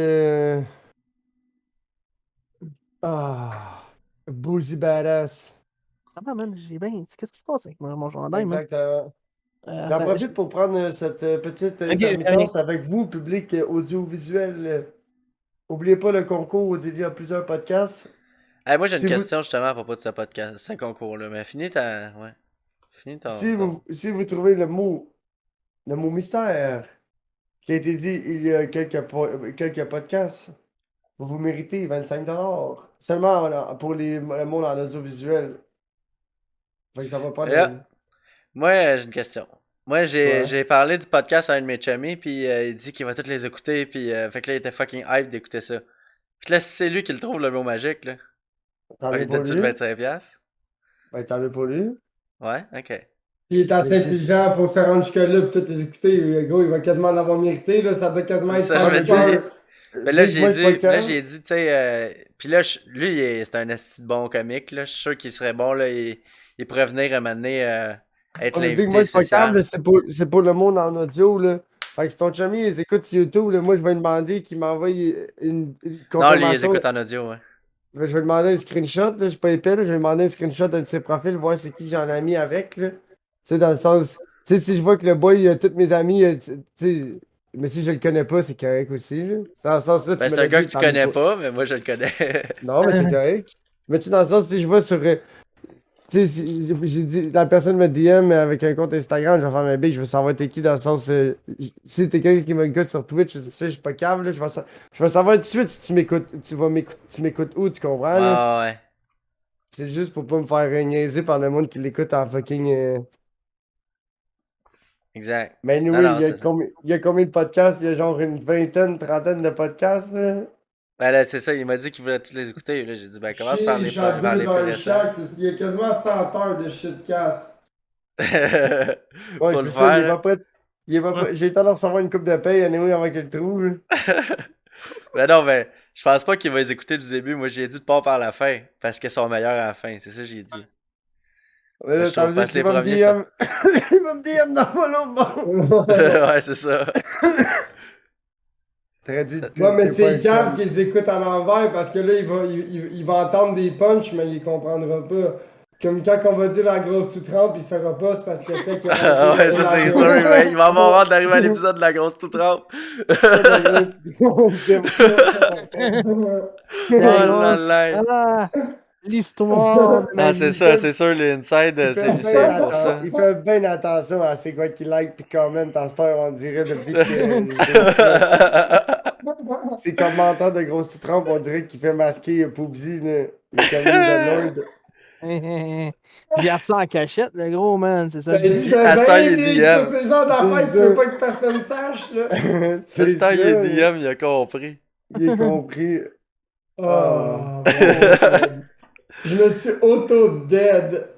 Boozy Badass. Ah, man, j'ai bien. Qu'est-ce qui se passe avec mon journal, man? Exactement. J'en Attends, profite pour prendre cette petite Ok, intermittence avec vous, public audiovisuel. Oubliez pas le concours il y a plusieurs podcasts. Hey, moi, j'ai une Si vous- question justement à propos de ce podcast, ce concours-là. Mais finis ta. Ouais. Finis ton. Si vous trouvez le mot mystère qui a été dit il y a quelques podcasts. Vous méritez 25$. Seulement pour le monde en audiovisuel. Fait que ça va pas Et là, de... moi, j'ai une question. Moi, Ouais. j'ai parlé du podcast à un de mes chummies, puis il dit qu'il va tous les écouter, puis fait que là, il était fucking hype d'écouter ça. Puis là, si c'est lui qui le trouve, le mot magique, là, T'en on veux lui pas donne-tu le lui? 25$? Ben, t'en veux pas lui? Ouais, ok. Il est assez Mais c'est- intelligent pour se rendre jusque-là et tout les écouter. Le gars, il va quasiment l'avoir mérité. Là. Ça doit quasiment être Ça, je me dis. 5 heures. Mais là, Big Mike Podcast. j'ai dit, tu sais, puis là, lui, c'est un esti de bon comique, là. Je suis sûr qu'il serait bon, là. Il pourrait venir à m'amener être Ah, mais Big l'invité Mike Podcast, spécial. là, c'est pour le monde en audio, là. Fait que si ton chummy, ils écoutent sur YouTube, là, moi, je vais lui demander qu'il m'envoie une Non, lui, ils confirmation. écoutent en audio, ouais. Je vais lui demander un screenshot, là, je suis pas épais, là, je vais lui demander un screenshot d'un de ses profils, voir c'est qui j'en ai mis avec, là. Tu sais, dans le sens, tu sais, si je vois que le boy, il a tous mes amis, tu sais, mais si je le connais pas, c'est correct aussi, là. C'est dans le sens, là, Ben, tu me c'est un l'as gars dit, que tu t'en veux connais pas, mais moi, je le connais. Non, mais c'est correct. Mais tu sais, dans le sens, si je vois sur. Tu sais, j'ai dit, la personne me DM avec un compte Instagram, je vais faire un big, je veux savoir t'es qui dans le sens. Si t'es quelqu'un qui me écoute sur Twitch, tu sais, je suis pas câble, là, je vais savoir tout de suite si tu m'écoutes, tu m'écoutes où, tu comprends, là? Ah, ouais. C'est juste pour pas me faire niaiser par le monde qui l'écoute en fucking. Exact. Mais Non, anyway, non, c'est ça. il y a combien de podcasts? Il y a genre une vingtaine, trentaine de podcasts, là. Ben là, c'est ça, il m'a dit qu'il voulait tous les écouter. Là, j'ai dit, ben, commence par les, Chiche à par 2 les plus heures récents. chaque. Il y a quasiment 100 heures de shitcast. Ouais, Pour c'est le ça, il est faire. pas prêt. Il est pas prêt. J'ai été de recevoir une coupe de paye, anyway, avant qu'il le trouve, là. Ben non, mais je pense pas qu'il va les écouter du début. Moi, j'ai dit de pas par la fin. Parce qu'ils sont meilleurs à la fin. C'est ça que j'ai dit. Mais là, Je ça trouve veut dire parce que qu'il les va me premiers sont. DM. Il va me DM dans pas longtemps. Ouais, c'est ça. T'aurais dit que Ouais, mais t'es pas c'est un Gab chum. qui les écoute à l'envers parce que là, il va entendre des punchs, mais il comprendra pas. Comme quand on va dire la grosse tout trempe, il saura pas, c'est parce que peut-être qu'il Ah ouais, ça c'est sûr. Ouais. Il va avoir hâte d'arriver à l'épisode de la grosse tout trempe. Oh La là grosse. là. Ah, l'histoire de ma Ah, c'est vie. ça, c'est sûr, l'inside, c'est pour ça. Il fait bien attention à c'est quoi qu'il like pis comment à cette heure, on dirait, depuis que. Ses commentaires de grosse tout trempe, on dirait qu'il fait masquer Poubzi, là. Il est comme le Lord. Je garde ça en cachette, le gros man, c'est ça. Ben, tu fais À cette heure, bien, il est Big, DM. ça, c'est le genre d'affaire que tu ça. veux pas que personne sache, là. C'est ce temps, il est ça, DM, il a compris. il a compris. Oh, Ah. bon. Je me suis auto-dead.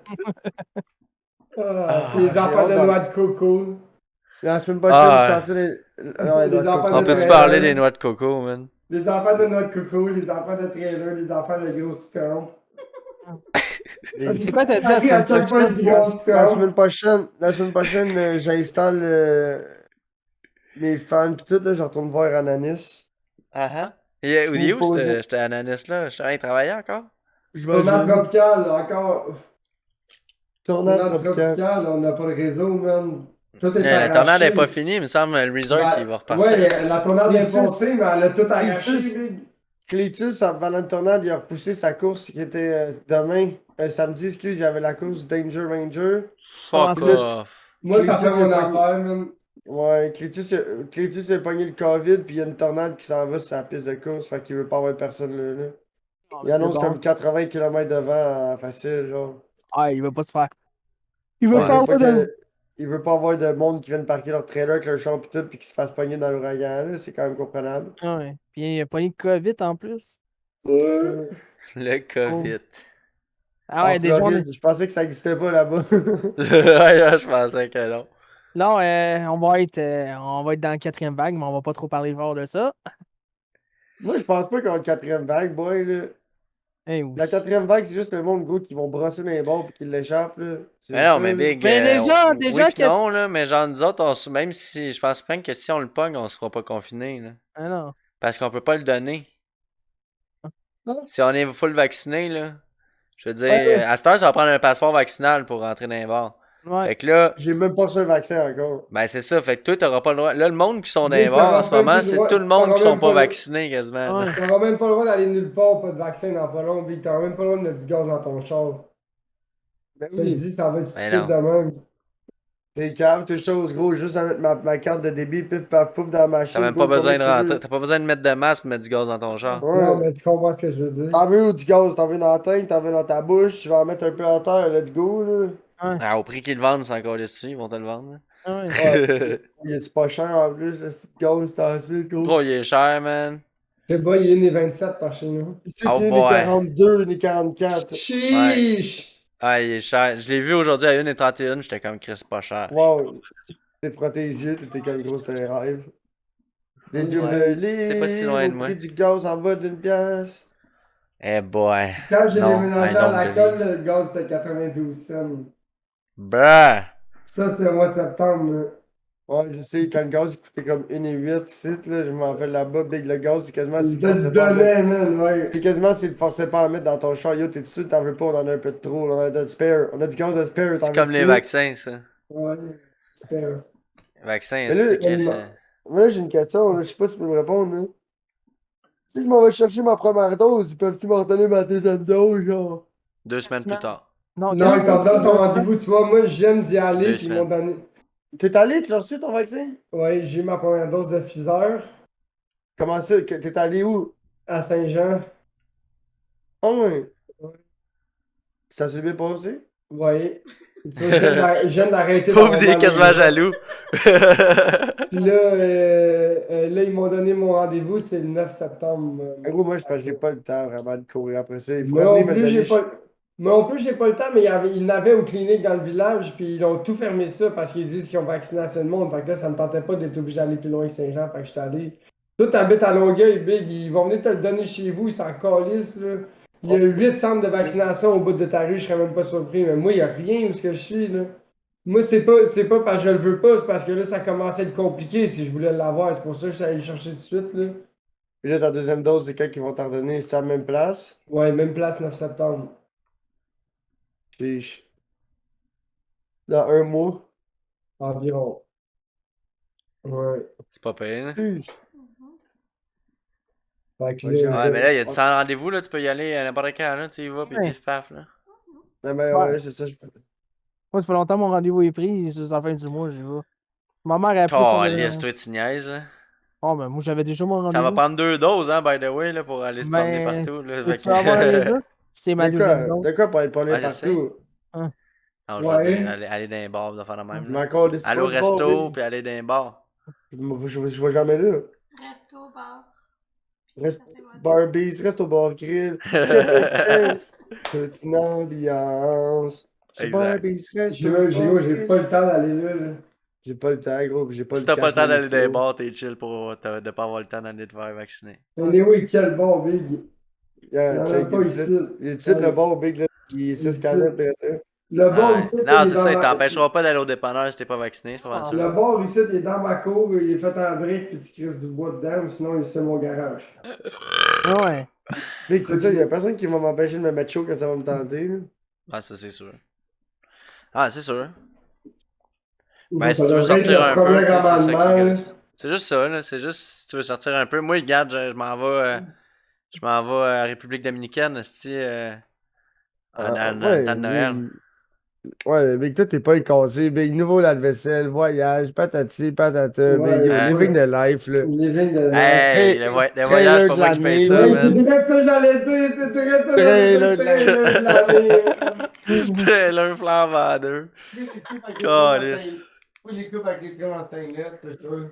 Ah, Les j'ai enfants hâte de d'en- noix de coco. La semaine prochaine, Ah, je suis sorti les. Les enfants On de peut-tu trailer. parler des noix de coco, man? Les enfants de noix de coco, les enfants de trailer, les enfants de gros scones. C'est quoi t'as dit la Marie, à semaine quel point prochaine? du gros scones. La semaine prochaine, j'installe mes fans pis tout, là, je retourne voir Ananis. Ah ah. Il est Vous où, posez- cette ananas-là? Je suis en train de travailler encore? Je Tournant tropical, encore. Tournant Tournant tropical. tropical, on n'a pas le réseau, man. Tout est La tornade arraché. n'est pas finie, il me semble, le resort qui va repartir. Ouais, la tornade est Clétus- foncée, mais elle a tout arraché. Clétus- Big. Clétus, pendant le tornade, il a repoussé sa course qui était demain. Samedi, excuse, il y avait la course Danger Ranger. Fuck Comment ça? off. Moi, ça fait Clétus, mon il a affaire, man. Ouais, Clétus a pogné le COVID, puis il y a une tornade qui s'en va sur sa piste de course, fait qu'il veut pas avoir personne là. Il annonce comme 80 km de vent facile, genre. Ah, il veut pas se faire. Il veut Ouais, pas avoir de. il veut pas avoir de monde qui vienne parquer leur trailer avec leur champ pis tout, puis qui se fasse pogner dans l'ouragan, là. C'est quand même comprenable. Ah ouais. Puis il a pogné le COVID en plus. Le COVID. Ah ouais, En déjà on est... Floride, je pensais que ça existait pas là-bas. Ouais, je pensais que non. Non, on va être dans la 4e vague, mais on va pas trop parler fort de ça. Moi, je pense pas qu'on a une quatrième vague, boy, là. Eh oui. La quatrième vague, c'est juste le monde, gros, qui vont brosser dans les bords pis qui l'échappent, là. C'est Mais non, ça, mais là. Big. Mais déjà oui pis que- non, là, mais genre, nous autres, même si. Je pense pas que si on le pogne, on se fera pas confiner, là. Ah non. Parce qu'on peut pas le donner. Ah. Si on est full vacciné, là. Je veux dire, Ouais. à cette heure, ça va prendre un passeport vaccinal pour rentrer dans les bars. Ouais. Fait que là, J'ai même pas reçu un vaccin encore. ben c'est ça. Fait que toi, t'auras pas le droit. Là, le monde qui sont dans les Mais bars en t'auras ce même moment, plus le c'est droit- tout le monde t'auras qui sont même pas pas le- vaccinés quasiment. Ouais. là. T'auras même pas le droit d'aller nulle part, pas de vaccin dans pas long, Big. T'auras même pas le droit de mettre du gaz dans ton char. Ben Je te le dis, ça va être Ben stupide non. de même. T'es cave, toute chose, gros, juste à mettre ma carte de débit, pif, paf, pouf dans la machine. T'as même go, pas besoin de combien tu rentrer. veux. T'as pas besoin de mettre de masque pour mettre du gaz dans ton char. Non, Ouais. mais tu comprends ce que je veux dire. T'en veux du gaz, t'en veux dans la tête, t'en veux dans ta bouche, tu vas en mettre un peu à terre, let's go, là. Ah, au prix qu'ils le vendent, c'est encore dessus, ils vont te le vendre. Ah ouais. Ouais. Il est pas cher en plus, le petit gaz, c'est assez, gros. Gros, il est cher, man. Je sais pas, il y a une 27 par chez nous. C'est Oh qu'il y a boy. les 42, les 44. Chiche! Ah, il est cher. Je l'ai vu aujourd'hui à 1,31, j'étais comme Chris, pas cher. Wow. T'es frotté les yeux, t'étais comme gros, c'était un rêve. Des Ouais. jumelés, C'est pas si loin de au moi. prix du gaz en bas d'une pièce. Eh boy. Quand j'ai Non, déménagé I à don't la believe. colle, le gaz était 92 cents. Bruh. Ça, c'était le mois de septembre. Là. Ouais, je sais, quand le gaz il coûtait comme 1,8 ici, là, je m'en rappelle là-bas, big, le gaz, c'est quasiment Il s'il te forçait le pas à mettre. donnait, man, ouais. C'est quasiment s'il te forçait pas à mettre dans ton char. Yo, t'es dessus, t'en veux pas, on en a un peu de trop, on a de spare. On a du gaz de spare, t'en C'est comme veux-tu? les vaccins, ça. Ouais, super. Les vaccins, Mais là, c'est que tellement. c'est. Mais là, j'ai une question, là, je sais pas si tu peux me répondre, là. Si je m'en vais chercher ma première dose, ils peuvent-tu me redonner ma deuxième dose, genre? 2 semaines plus tard. Non, Non, ils qu'est-ce t'en donnent ton que- rendez-vous, tu vois. Moi, je viens d'y aller, 2 puis ils m'ont semaines. donné. T'es allé, tu l'as reçu ton vaccin? Ouais, j'ai eu ma première dose de Pfizer Comment ça? T'es allé où? à Saint-Jean. Oh, ouais. Ouais. Ça s'est bien passé? Ouais. Tu vois, je viens d'arrêter Faut d'avoir vous ayez mal aux quasiment jambes. jaloux. Puis là, ils m'ont donné mon rendez-vous, c'est le 9 septembre. Gros, moi, je pense que j'ai pas le temps vraiment de courir après ça. Il Moi pourrait venir non me plus, donner. j'ai pas le temps, mais il y en avait aux cliniques dans le village, puis ils ont tout fermé ça parce qu'ils disent qu'ils ont vacciné assez de monde. Fait que là, ça me tentait pas d'être obligé d'aller plus loin que Saint-Jean, fait que j'étais allé. Toi, t'habites à Longueuil, Big, ils vont venir te le donner chez vous, ils s'en calissent, là. Il y a 8 centres de vaccination au bout de ta rue, je serais même pas surpris, mais moi, il y a rien où ce que je suis, là. Moi, c'est pas parce que je le veux pas, c'est parce que là, ça commençait à être compliqué si je voulais l'avoir. C'est pour ça que je suis allé le chercher tout de suite, là. Puis là, ta deuxième dose, c'est quand qu'ils vont t'en redonner? C'est à la même place? Ouais, même place 9 septembre. Chiche. Dans un mois. Environ. Ouais. C'est pas payé, là. Chiche. Fait que Ouais, j'ai là, Ouais, mais là, il y a du sans rendez-vous, là. Tu peux y aller à n'importe quand, là. Tu y vas, puis Ouais. pif paf, là. Ah, ben, Ouais. ouais, c'est ça. Moi, ça fait longtemps que mon rendez-vous est pris. C'est à la fin du mois, j'y vais. Ma mère a pris son. Calisse, toi, tu niaises, là. Oh, ben, moi, j'avais déjà mon Ça va rendez-vous. prendre 2 doses, hein, by the way, là, pour aller se promener Mais. partout, là. Fait Veux-tu que- avoir les deux? C'est ma De deuxième quoi? dose. De quoi pour être parlé Ouais, je sais. partout? Hein. Non, je Ouais. veux dire, aller dans les bars, de faire de même, Je là. m'en calisse Aller pas au du bord, resto, big. puis aller dans les bars. Je vais jamais là. Resto, bar. Reste Ça, c'est moi. Barbies, reste au bar grill. Que toute une ambiance. Chez Exact. Barbies, reste j'ai au bar j'ai grill. pas le temps d'aller là, là. J'ai pas le temps, gros, pis j'ai pas Si le t'as pas le cash temps d'aller dans les flow. bars, t'es chill pour de pas avoir le temps d'aller te faire vacciner. On est où et quel bon, Big? Il y a Il y en un a check pas ici. ici. Il est ici, le Ouais. bar big, là, qui est 6 canettes de Le bar Ouais. ici, Non, il est c'est dans ça, il ma... t'empêchera pas d'aller au dépanneur si t'es pas vacciné, c'est pas mal Ah. sûr. Le bar ici, il est dans ma cour, il est fait en briques, puis tu crises du bois dedans, ou sinon, c'est mon garage. Ouais. Big, c'est ça, il y a personne qui va m'empêcher de me mettre chaud quand ça va me tenter, là. Ah, ça, c'est sûr. Ah, c'est sûr. Ça Ben, si tu veux devrait être sortir le un peu, premier tu sais, c'est ça qui amendement, gosse. C'est juste ça, là. C'est juste si tu veux sortir un peu. Moi, regarde, je m'en vais. Je m'en vais à République Dominicaine, en Ouais, temps de Noël. ouais, mais Big, toi, t'es pas écasé, Big. Nouveau lave-vaisselle, voyage, patati, patata, Ouais, Big. Yo, ouais. living the life, là. living de Hey, Hey, le voyage, trailer pas de moi qui paye l'année, ça, là. Ouais, c'est man. direct ça que j'allais dire, c'est direct ça que Trailer j'allais de dire, trailer de l'année. Trailer flambant deux. Calisse. Moi, les coupes avec les crèmes en stainless, c'est sûr.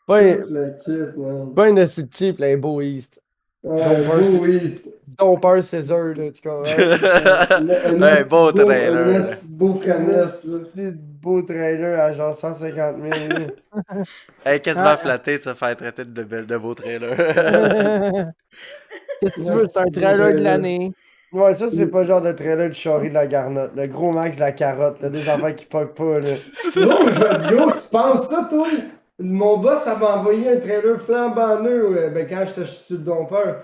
Pas Toute la kit, man. pas une assez cheap, là, un beau East. Beau East. Ton peur César, là, tu comprends? Un beau trailer. Un beau Freness, là. Petit beau trailer à genre 150 000, là. Hey, quasiment flatté de se faire traiter de beau trailer. Qu'est-ce que tu veux? C'est un trailer de l'année. Ouais, ça, c'est pas le genre de trailer de charrie de la garnotte. Le gros max de la carotte, là, des affaires qui poquent pas, là. Gros, tu penses ça, toi? Mon boss avait envoyé un trailer flambant neuf ben, quand j'étais sur le dompeur.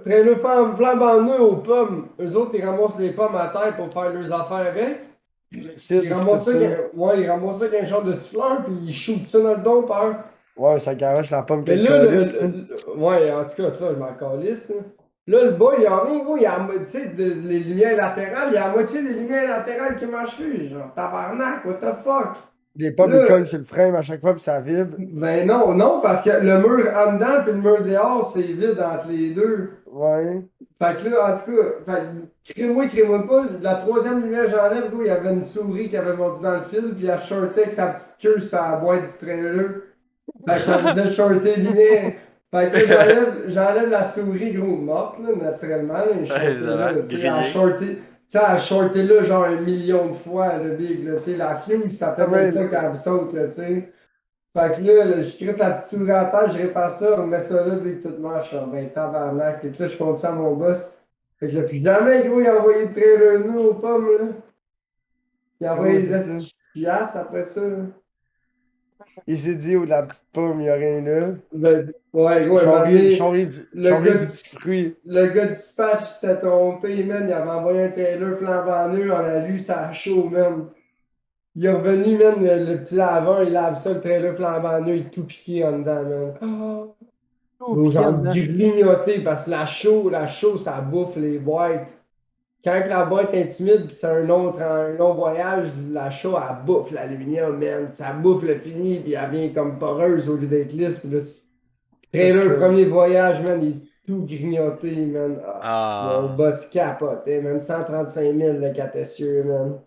Trailer flambant neuf aux pommes. Eux autres, ils ramassent les pommes à terre pour faire leurs affaires avec. Ils ramassent ça, ils ramassent ça avec un genre de souffleur, puis ils shootent ça dans le dompeur. Ouais, ça garoche la pomme Mais qu'elle là, calisse. ouais, en tout cas, ça, je m'en calisse. Là. Là, le bas, il y a rien, gros. Il y a, tu sais, les lumières latérales, il y a la moitié des lumières latérales qui marchent plus. Genre, tabarnak, what the fuck? Les pommes, ils Là, cognent sur le frame à chaque fois, puis ça vibre. ben non, non, parce que le mur en dedans puis le mur dehors, c'est vide entre les deux. Ouais. Fait que là, en tout cas, fait que crée-moi pas. La troisième lumière, j'enlève, gros, il y avait une souris qui avait monté dans le fil, puis elle shortait avec sa petite queue sur la boîte du trailer. Fait que ça faisait shorter lumière. Fait que là, j'enlève la souris, gros, morte, là, naturellement. Là, et Ouais, shorter ça là, va, tu sais, elle a grillé. shorté. Tu sais, elle a shorté là, genre 1 million de fois, le big, là, tu sais, la fuse, ça fait Ouais, même pas qu'elle saute, là, tu sais. Fait que là, je crisse la petite souris à terre, je répare ça, on met ça là, puis tout marche. Je suis ben tabarnak. Et puis là, je compte ça à mon boss. Fait que j'ai plus jamais, gros, il a envoyé le trailer nous aux pommes, là. Il a envoyé ouais, les c'est ça. petites chiasses après ça, là. Il s'est dit, oh, de la petite pomme, il n'y a rien là. Ouais, gros, un moment donné, le Charrier gars du du, petit fruit. le gars du dispatch s'était trompé, man. Il avait envoyé un trailer flambant neuf, on a lu, ça a chaud, man. Il est revenu, man, le petit laveur, il lave ça, le trailer flambant neuf, il est tout piqué en dedans, man. Oh, Gros, piquant genre dedans. grignoté parce que la chaux, ça bouffe les boîtes. Quand la boîte est humide puis c'est un long voyage, la chaux, elle bouffe l'aluminium, man. Ça bouffe le fini puis elle vient comme poreuse au lieu d'être lisse. Puis là, trailer, Comme- premier voyage, man, il est tout grignoté, man. Ah, mon Ah. boss capotait, man. 135 000 le 4 essieux, man.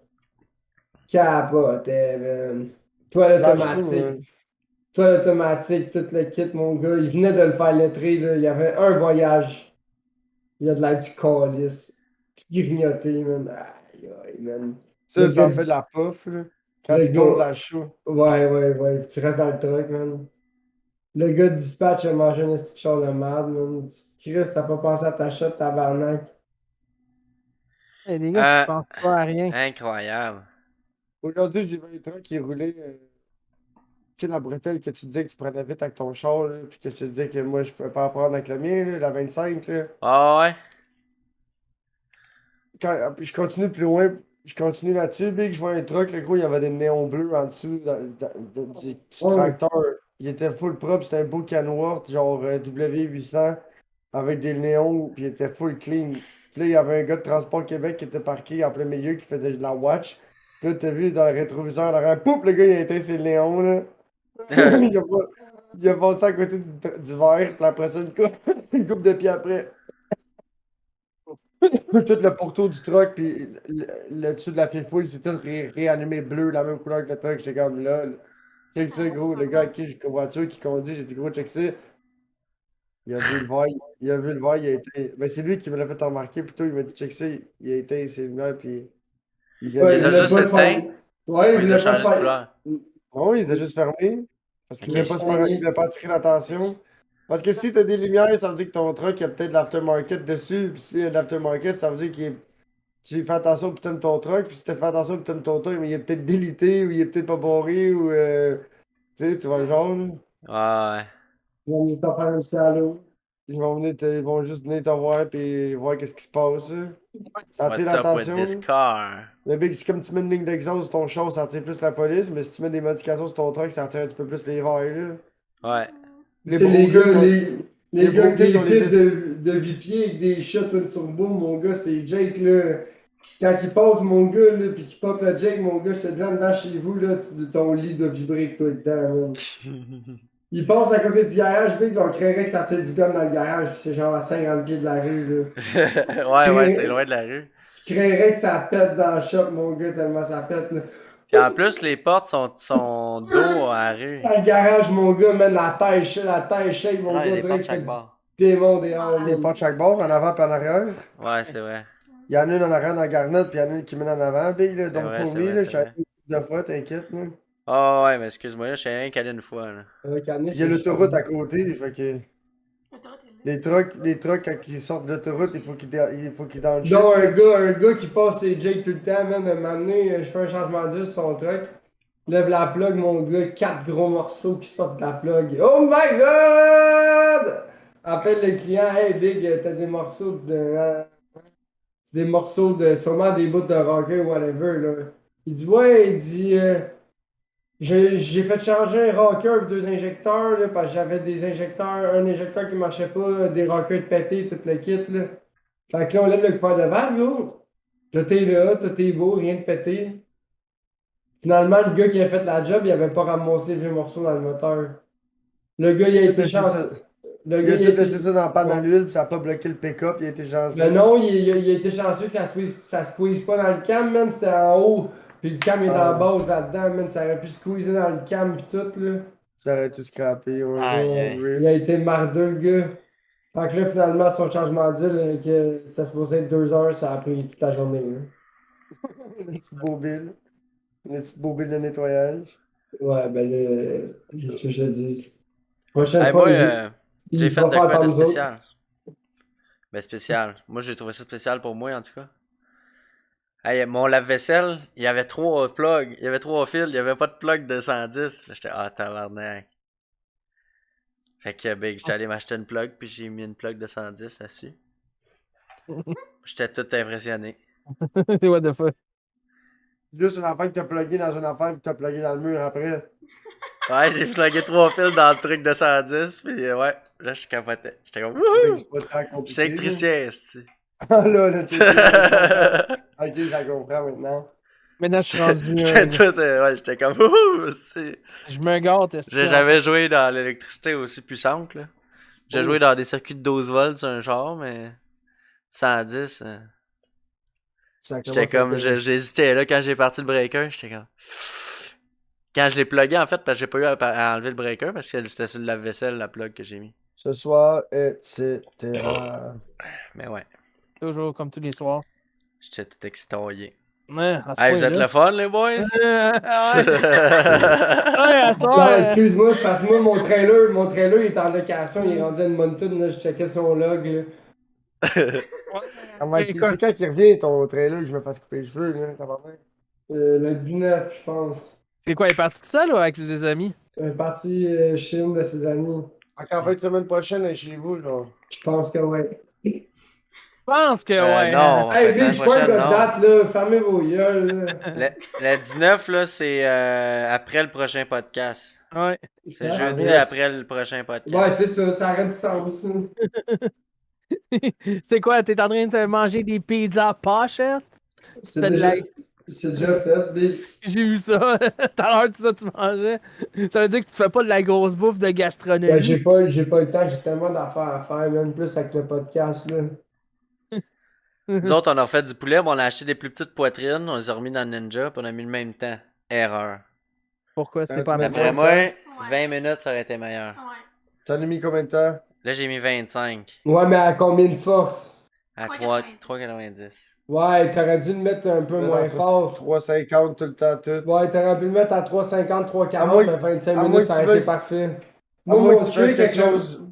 Capotait, man. Toile Lâche-nous, automatique. Toile automatique, tout le kit, mon gars. Il venait de le faire lettrer, là. Il y avait un voyage. Il y a de l'air du calice. Grignoté, man. Aïe, aïe, man. Le ça gars, en fait de la puff, là. Quand le tu tombes de gars, la chou. ouais. Tu restes dans le truck, man. Le gars de dispatch a mangé une petite chose de merde, man. Chris, t'as pas pensé à ta shot, tabarnak. Et les gars qui Euh, pensent pas à rien. incroyable. Aujourd'hui, j'ai vu un truc qui roulait. Tu sais, la bretelle que tu disais que tu prenais vite avec ton char, là, puis que je te disais que moi, je pouvais pas en prendre avec le mien, là, la 25, là. Ah ouais. Je continue plus loin, je continue là-dessus, big, je vois un truck, le gros, il y avait des néons bleus en dessous du Ouais. tracteur. Il était full propre, c'était un beau Canworth, genre W800, avec des néons, puis il était full clean. Puis là, il y avait un gars de Transport Québec qui était parqué en plein milieu, qui faisait de la watch. Puis là, t'as vu dans le rétroviseur, derrière, poup, le gars, il a éteint ses néons, là. Il a passé à côté du verre, puis après ça, une coupe de pied après. Tout le pourtour du truck, puis le dessus de la fifouille, c'est tout réanimé bleu, la même couleur que le truck. J'étais comme là. Check ça, gros. Le gars avec qui j'ai voiture qui conduit, j'ai dit, gros, check ça. Il a vu le verre, il a vu le verre, il a été. Ben, c'est lui qui me l'a fait remarquer. Plutôt, il m'a dit, check ça, il a été ses lumières, puis il vient Il Ouais, de. il les a voulait juste pas se faire. éteints Ouais, ou il ils ont voulait pas se changé de faire. couleur? Oh, il les a juste fermé. Parce qu'il Ok. voulait pas se faire, il voulait pas attirer l'attention. Parce que si t'as des lumières, ça veut dire que ton truck, il y a peut-être de l'aftermarket dessus. Puis s'il y a de l'aftermarket, ça veut dire qu'il est tu fais attention puis t'aimes ton truck, puis si tu fais attention puis t'aimes ton truck, mais il est peut-être délité ou il est peut-être pas barré ou tu vois le genre, là. Ah ouais. Ils vont nous faire un petit halo. Ils vont juste venir te voir puis voir qu'est-ce qui se passe, là. Ça attire What's up with l'attention, this là. car? Le big, c'est comme tu mets une ligne d'exhaust sur ton char, ça attire plus la police, mais si tu mets des modifications sur ton truck, ça attire un petit peu plus les verres, là. Ouais. Tu Les sais, les brogueux, gars, les les gars avec brogueux qui des ont les pits de 8 pieds avec des shots une turbo, mon gars, c'est Jake, là. Quand il passe, mon gars, là, pis qu'il pop le Jake, mon gars, je te dis, en dedans chez vous, là, ton lit doit vibrer avec toi dedans, man. Il passe à côté du garage, big, là, on créerait que ça tire du gomme dans le garage, pis c'est genre à 50 pieds de la rue, là. Ouais, c'est loin de la rue. Tu craindrais que ça pète dans le shop, mon gars, tellement ça pète, là. Puis en plus, les portes sont dos à la rue. Dans le garage, mon gars, man, la taille shake, Ah mon non, il y gars, a on des dirait portes que c'est chaque le bord. démon dehors, les man. pas de chaque bord, en avant et en arrière. Ouais, c'est vrai. Il y en a une en arrière dans la garnotte, puis il y en a une qui mène en avant, big, là. C'est Donc, vrai, c'est fourmi, vrai, là, c'est je suis allé vrai. une fois, t'inquiète, là. Ah ouais, mais excuse-moi, là, je suis rien qu'allé une fois, là. Caniche, Il y a l'autoroute à côté, fait que L'autoroute est là. les trucks, quand ils sortent de l'autoroute, il faut qu'ils downshift. Donc, là. un gars qui passe ses Jake tout le temps, man, un moment donné, je fais un changement d'huile sur son truck. Lève la plug, mon gars, 4 gros morceaux qui sortent de la plug. Oh my god! Appelle le client, hey Big, t'as des morceaux c'est des morceaux de, sûrement des bouts de rocker ou whatever, là. Il dit, ouais, il dit, J'ai fait changer un rocker et 2 injecteurs, là, parce que j'avais des injecteurs, un injecteur qui marchait pas, des rockers de pété, tout le kit, là. Fait que là, on lève le couvert de vague, gros. Tout est là, tout est beau, rien de pété. Finalement, le gars qui a fait la job, il avait pas ramassé le vieux morceau dans le moteur. Le gars, il a Il a été laissé chanceux. ça- Le Il gars, a il a tout été... laissé ça dans la panne à Ouais. l'huile, puis ça a pas bloqué le pick-up, il a été chanceux. Ben non, il a été chanceux que ça squeeze pas dans le cam, man. C'était en haut. Puis le cam est Ah. en base là-dedans, man. Ça aurait pu squeezer dans le cam pis tout, là. Ça aurait tout scrappé, ouais. Aïe, aïe. Ouais. Il a été mardeux, le gars. Fait que là, finalement, son changement de deal, que c'était supposé être 2 heures, ça a pris toute la journée, là. Une petite bobine. Une petite bobine de nettoyage. Ouais, ben là, qu'est-ce que je te dis? Prochaine Hey, fois, moi, il j'ai fait va de faire quoi par de nous autres. spécial? Ben, spécial. Moi, j'ai trouvé ça spécial pour moi, en tout cas. Hey, mon lave-vaisselle, il y avait 3 plugs, il y avait 3 fils, il y avait pas de plug de 110. Là, j'étais, ah, tabarnak. Fait que, ben, j'étais allé m'acheter une plug, puis j'ai mis une plug de 110 dessus. J'étais tout impressionné. C'est what the fuck. Juste une affaire que t'as plugué dans une affaire que t'as plugué dans le mur après. Ouais, j'ai plugué 3 fils dans le truc de 110, puis ouais, là, je capotais. J'étais comme, Fait que wouhou! c'est pas tant compliqué. J'étais électricien, esti. Ah là, tu ok, je comprends maintenant. Maintenant, je suis rendu. J'étais tout, ouais, j'étais comme, wouhou! esti. Je me gâte. esti, J'ai jamais joué dans l'électricité aussi puissante, là. J'ai joué dans des circuits de 12 volts sur un char, mais 110, Ça j'étais commence à comme, être- j'hésitais là quand j'ai parti le breaker, j'étais comme... Quand je l'ai plugué, en fait, parce que j'ai pas eu à enlever le breaker, parce que c'était sur le lave-vaisselle, la plug que j'ai mis. Ce soir, etc. Mais ouais, Toujours comme tous les soirs. j'étais tout excitoyé. Ouais, à ce Hey, vous êtes point-là. le fun, les boys? Ouais, à ce Non, soir. excuse-moi, c'est parce que moi, mon trailer, il est en location, il est rendu à Edmonton, là, je checkais son log, là. Ah, Mike, c'est quand qu'il revient ton trailer que je me fasse couper les cheveux, là, tabarnak? Le 19, je pense. C'est quoi, il est parti tout seul ou avec ses amis? Parti Chine de ses amis. Fait qu'en fin de semaine prochaine, elle est chez vous, genre. Je pense que ouais. Je pense que ouais. non, Hey, fait que Big, je pas de non. date, là. Fermez vos gueules, là. Le 19, là, c'est après le prochain podcast. Ouais. C'est Ça jeudi arrête. après le prochain podcast. Ouais, c'est ça, ça arrête du sens. C'est quoi, t'es en train de manger des pizzas pochettes? C'est Fais de déjà, la- c'est déjà fait, Big. J'ai vu ça. Tout à l'heure, tout ça, tu mangeais. Ça veut dire que tu fais pas de la grosse bouffe de gastronomie. Ouais, j'ai pas le temps, j'ai tellement d'affaires à faire, même plus avec le podcast, là. Nous autres, on a fait du poulet, mais on a acheté des plus petites poitrines, on les a remis dans le Ninja, puis on a mis le même temps. Erreur. Pourquoi c'est Tu pas mets D'après combien moi, de 20 minutes, ça aurait été meilleur. Ouais. T'en as mis combien de temps? Là, j'ai mis 25 Ouais, mais à combien de force? à 3,90. 3,90. Ouais, t'aurais dû le mettre un peu moins fort. 3,50 tout le temps, tout. Ouais, t'aurais pu le mettre à 3,50, À 3,40, moins que- 25 à moins minutes, que ça tu aurait été veuilles- parfait. À Moi, moins mon que tu truc fasses avec quelque chose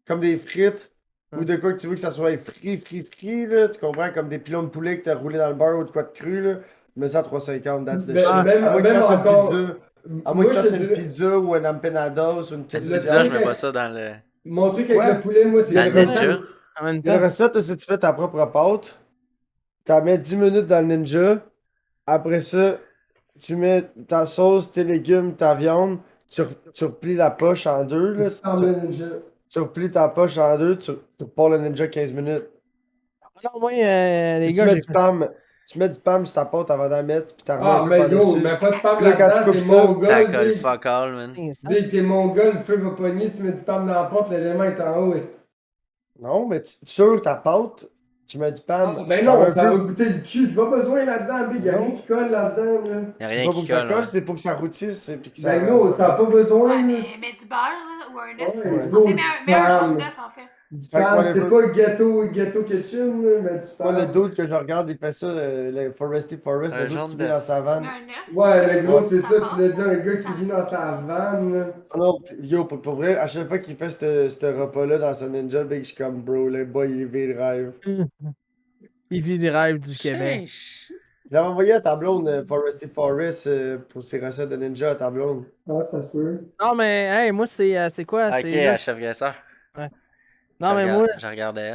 comme des frites ou de quoi que tu veux que ça soit frit, là. Tu comprends? Comme des pilons de poulet que t'as roulé dans le beurre ou de quoi de cru, là. Mets ça à 3,50, that's the Ben, shit. même- À moins que tu même fasses encore- une pizza. À moins Moi, que tu je fasses te une dirais- pizza ou un empanados ou une Le Pizza, quesadilla. je mets pas ça dans le... Mon truc avec Ouais. le poulet, moi, c'est Dans le que Ninja. En même Il y a une temps. recette, là, si tu fais ta propre pâte, t'en mets 10 minutes dans le Ninja. Après ça, tu mets ta sauce, tes légumes, ta viande. Tu replies la poche en deux. Là. tu parles de Ninja. Tu replies ta poche en deux. Tu repars le Ninja 15 minutes. Non, moi, Puis les tu gars, mets j'ai du PAM. Tu mets du PAM sur ta pâte avant d'en mettre. Puis t'en remets Ah, un peu mais gros, par-dessus. mais pas de pâte Là, quand tu là-dedans, coupes t'es ça, Ça mongol, colle Big. fuck all, man. Big, t'es mongol, le feu va pogner, si tu mets du pâte dans la porte, l'élément est en haut. Non, mais sur ta pâte, tu mets du PAM. Ah, ben Par non, un ça peu. va goûter le cul. Pas besoin là-dedans, Big, y'a Non. rien qui colle là-dedans, là. Y'a C'est rien pas pour qui que ça colle, colle, ouais. c'est pour que ça routisse. Puis que ça, Ben gros, ça a pas besoin, Ouais, là. mais du beurre là, ou un œuf. Ouais, Ouais. gros, En fait, du mets un jaune spam. d'œuf en fait. Du Fait que spam, whatever. c'est pas ghetto kitchen, là, mais du Moi, le spam. dude que je regarde, il fait ça, le Foresty Forest, Un le dude genre qui de- vit dans sa Mets vanne. un œuf. Ouais, mais gros, Ouais. c'est ça, tu l'as dit, un gars qui vit dans sa vanne, là. Ah non, yo, pour vrai, à chaque fois qu'il fait ce repas-là dans sa Ninja, big, je suis comme, bro, le boy, il vit le rêve. Il vit les rêves du Québec. Chiche. J'avais envoyé à ta blonde Foresty Forest pour ses recettes de Ninja à ta blonde. Ah, ça se peut. Non, mais, hey, moi, c'est quoi? Ok, C'est là- à chef Gasseur. Non, mais moi, Je regardais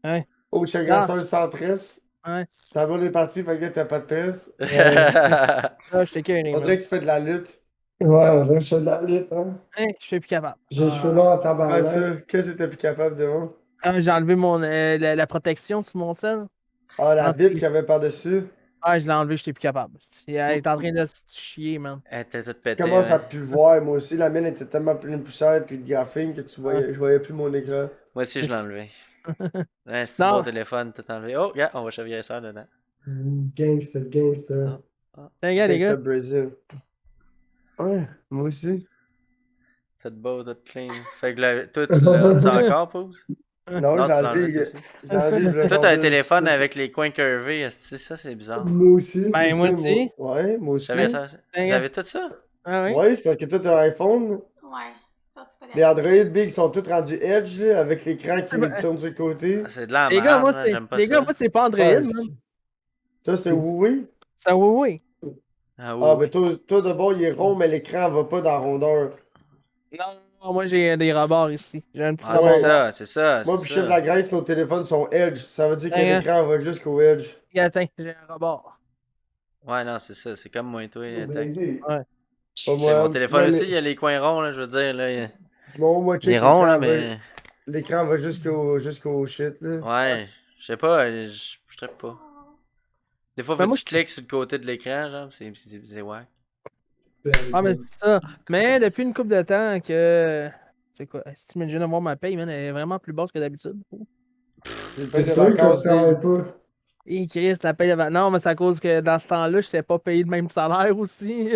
elle. Oh, chez Ah. Grasseur centriste. Ouais. Ta blonde est partie, fait que t'as pas de stress. Là, j'étais curé, On man. dirait que tu fais de la lutte. Ouais, on dirait que je fais de la lutte, hein. Hein, je suis plus capable. J'ai les cheveux longs en Quoi tabarnak. ça? Qu'est-ce que t'es plus capable de voir? Ah, j'ai enlevé la protection sur mon sel. Ah, la Anti- vitre qu'il y avait par-dessus. Ah, je l'ai enlevé, j'étais plus capable. Elle est en train de se chier, man. Elle était toute pétée. Commence à hein. plus voir. Moi aussi, la mienne était tellement pleine de poussière et puis de graphine que je voyais plus mon écran. Moi aussi, je l'ai enlevé. Ouais, c'est Non. bon téléphone, tout enlevé. Oh, regarde, on va chavirer ça dedans. Gangsta, gangsta. Regarde, les Gangsta gars. Brazil. Ouais, moi aussi. Tout beau, tout clean. Fait que là, toi, tu l'as encore, Pose? Non, Non, je tu l'ai l'as enlevé, toi enlevé. aussi. Je l'ai enlevé. Toi, genre t'as un deux téléphone semaines. avec les coins curvés, esti, ça, c'est bizarre. Moi aussi. Ben, moi aussi. Ouais, moi aussi. J'avais ça. Vous avez tout ça? Ah oui? Ouais, c'est parce que toi, t'as un iPhone. Ouais. Ça, tu peux Les Android Big sont tous rendus Edge là, avec l'écran qui ben- tourne sur le côté. Ah, c'est de la Les gars, merde, moi, man, c'est. j'aime pas Les ça. gars, moi, c'est pas Android, Ouais, man. toi, c'était Huawei. C'est un oui. Ah, Ah, oui, ben toi, de bord, il est rond, mais l'écran va pas dans la rondeur. Non, non, moi, j'ai des rebords ici. J'ai un petit Ah, Ouais. c'est ça, c'est ça, Moi, c'est puis Chef de ça. la Grèce, nos téléphones sont Edge. Ça veut dire que Ouais, hein. l'écran va jusqu'au Edge. Attends, j'ai un rebord. Ouais, non, c'est ça, c'est comme moi et toi. Tac. Pas C'est moi. mon téléphone Moi, aussi, il y a les coins ronds, là, je veux dire, là. moi, Il check est rond, là, l'écran mais. l'écran va jusqu'au shit, là. Ouais, je sais pas, je trappe pas. Des fois, Ben, faut moi, que tu cliques sur le côté de l'écran, genre, c'est wack. Ah, mais c'est ça. Mais depuis une couple de temps que. C'est quoi? Si tu imagines voir ma paye, man, elle est vraiment plus basse que d'habitude. J'ai C'est payé des sûr que vacances, tu travailles Big. pas. Et Chris, la paye avant. Non, mais c'est à cause que dans ce temps-là, je t'ai pas payé le même salaire aussi.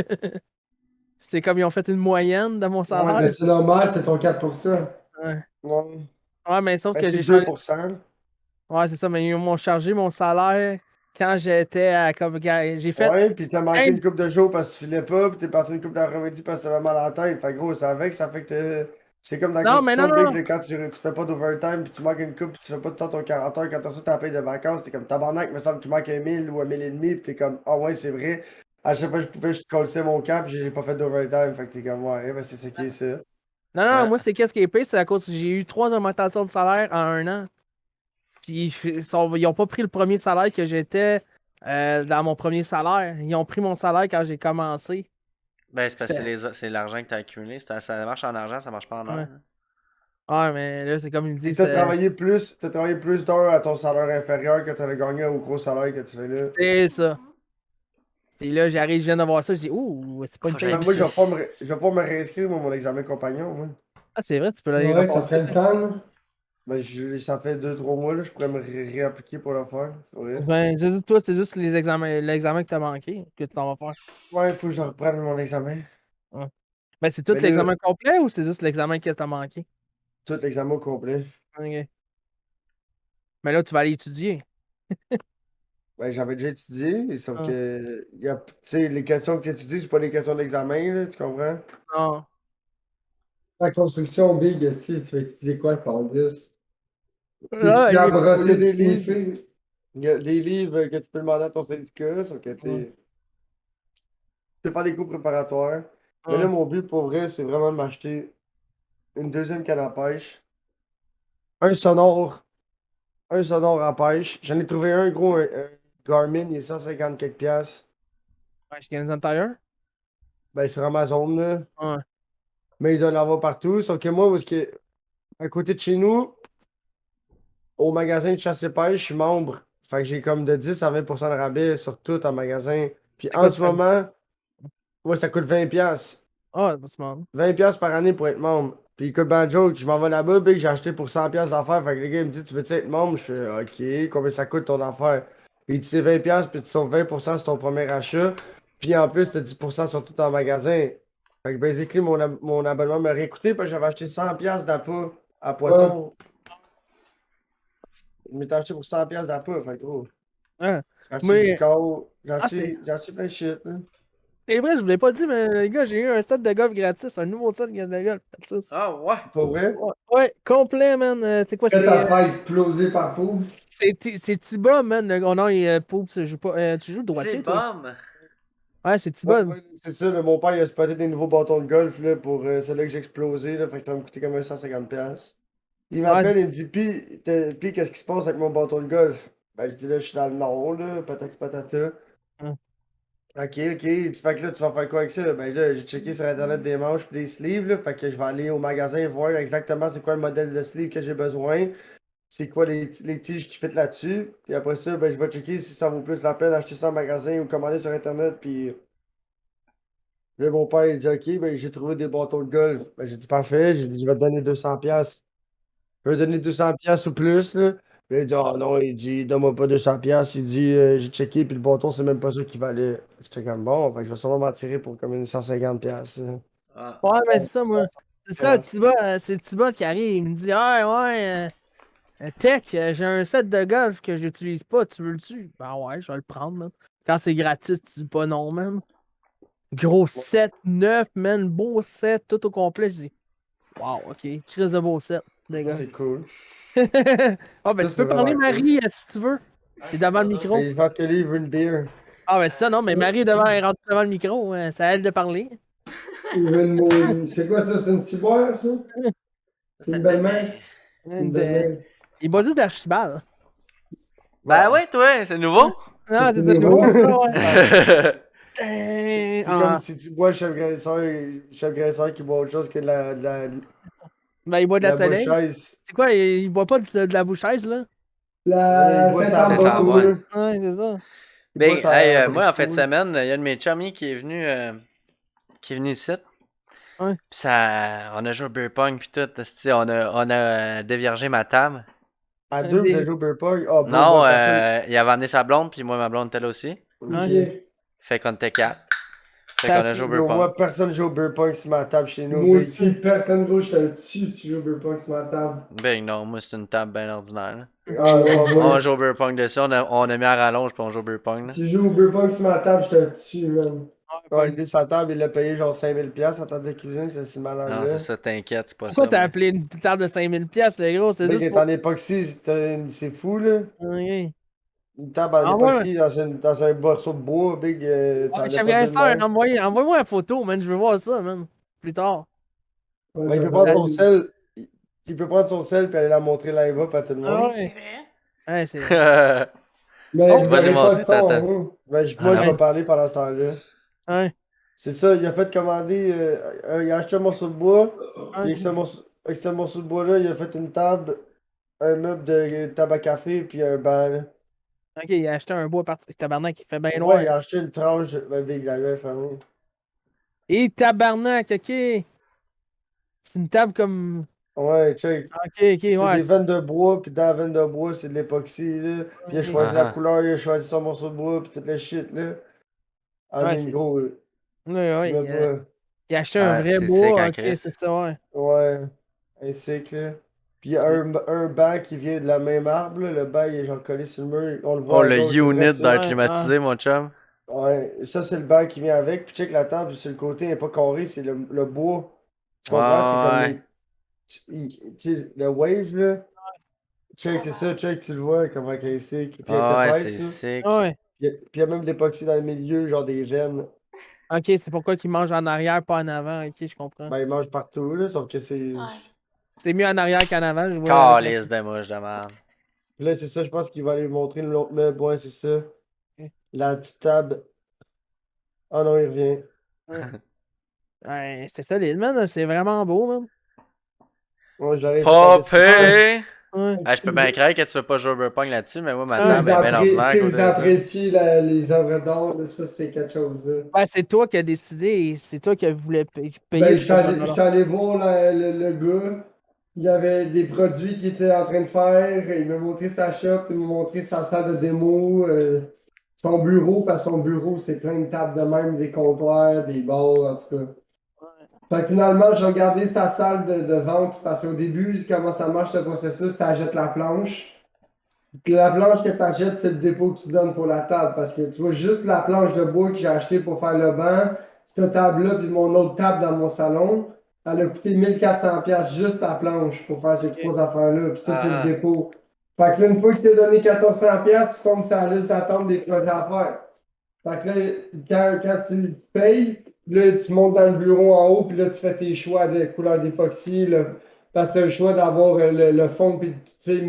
C'est comme ils ont fait une moyenne de mon Ouais, salaire. mais c'est normal, c'est ton 4%. Ouais. Ouais. Ouais, mais sauf Ben, que c'est j'ai changé. 2%. Ouais, c'est ça, mais ils m'ont chargé mon salaire quand j'étais à comme. J'ai fait. Ouais, pis t'as manqué 15 une coupe de jours parce que tu filais pas, pis t'es parti une coupe d'après-midi parce que t'avais mal à la tête. Fait que gros, ça fait que c'est comme dans la Non, mais non, construction, non, Big, là, quand tu fais pas d'overtime pis tu manques une coupe pis tu fais pas de temps ton 40 heures, quand t'as ça, t'as paye de vacances, t'es comme tabarnak, me semble qu'il manque 1000 ou 1000 et demi, pis t'es comme, ah ouais, c'est vrai. À chaque fois que je pouvais, je collais mon camp pis j'ai pas fait d'overtime. Fait que t'es comme, ouais, ben c'est ça qui est ça. non, non, Ouais. moi, c'est qu'est-ce qui est pire, c'est à cause que j'ai eu 3 augmentations de salaire en un an. Puis ils ont pas pris le premier salaire que j'étais dans mon premier salaire. Ils ont pris mon salaire quand j'ai commencé. Ben, c'est parce que c'est l'argent que t'as accumulé. Ça marche en argent, ça marche pas en Ouais. or. hein. Ouais, mais là, c'est comme ils me Pis disent. t'as travaillé plus d'heures à ton salaire inférieur que t'avais gagné au gros salaire que tu fais là. C'est ça. Puis là, j'arrive, je viens de voir ça, je dis, ouh, c'est pas une Faut que paye. j'aille Moi, pisser. je vais pas me réinscrire, moi, mon examen compagnon, moi. Ah, c'est vrai, tu peux aller Ouais, ça repasser. serait le temps, là. Ben, ça fait 2-3 mois, là, je pourrais me réappliquer pour le faire. Faudrait. Ben, toi, c'est juste l'examen que t'as manqué que tu t'en vas faire. Ouais, il faut que je reprenne mon examen. Ouais. Ben, c'est tout Mais là, l'examen complet ou c'est juste l'examen que t'as manqué? tout l'examen au complet. Ok. Mais là, tu vas aller étudier. Ben, j'avais déjà étudié, sauf Ah. que, tu sais, les questions que tu étudies, c'est pas les questions d'examen, là, tu comprends? Non. La construction big, si tu vas étudier quoi, Paulus? Tu Là, étudies à Il y a brosser des pis livres, sniffer. il y a des livres que tu peux demander à ton syndicat, sauf que, tu sais, tu peux faire des cours préparatoires. Mais là, mon but, pour vrai, c'est vraiment de m'acheter une deuxième canne à pêche, un sonore, un sonore à pêche. J'en ai trouvé un gros, un Garmin, il est 150 quelques piastres. Ouais, chez Canadian Tire? Ben, sur Amazon, là. Ouais. Mais il doit l'avoir partout. Sauf que moi, parce que, à côté de chez nous, au magasin de chasse et pêche, je suis membre. Fait que j'ai comme de 10 à 20% de rabais sur tout en magasin. Puis C'est en quoi, ce moment, ouais, ça coûte 20 piastres. Ah, c'est marrant. 20 piastres par année pour être membre. Puis écoute, ben joke, je m'en vais là-bas, puis j'ai acheté pour 100 piastres d'affaires. Fait que le gars, il me dit, tu veux-tu être membre? Je fais, OK, combien ça coûte ton affaire? Puis il dit, c'est 20 piastres, puis tu sauves 20% sur ton premier achat. Puis en plus, tu as 10% sur tout en magasin. Fait que basically, mon abonnement m'a réécouté, parce que j'avais acheté 100 piastres d'appât à poisson. Il m'était acheté pour 100 piastres d'appât, fait que gros. Ouais. J'ai acheté Mais- du corps, j'ai Ah, acheté plein de shit, là. C'est vrai, je vous l'ai pas dit, mais les gars, j'ai eu un set de golf gratis, un nouveau set de golf gratis. Ah, ouais. Pas vrai? Ouais, complet, man. C'est quoi? Prêt à se faire exploser par pouce. C'est Tiba, man. Oh non, Poup, tu joues pas. Tu joues droitier, C'est toi? bombe. Ouais, c'est Tiba. Ouais, c'est ça, là, mon père il a spoté des nouveaux bâtons de golf là, pour celle-là que j'ai explosé, là, fait que ça va me coûter comme un 150$. Il m'appelle, il me dit, Pis qu'est-ce qui se passe avec mon bâton de golf? Ben, je dis là, je suis dans le nord, là, patati patata. Hum. Ok, ok. Tu fais que là, tu vas faire quoi avec ça? Ben là, j'ai checké sur internet des manches pis des sleeves, là. Fait que je vais aller au magasin voir exactement c'est quoi le modèle de sleeve que j'ai besoin. C'est quoi les tiges qui fit là-dessus. Puis après ça, ben je vais checker si ça vaut plus la peine d'acheter ça en magasin ou commander sur internet. Puis là, mon père, il dit ok, ben j'ai trouvé des bâtons de golf. Ben j'ai dit parfait. J'ai dit je vais te donner 200$. Je vais te donner 200$ ou plus, là. Puis il dit, oh non, il dit, donne-moi pas 200$. Il dit, j'ai checké, puis le bâton, c'est même pas ça qui valait. J'étais comme, bon, fait que je vais sûrement m'en tirer pour comme une 150$. Là. Ah. Ouais, mais c'est ça, moi. C'est ça, c'est Thibaut qui arrive. Il me dit, ah, ouais, Tech, j'ai un set de golf que j'utilise pas. Tu veux le dessus? Ben ouais, je vais le prendre, man. Quand c'est gratis, tu dis pas non, man. Gros set neuf, man. Beau set, tout au complet. Je dis, wow, ok. Crise de beau set, les gars. C'est cool. Ah, ben Ça, tu c'est peux parler, vraiment Marie, si tu veux. T'es devant le micro. Et je pense que lui, il veut une bière. Ah, ben c'est ça, non, mais Marie est rentrée devant le micro. C'est à elle de parler. C'est quoi ça? C'est une ciboire, ça? C'est une belle-mère? Une belle-mère. Il boit juste d'archibald. Ben ouais, toi, c'est nouveau. Ah, C'est c'est nouveau. nouveau. Ouais. C'est Ah. comme si tu bois le chef graisseur qui boit autre chose que Ben, il boit de la la soleil. bouchaise. C'est quoi, il boit pas de la bouchaise, là? Il La boit ça Saint-Ambroise. Saint-Ambroise. Ouais, c'est ça. Il Ben, boit ça hey, à moi, en fin de Bricout. semaine, il y a un de mes chummies qui est venu ici. Ouais. Pis ça, on a joué au beer pong pis tout. Esti, on a déviergé ma table. À deux, vous avez joué au beer pong? Ah, bon, Non, moi, personne. il avait amené sa blonde, puis moi, ma blonde était là aussi. Ok. Ok. Fait qu'on était quatre. Fait Ça qu'on a joué au Yo, beer pong. moi, personne joue au beer pong sur ma table chez nous, Moi big. aussi, personne gros, je te tue si tu joues au beer pong sur ma table. Ben non, moi, c'est une table bien ordinaire. Là. Ah, non, On moi, joue au beer pong dessus, on a mis à rallonge, puis on joue au beer pong. Là. Tu joues au beer pong sur ma table, je te tue, man. quand il est sur la table, il a payé genre 5000$ en temps de cuisine, c'est si malade Non, là. c'est ça, t'inquiète, c'est pas Pourquoi ça. t'as moi. appelé une table de 5000$, le gros? C'est Mec, il juste est pour. en époxy, c'est fou là. Ok. Une table en Ah ouais. époxy dans un morceau de bois, big, t'en Ouais, as chef pas deux de Graisseur, même. envoie-moi la photo, man. Je veux voir ça, man. Plus tard. Ouais, Ouais, il je peut vais prendre te- son sel, il peut prendre son sel puis aller la montrer live up à tout le Ah monde. ouais. C'est vrai? Ouais, c'est vrai. Mais Oh, vous vas-y, avez pas de montre, son, t'attends. hein? Ben, Ah moi, je non. vais parler pendant ce temps-là. Ouais. C'est ça, il a fait commander, il a acheté un morceau de bois, puis Ouais. avec ce morceau de bois-là, il a fait une table, un meuble de table à café, puis un banc. Là. Ok, il a acheté un bois parti. Tabarnak, il fait bien noir. Ouais, il a acheté une tranche, ben, big, il avait fermé. Et tabarnak, ok. C'est une table comme. Ouais, check. Ok, ok, C'est ouais. des veines de bois, puis dans la veine de bois, c'est de l'époxy, là. Puis il a choisi la Ah, ah. couleur, il a choisi son morceau de bois, puis toute la shit, là. Ah, Ouais, mais c'est. gros, Ouais, tu ouais. mets pas. Il a acheté un Ah, vrai c'est sick bois. en Ok, Chris. c'est ça, ouais. Ouais, ainsi que, là. Puis il y a un banc qui vient de la même arbre, là. Le banc, il est genre collé sur le mur. On le Oh, voit à le gauche, c'est vrai unit ça. d'air Ouais, climatisé, mon chum. Ouais, ça, c'est le banc qui vient avec. Puis check la table sur le côté, elle n'est pas carrée, c'est le bois. Tu Ouais, comprends? C'est comme ouais. tu sais, le wave, là. Check, c'est ça, check, tu le vois, comment qu'elle est sick. Puis elle est Ah, ouais, épaisse, c'est là. sick. ouais. Puis il y a même de l'époxy dans le milieu, genre des veines. Ok, c'est pourquoi qu'il mange en arrière, pas en avant. Ok, je comprends. Ben, ils mangent partout, là, sauf que c'est. Ouais. C'est mieux en arrière qu'en avant, je vois. Avec Calice de mouche de merde. Puis là, c'est ça, je pense qu'il va aller montrer l'autre meuble. Ouais, c'est ça. La petite table. Ah non, il revient. Ouais, c'était solide, man. C'est vraiment beau, man. Ouais, j'arrive fait la description. Popé! Ouais. Ah, je peux bien croire que tu fais pas jouer au beer pong là-dessus, mais moi, ma Si table est bien ordinaire à si côté vous de ça. appréciez les œuvres d'art, là, ça, c'est quelque chose, là. Ouais, c'est toi qui as décidé et c'est toi qui voulais payer Ben, pour le j'étais allé voir le gars. Il y avait des produits qu'il était en train de faire. Il m'a montré sa shop, il m'a montré sa salle de démo, son bureau, parce que son bureau, c'est plein de tables de même, des comptoirs, des bars, en tout cas. Fait que finalement, j'ai regardé sa salle de vente parce qu'au début, comment ça marche le processus, tu achètes la planche. Puis la planche que tu achètes, c'est le dépôt que tu donnes pour la table. Parce que tu vois, juste la planche de bois que j'ai acheté pour faire le banc, cette table-là, puis mon autre table dans mon salon, elle a coûté 1400$ juste la planche pour faire ces trois affaires-là. Puis ça, c'est le Ah, ah. dépôt. Fait que là, une fois que tu as donné 1400$, tu tombes sur la liste d'attente des projets à faire. Fait que là, quand tu payes, là, tu montes dans le bureau en haut, puis là, tu fais tes choix de couleur d'époxy, parce que tu as le choix d'avoir le fond, puis tu sais,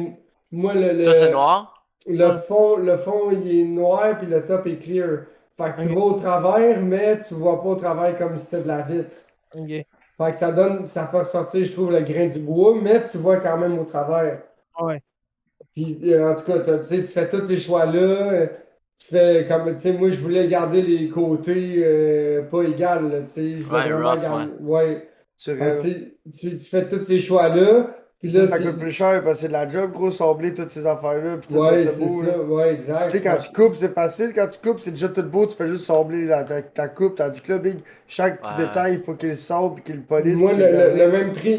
moi, Toi, c'est noir? le fond, il est noir, puis le top est clear. Fait que tu Ok. vois au travers, mais tu vois pas au travers comme si c'était de la vitre. Ok. Fait que ça fait ressortir, je trouve, le grain du bois, mais tu vois quand même au travers. Ouais. Puis, en tout cas, tu sais, tu fais tous ces choix-là. Tu fais comme, tu sais, moi, je voulais garder les côtés pas égales, là, tu sais. Je voulais Ouais, vraiment rough, garder. Ouais. Sur Fait que, elle. tu sais, tu fais tous ces choix-là. Puis Ça, là, ça c'est. coûte plus cher parce que c'est de la job, gros, sabler toutes ces affaires-là, puis tout mettre Ouais, ça c'est beau, là. ça. Ouais, Tu exact. sais, quand tu coupes, c'est facile. Quand tu coupes, c'est déjà tout beau. Tu fais juste sabler ta coupe. Tandis que là, big, chaque petit Ouais. détail, il faut qu'il sable, puis qu'il le polisse, puis Moi, qu'il le vernisse.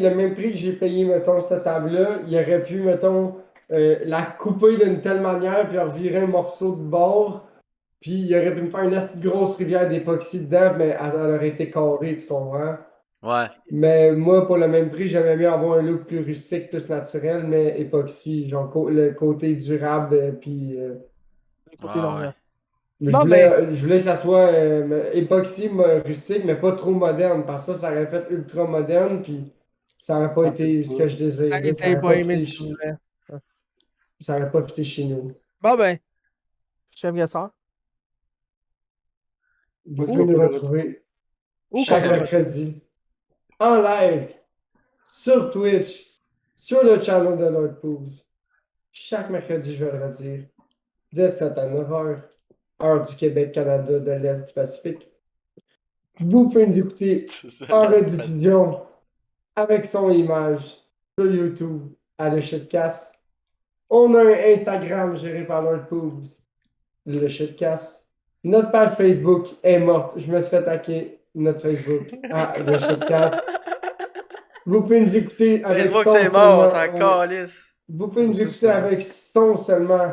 le même prix que j'ai payé, mettons, cette table-là, il aurait pu, mettons, la couper d'une telle manière, puis revirer un morceau de bord, puis il aurait pu me faire une assez grosse rivière d'époxy dedans, mais elle aurait été carrée, tu comprends? Ouais. Mais moi, pour le même prix, j'aimais mieux avoir un look plus rustique, plus naturel, mais époxy, genre le côté durable, puis Le Ouais, côté ouais. longueur. je Bon, ben, voulais que ça soit époxy rustique, mais pas trop moderne, parce que ça aurait fait ultra moderne, puis ça n'aurait pas Ça fait été ce que je désirais, ça t'as n'aurait pas pas aimé fité, du soulèvement. ça aurait pas fité chez nous. Bon, ben, chef Gassard. Vous Où est-ce pouvez qu'on peut nous le retrouver Où qu'on chaque peut le retrouver? mercredi en live sur Twitch, sur le channel de Lord Poos. Chaque mercredi, je vais le redire, de 7 à 9 heures, heure du Québec, Canada, de l'Est du Pacifique. Vous pouvez nous écouter C'est ça, en là, c'est facile. rediffusion avec son image sur YouTube à le Shitcast. On a un Instagram géré par Lord Poos, le Shitcast. Notre page Facebook est morte. Je me suis fait hacker notre Facebook à le Shitcast. Vous pouvez nous écouter avec Facebook, son c'est mort, on seulement. s'en calisse. Vous pouvez nous Ça, écouter c'est avec son seulement.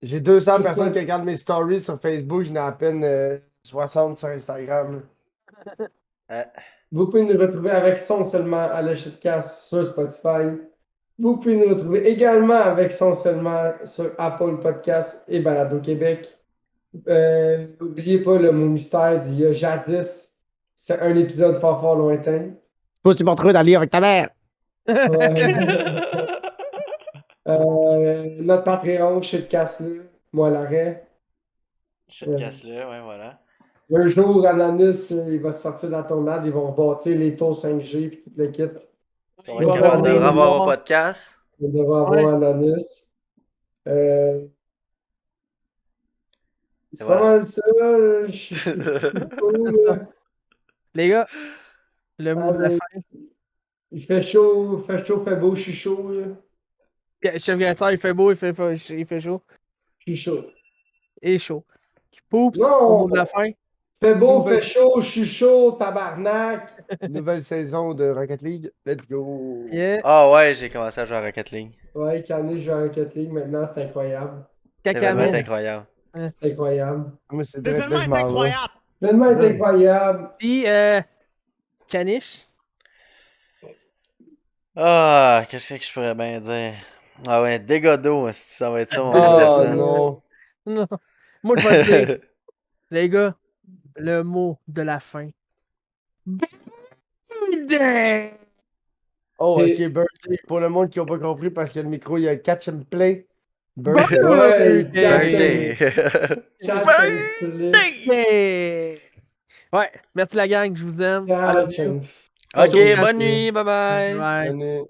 J'ai 200 Tout personnes ça. qui regardent mes stories sur Facebook. J'en ai à peine 60 sur Instagram. Vous pouvez nous retrouver avec son seulement à le Shitcast sur Spotify. Vous pouvez nous retrouver également avec son seulement sur Apple Podcasts et Balado Québec. N'oubliez pas le mot mystère d'il y a jadis. C'est un épisode fort fort lointain. Toi, tu vas retrouver dans le lit avec ta mère. Ouais. Notre Patreon, Shitcast-le, moi l'arrêt. Shit casse-le, ouais, voilà. Un jour, Ananus, il va sortir de la tornade, ils vont bâtir les taux 5G et tout le kit. On va Il être va capable de le revenir nous revoir au voir. podcast. On devrait avoir Ouais. Ananus. C'est pas voilà. mal ça. Je suis cool. C'est ça. Les gars, le mot de la Allez. fin. Il fait beau, je suis chaud. Là. Chef Gassard, il fait beau, il fait chaud. Je suis chaud. Et chaud. Poups, le Non! mot de la fin. Fait beau, Nouvelle- fait chaud, je suis chaud, tabarnak! Nouvelle saison de Rocket League. Let's go. Yeah. Ah ouais, j'ai commencé à jouer à Rocket League. Ouais, Canis joue à Rocket League maintenant, c'est incroyable. L'événement est Cacaman. incroyable. C'est incroyable. Moi, c'est direct là que je m'en vais. L'événement est incroyable. Puis, Caniche. Ah, qu'est-ce que je pourrais bien dire? Ah ouais, dégâts d'eau, ça va être ça mon mot de la Oh semaine. non. Non. Moi, je vais te dire, les gars, le mot de la fin. Birthday! Oh, Et- ok, birthday. Pour le monde qui n'a pas compris, parce que le micro, il y a catch and play. Birthday! Birthday. Ouais, Birthday! Catch and flip. Yeah! Ouais, merci la gang, je vous aime. I love Catch you. and Ok, Ciao. bonne nuit, bye bye! Bye. Venez.